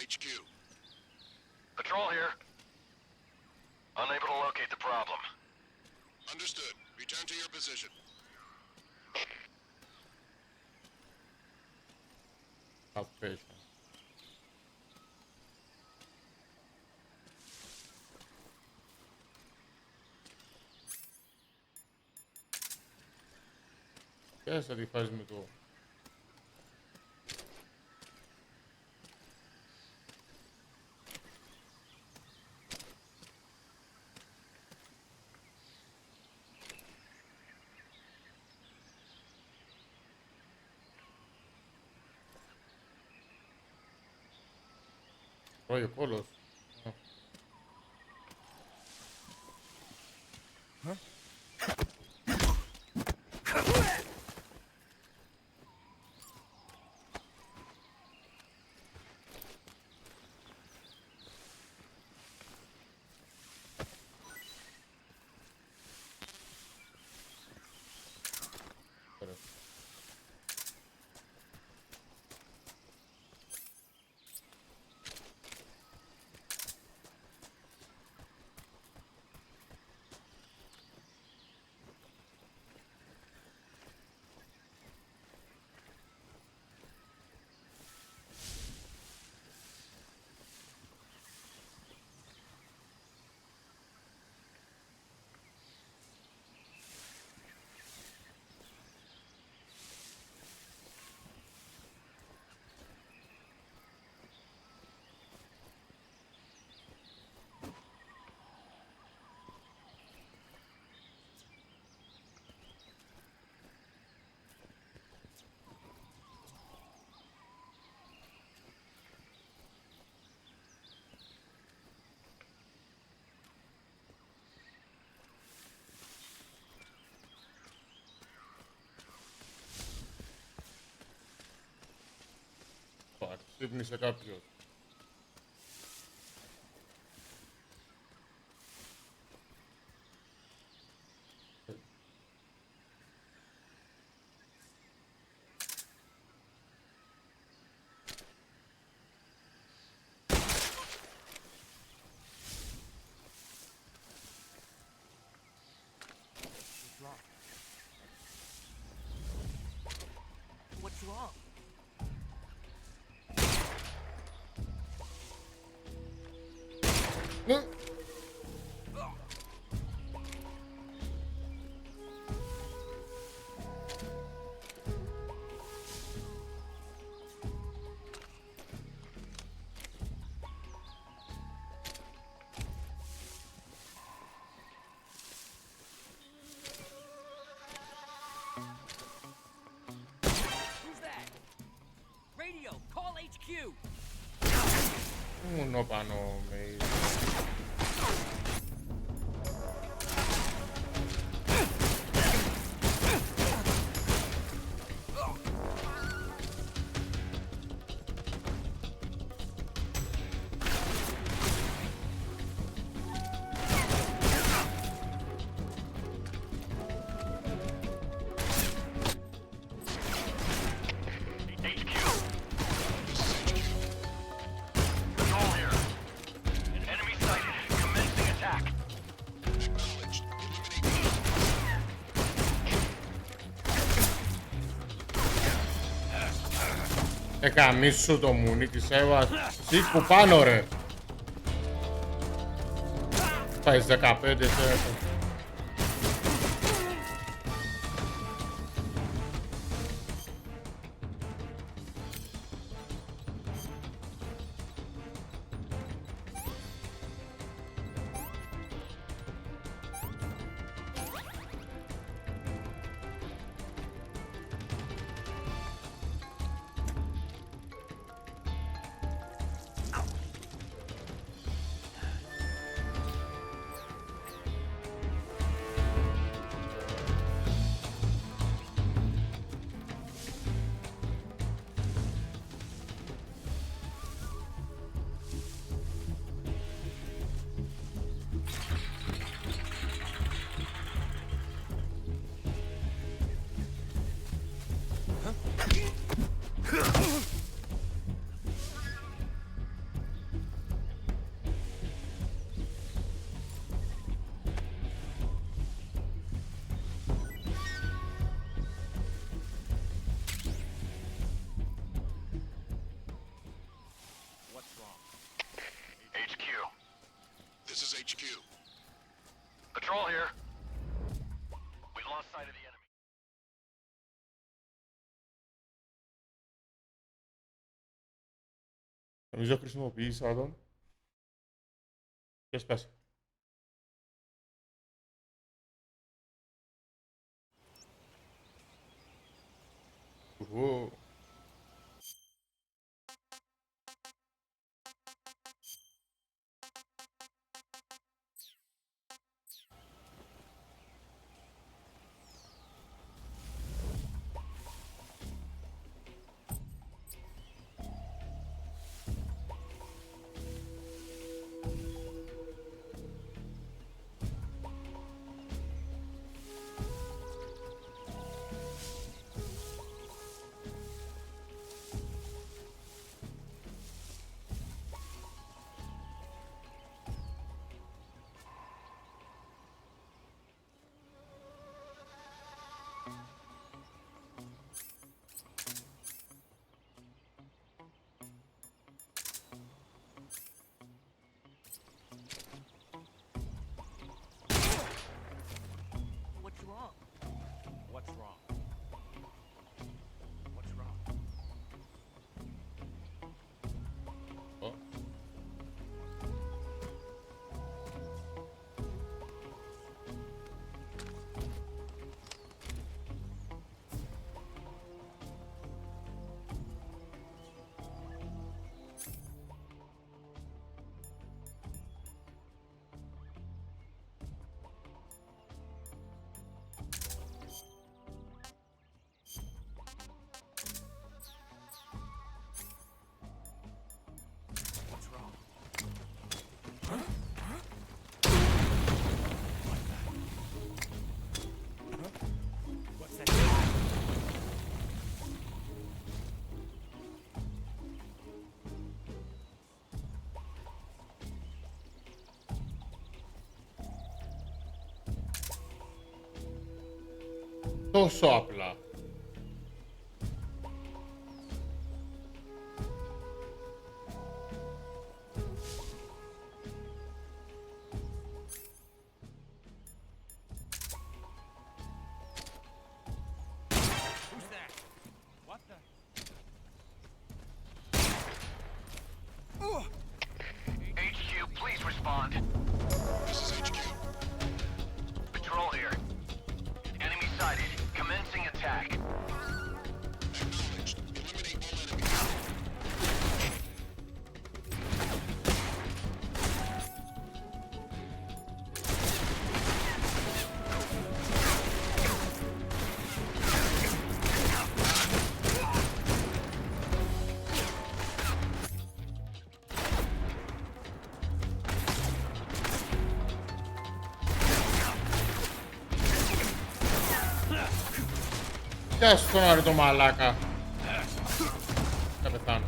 HQ. Patrol here. Unable to locate the problem. Understood. Return to your position. Απέσια. Πες θα τη φάση με το... Τρώει ο κόλος. Ξύπνησε κάποιος. What's wrong? Who's that? Radio, call HQ. Uno πάνω με... Patrol here. Enemy sighted. Commencing attack. Acknowledged. Καμίσου το μουνί της Εύας. Σήκου πάνω ρε. Πάει 15 σε... HQ. Patrol here. We've lost sight of the enemy. Νομίζω χρησιμοποίησα τον. Και σπάσε. Ου. What's wrong? What's wrong? What's wrong? Oh. What's wrong? What's that? Τόσο απλά. Who's that? What the? HQ, please respond. This is HQ. Patrol here. Enemy sighted. Commencing attack. Acknowledged. Eliminate all enemies. Γεια σου τον άρη το μαλάκα. Θα πεθάνω.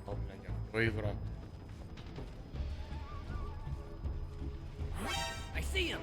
Όπλα για το ύδρα. I see him.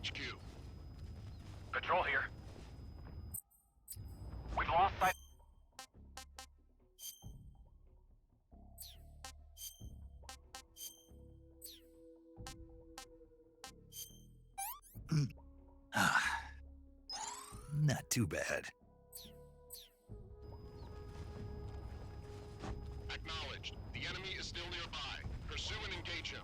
HQ. Patrol here. We've lost sight. Not too bad. Acknowledged. The enemy is still nearby. Pursue and engage him.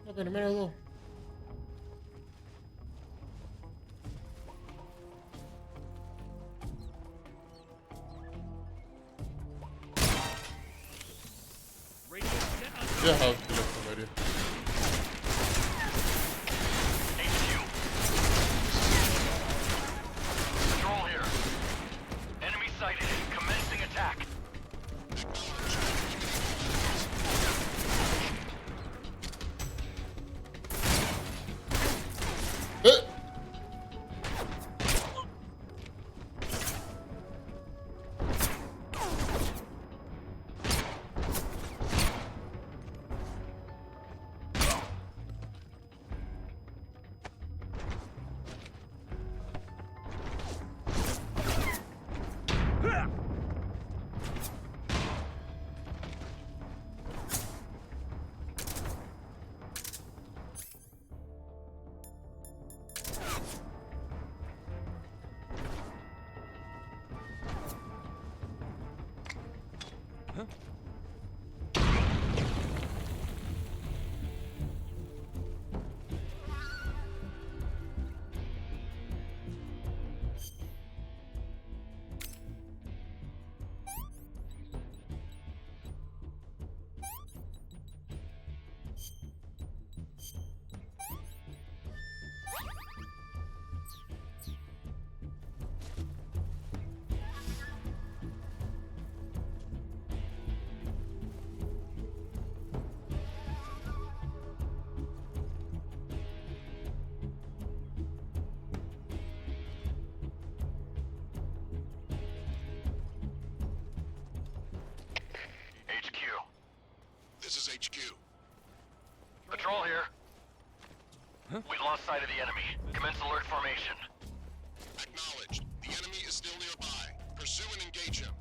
Lo primero dos. Ya house bile kameri. Patrol here. Enemy sighted. Commencing attack. This is HQ. Patrol here. We've lost sight of the enemy. Commence alert formation. Acknowledged. The enemy is still nearby. Pursue and engage him.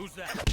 Who's that?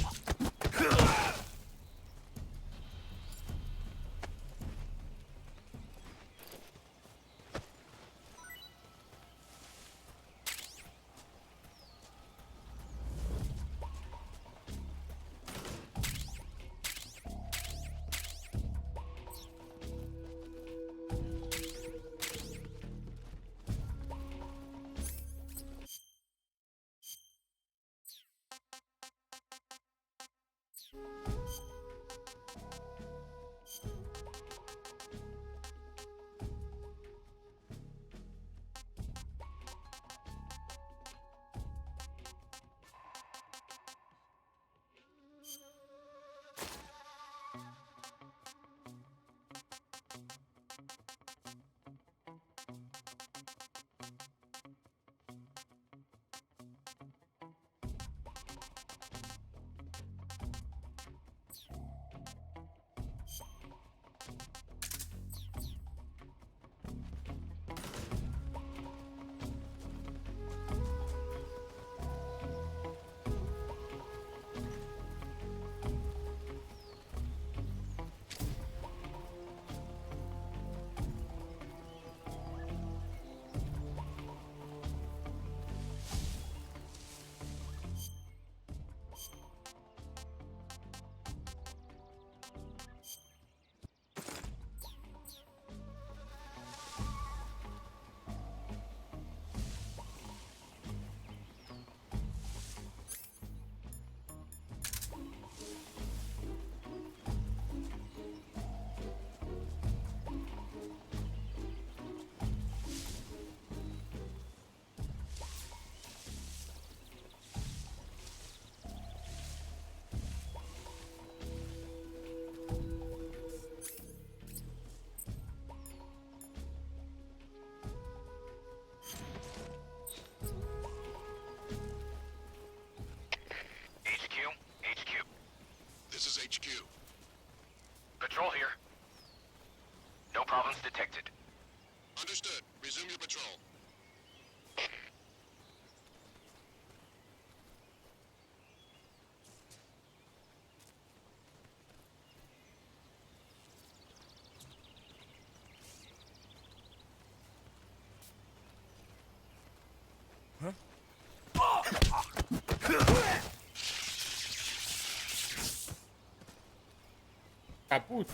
This is HQ. Patrol here. No problems detected. Understood. Resume your patrol. Capuz.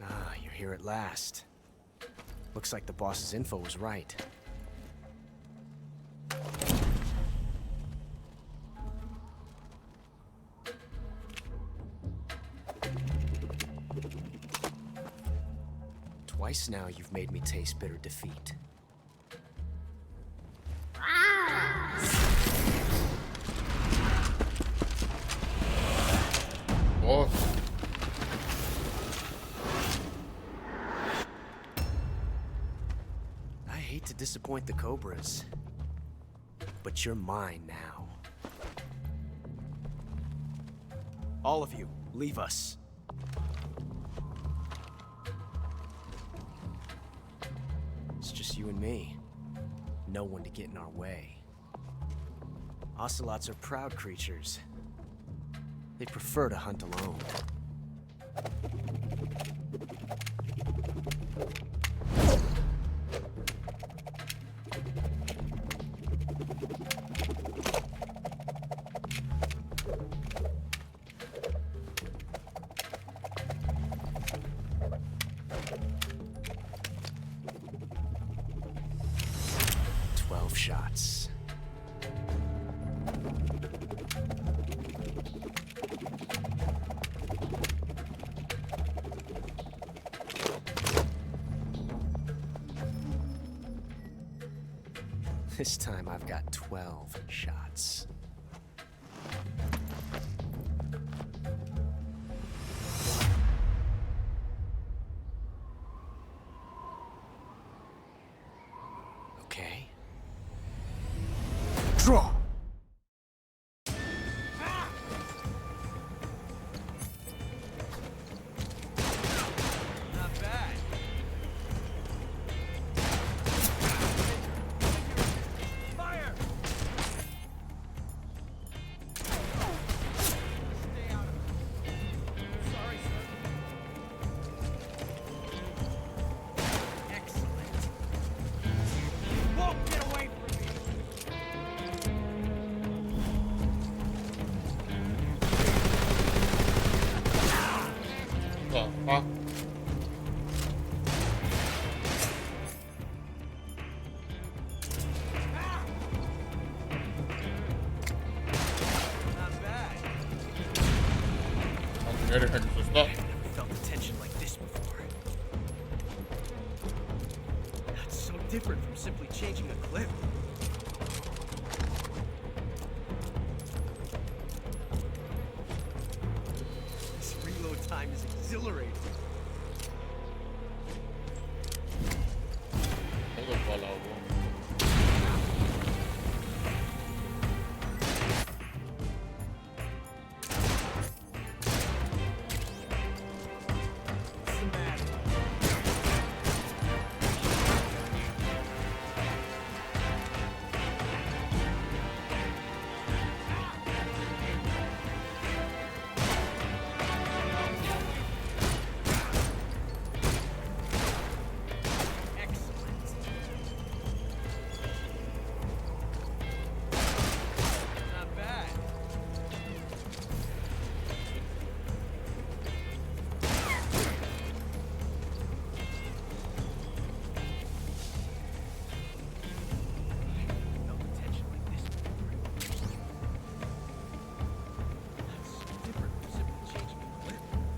Ah, you're here at last. Looks like the boss's info was right. Twice now you've made me taste bitter defeat. Boss. I hate to disappoint the Cobras, but you're mine now. All of you, leave us. It's just you and me. No one to get in our way. Ocelots are proud creatures. They prefer to hunt alone. Shots. This time I've got 12. 12 shots. Okay. Draw! Not bad. Fire! Stay out of it. Sorry, sir. Excellent. Won't get away from me. The fuck? Not bad. Heriffe que asustó. Never felt the tension like this before. That's so different from simply changing a clip. This reload time is exhilarating. Todo para la boca. What's the matter? Excellent. Not bad. Felt the tension like this before. That's so different from simply changing a clip.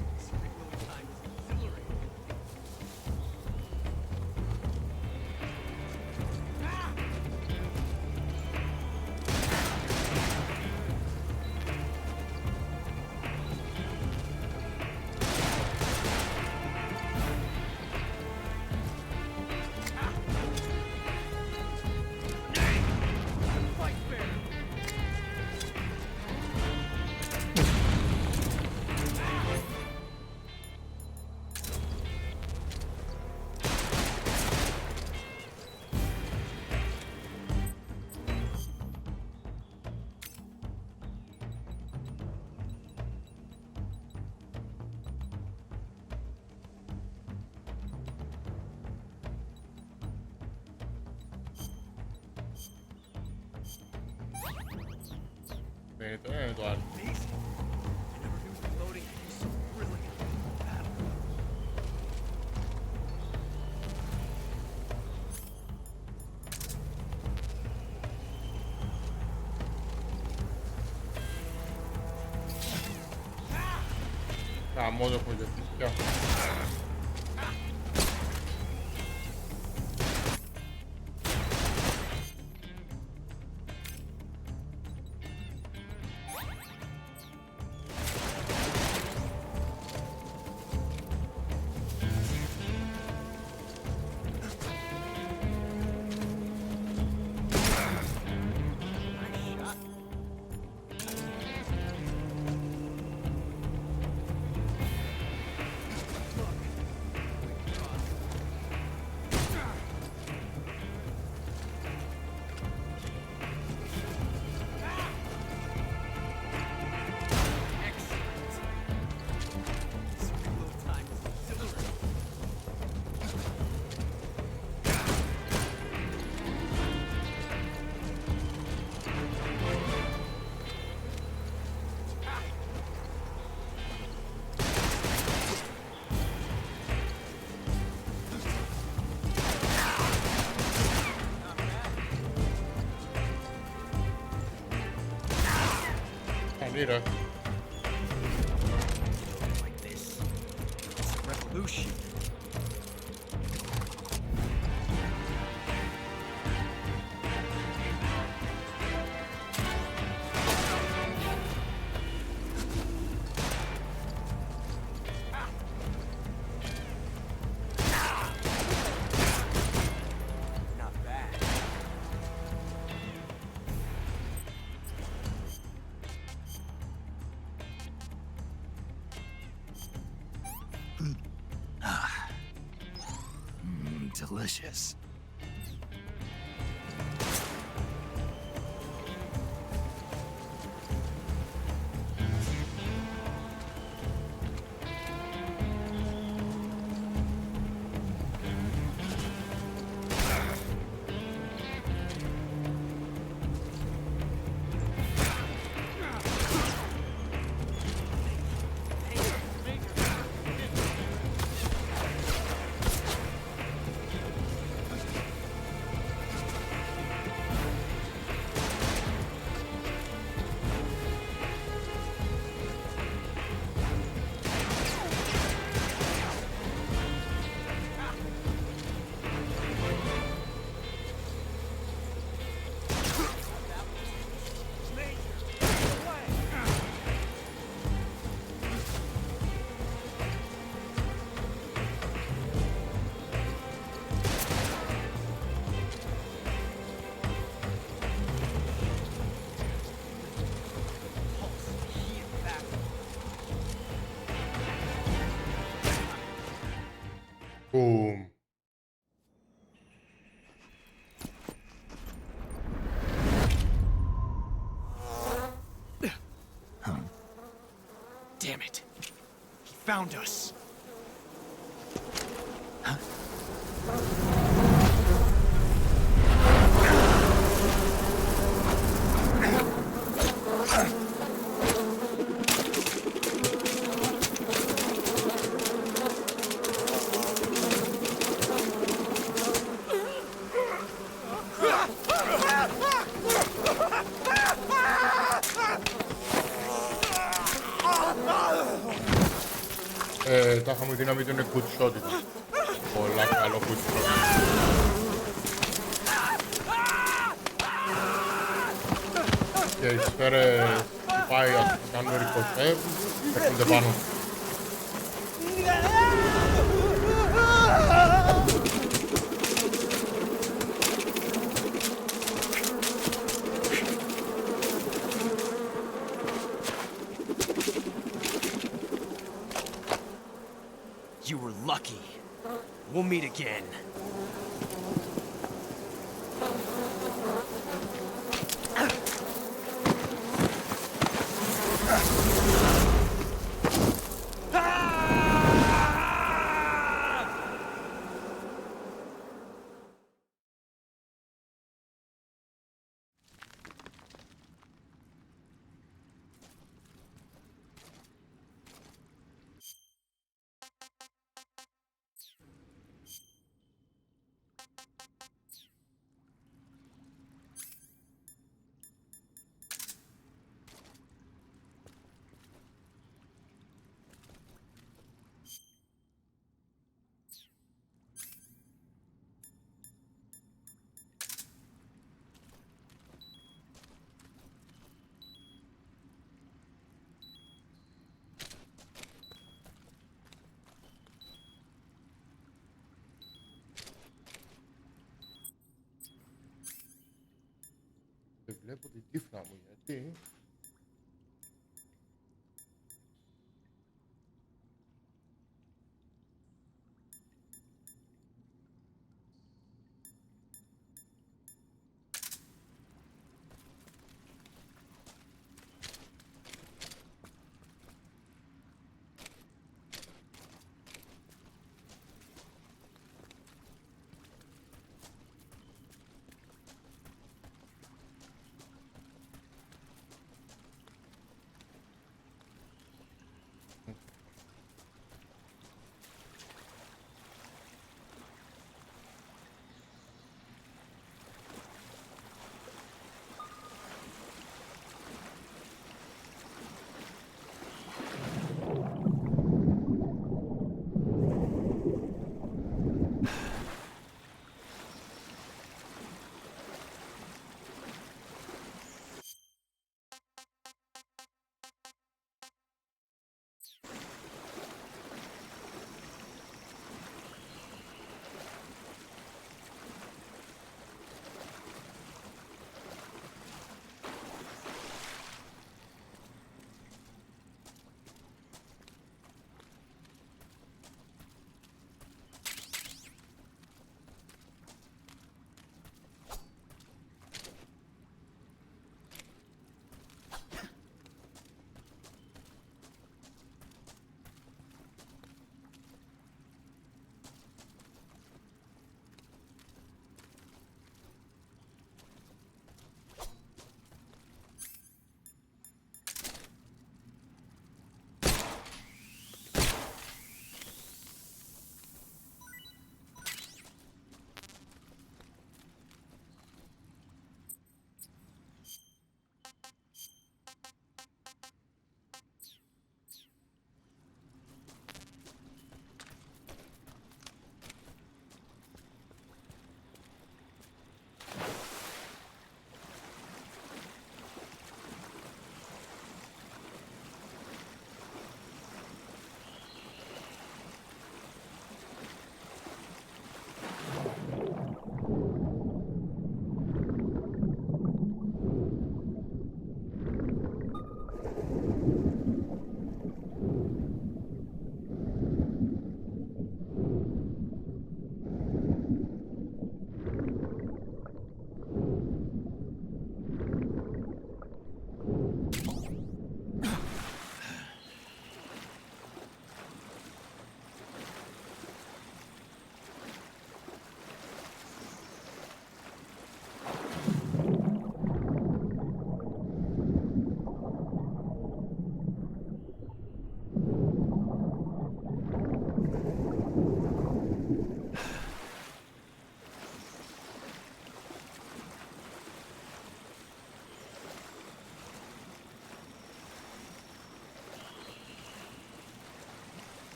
This reload time is exhilarating. Fight fair. Esto es Eduardo. Amazing. I never knew reloading could be so brilliant in battle. Ah, modo pollo. Ya. Nice shot. Mira. shit. Delicious. Boom. Damn it. He found us. Τα είχαμε δύναμη του είναι good shot. Πολλά καλό good shot. Και οι σφαίρες που πάει ας κάνουν ρικοσέ, έρχονται πάνω. You were lucky. We'll meet again. Δεν βλέπω την τύφλα μου, γιατί...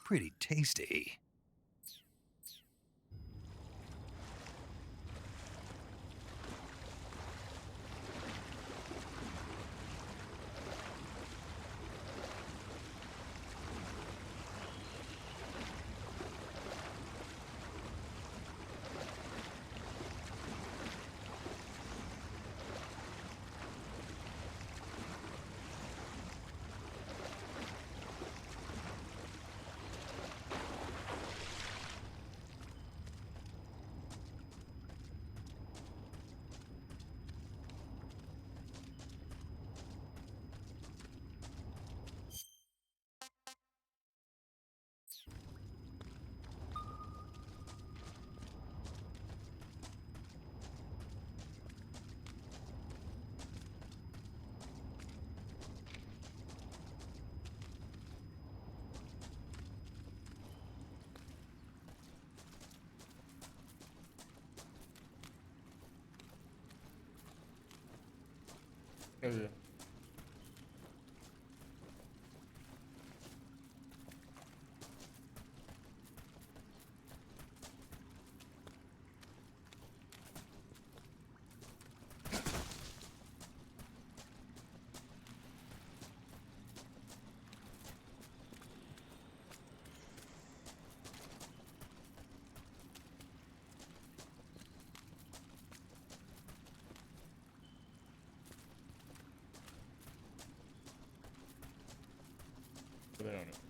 pretty tasty. Evet. Leone.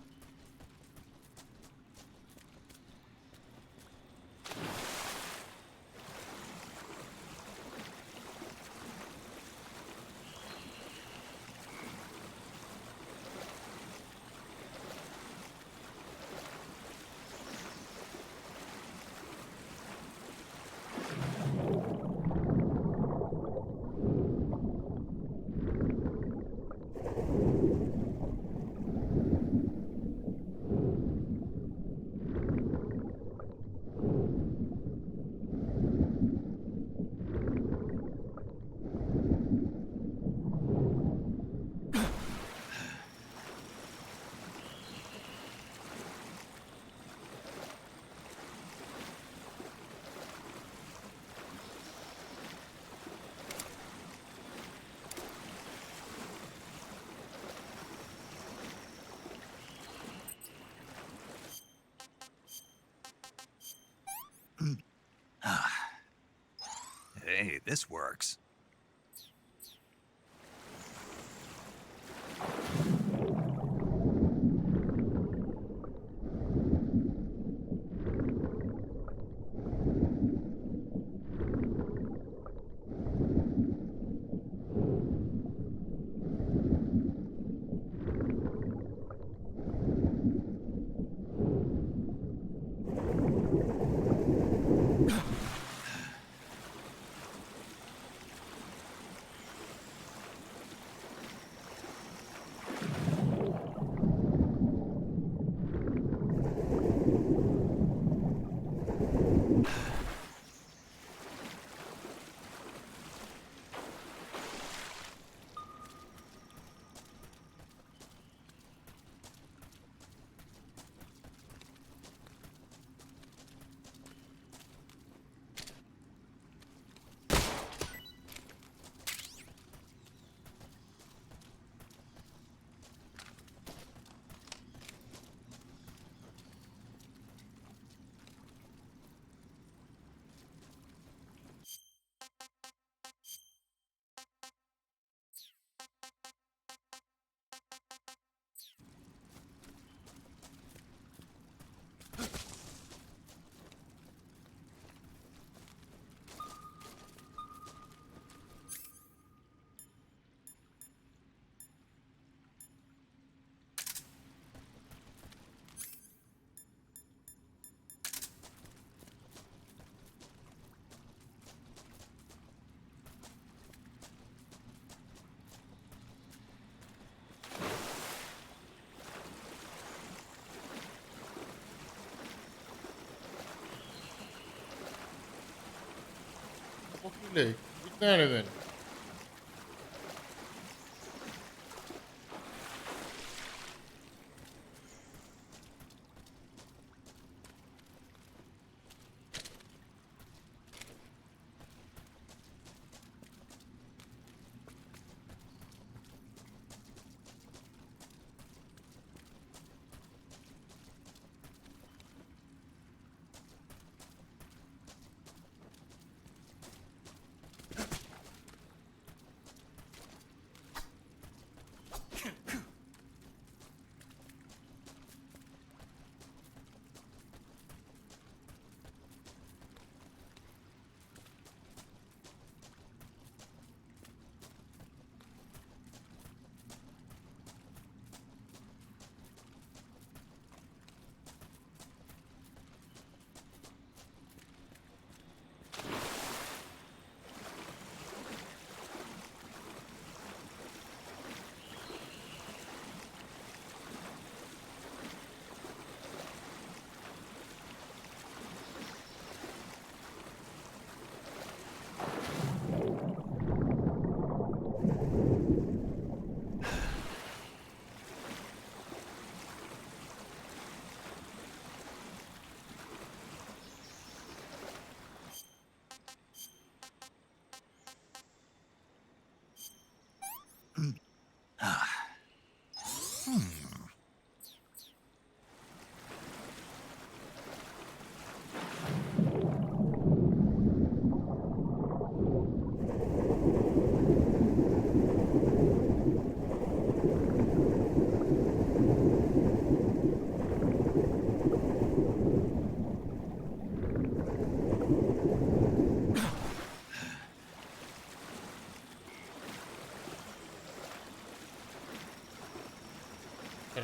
Hey, this works. Okey. Bir taneden.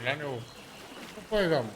τρελάνε εγώ. Το πάει γάμο.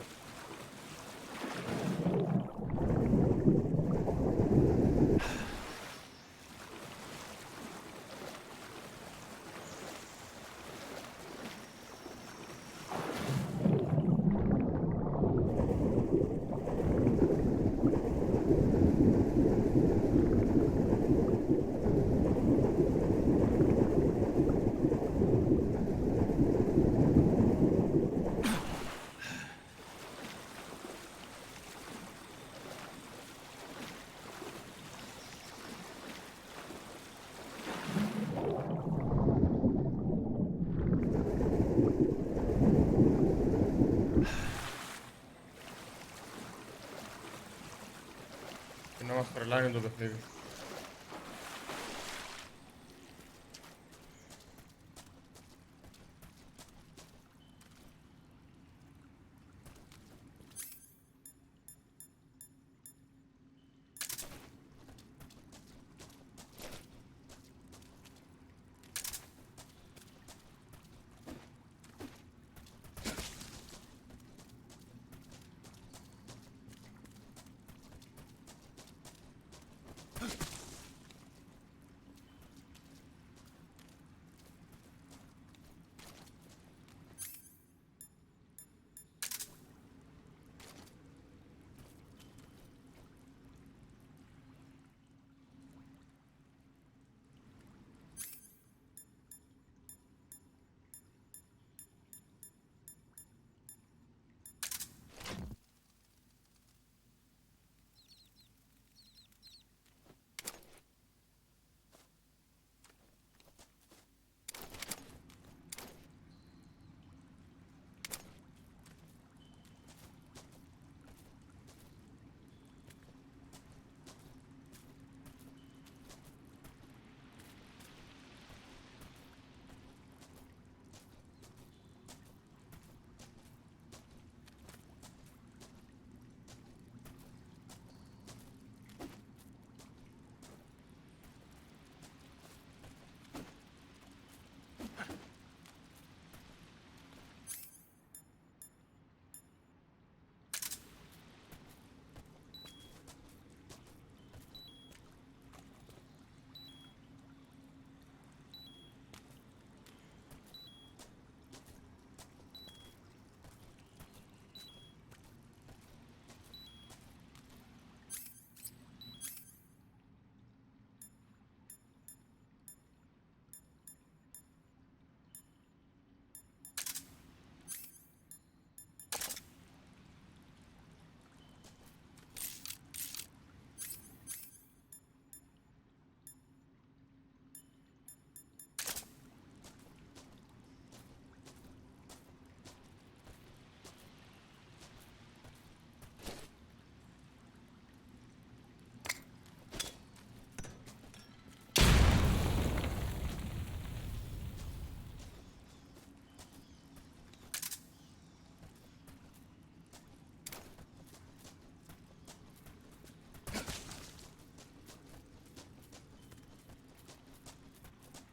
Και να μας τρελάνει το παιχνίδι.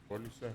Κόλλησε.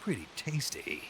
pretty tasty.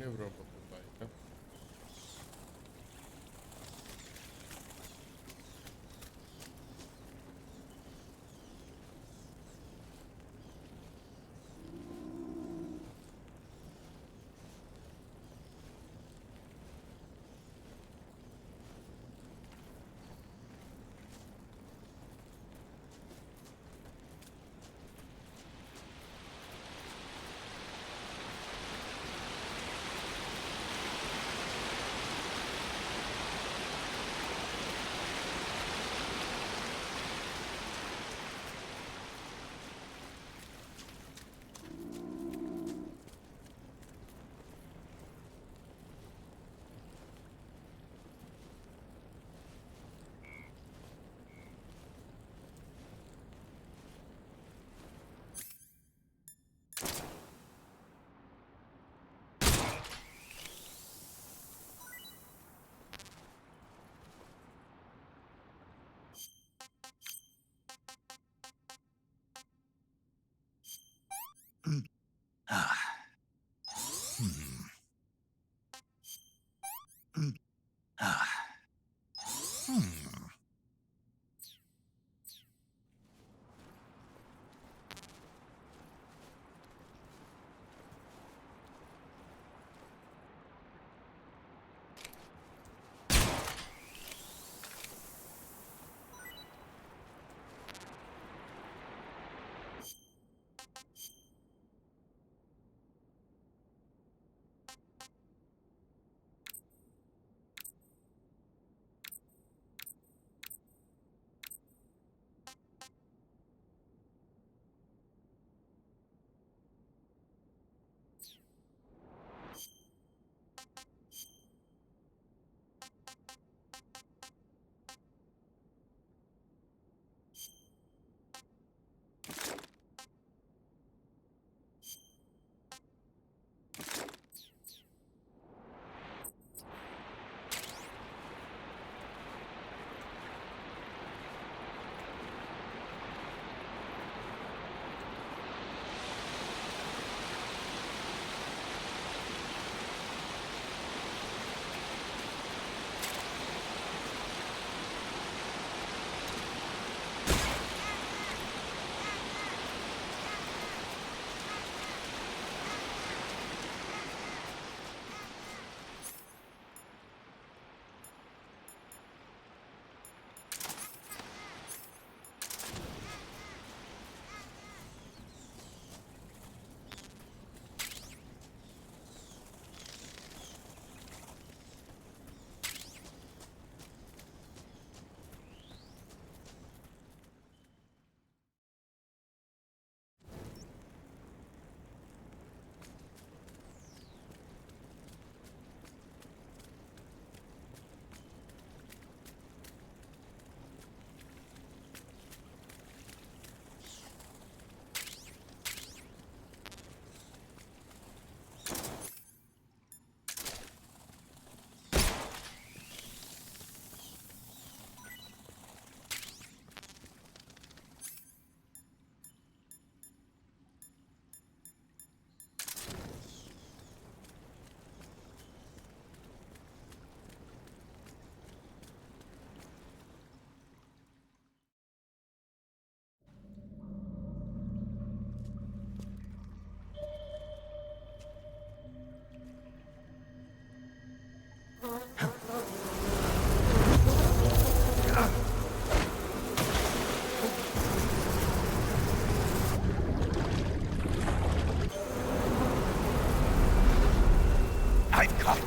Ne vreau pe aici.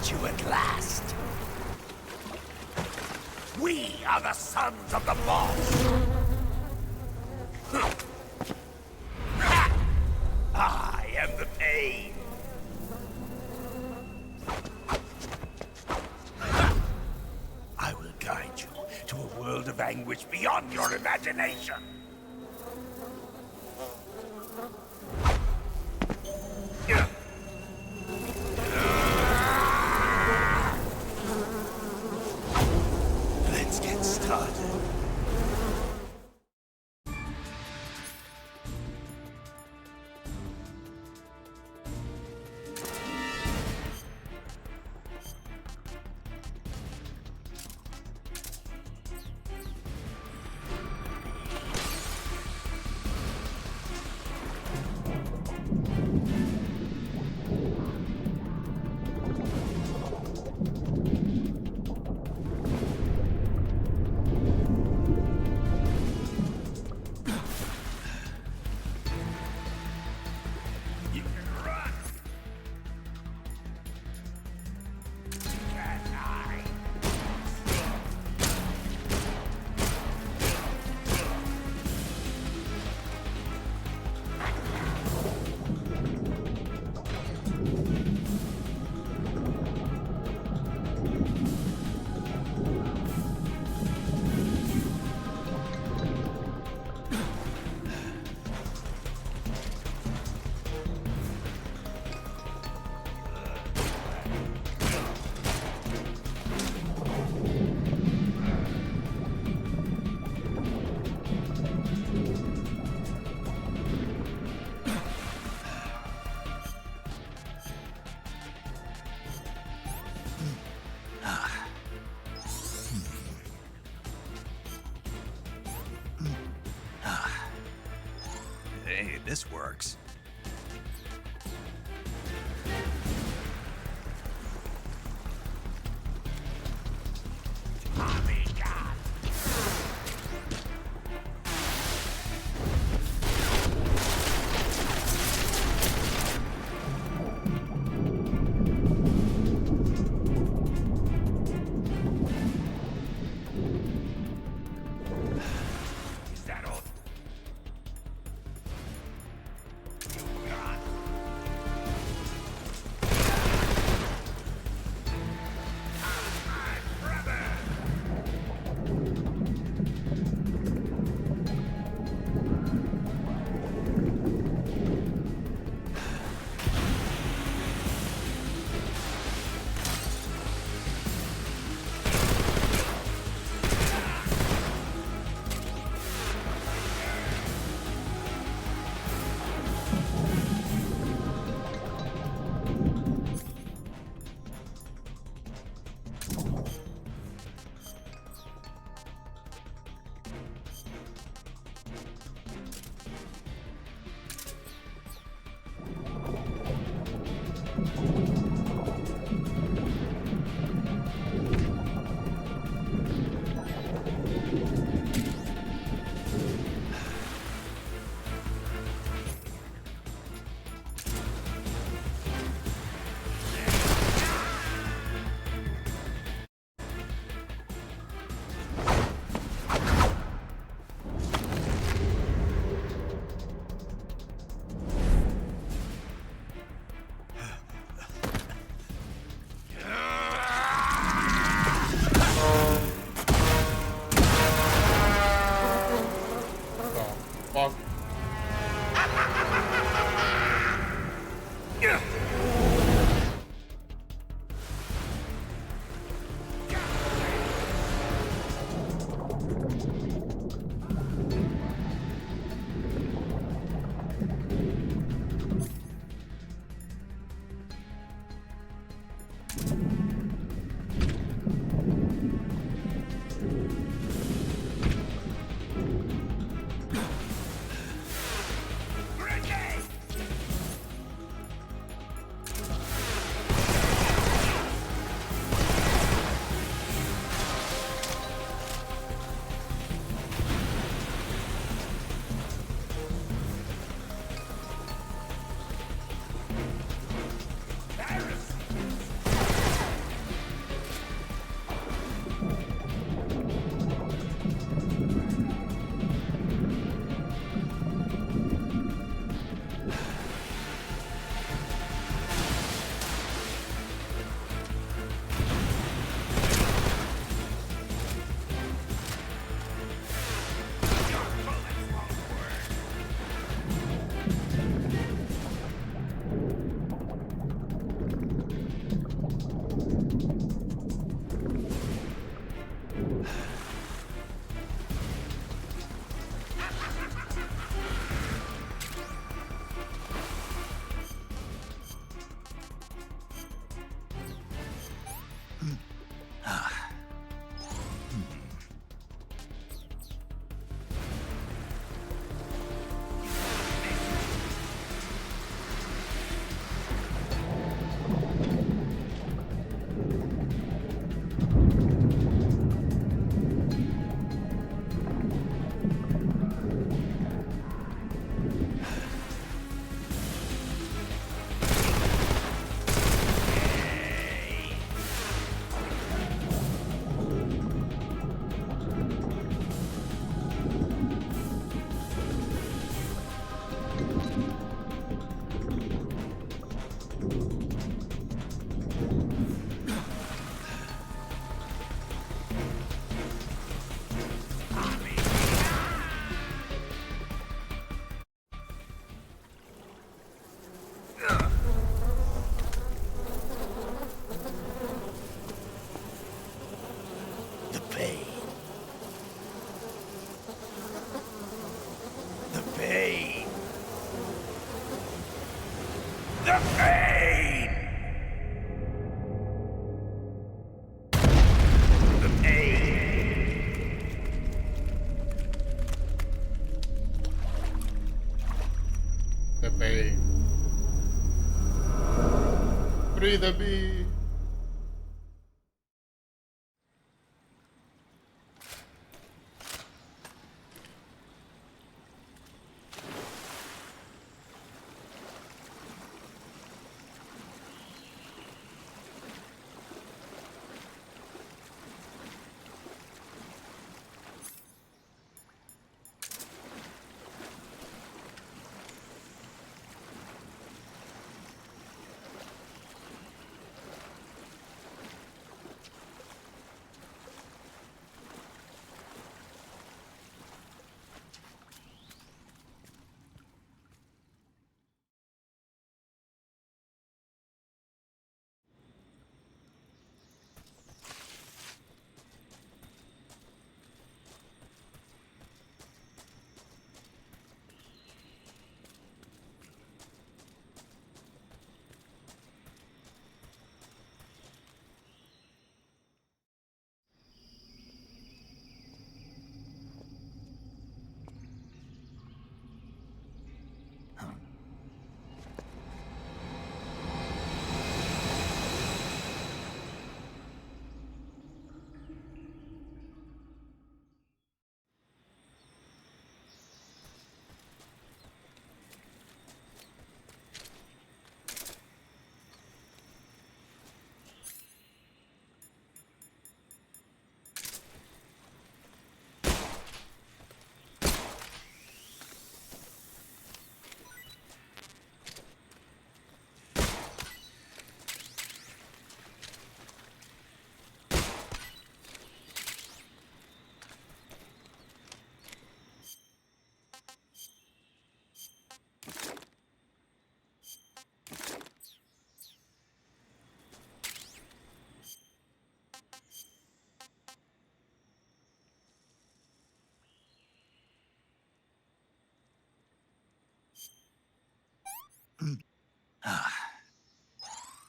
find you at last. We are the sons of the boss. I am the pain. I will guide you to a world of anguish beyond your imagination. Let's get started. Hey, this works. Is that all? the pain! The pain! The pain. Free the bee.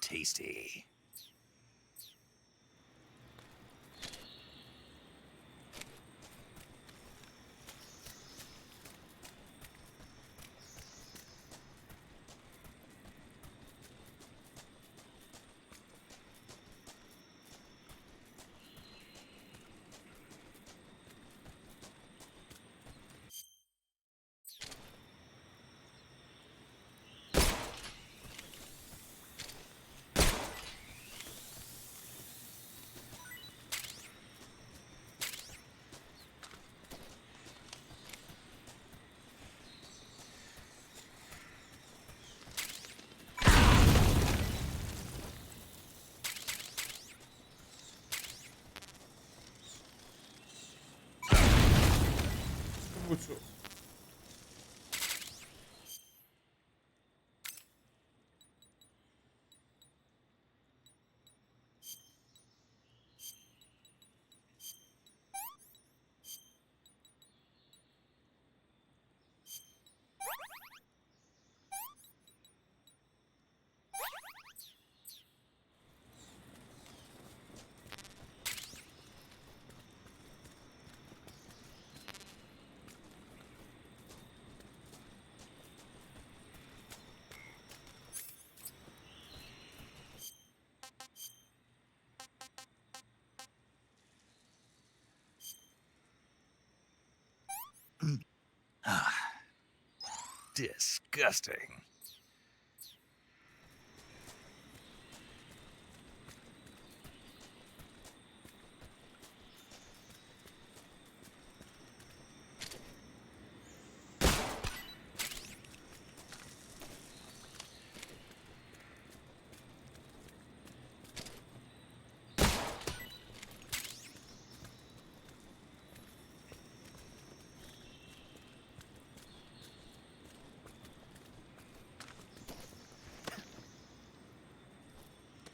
Tasty. Mucho. Disgusting.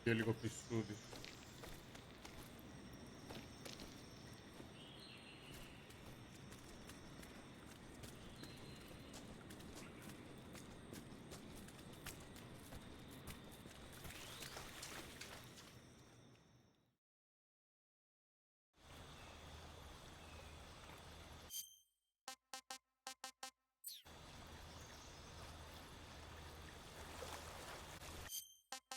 Και λίγο πισούδι.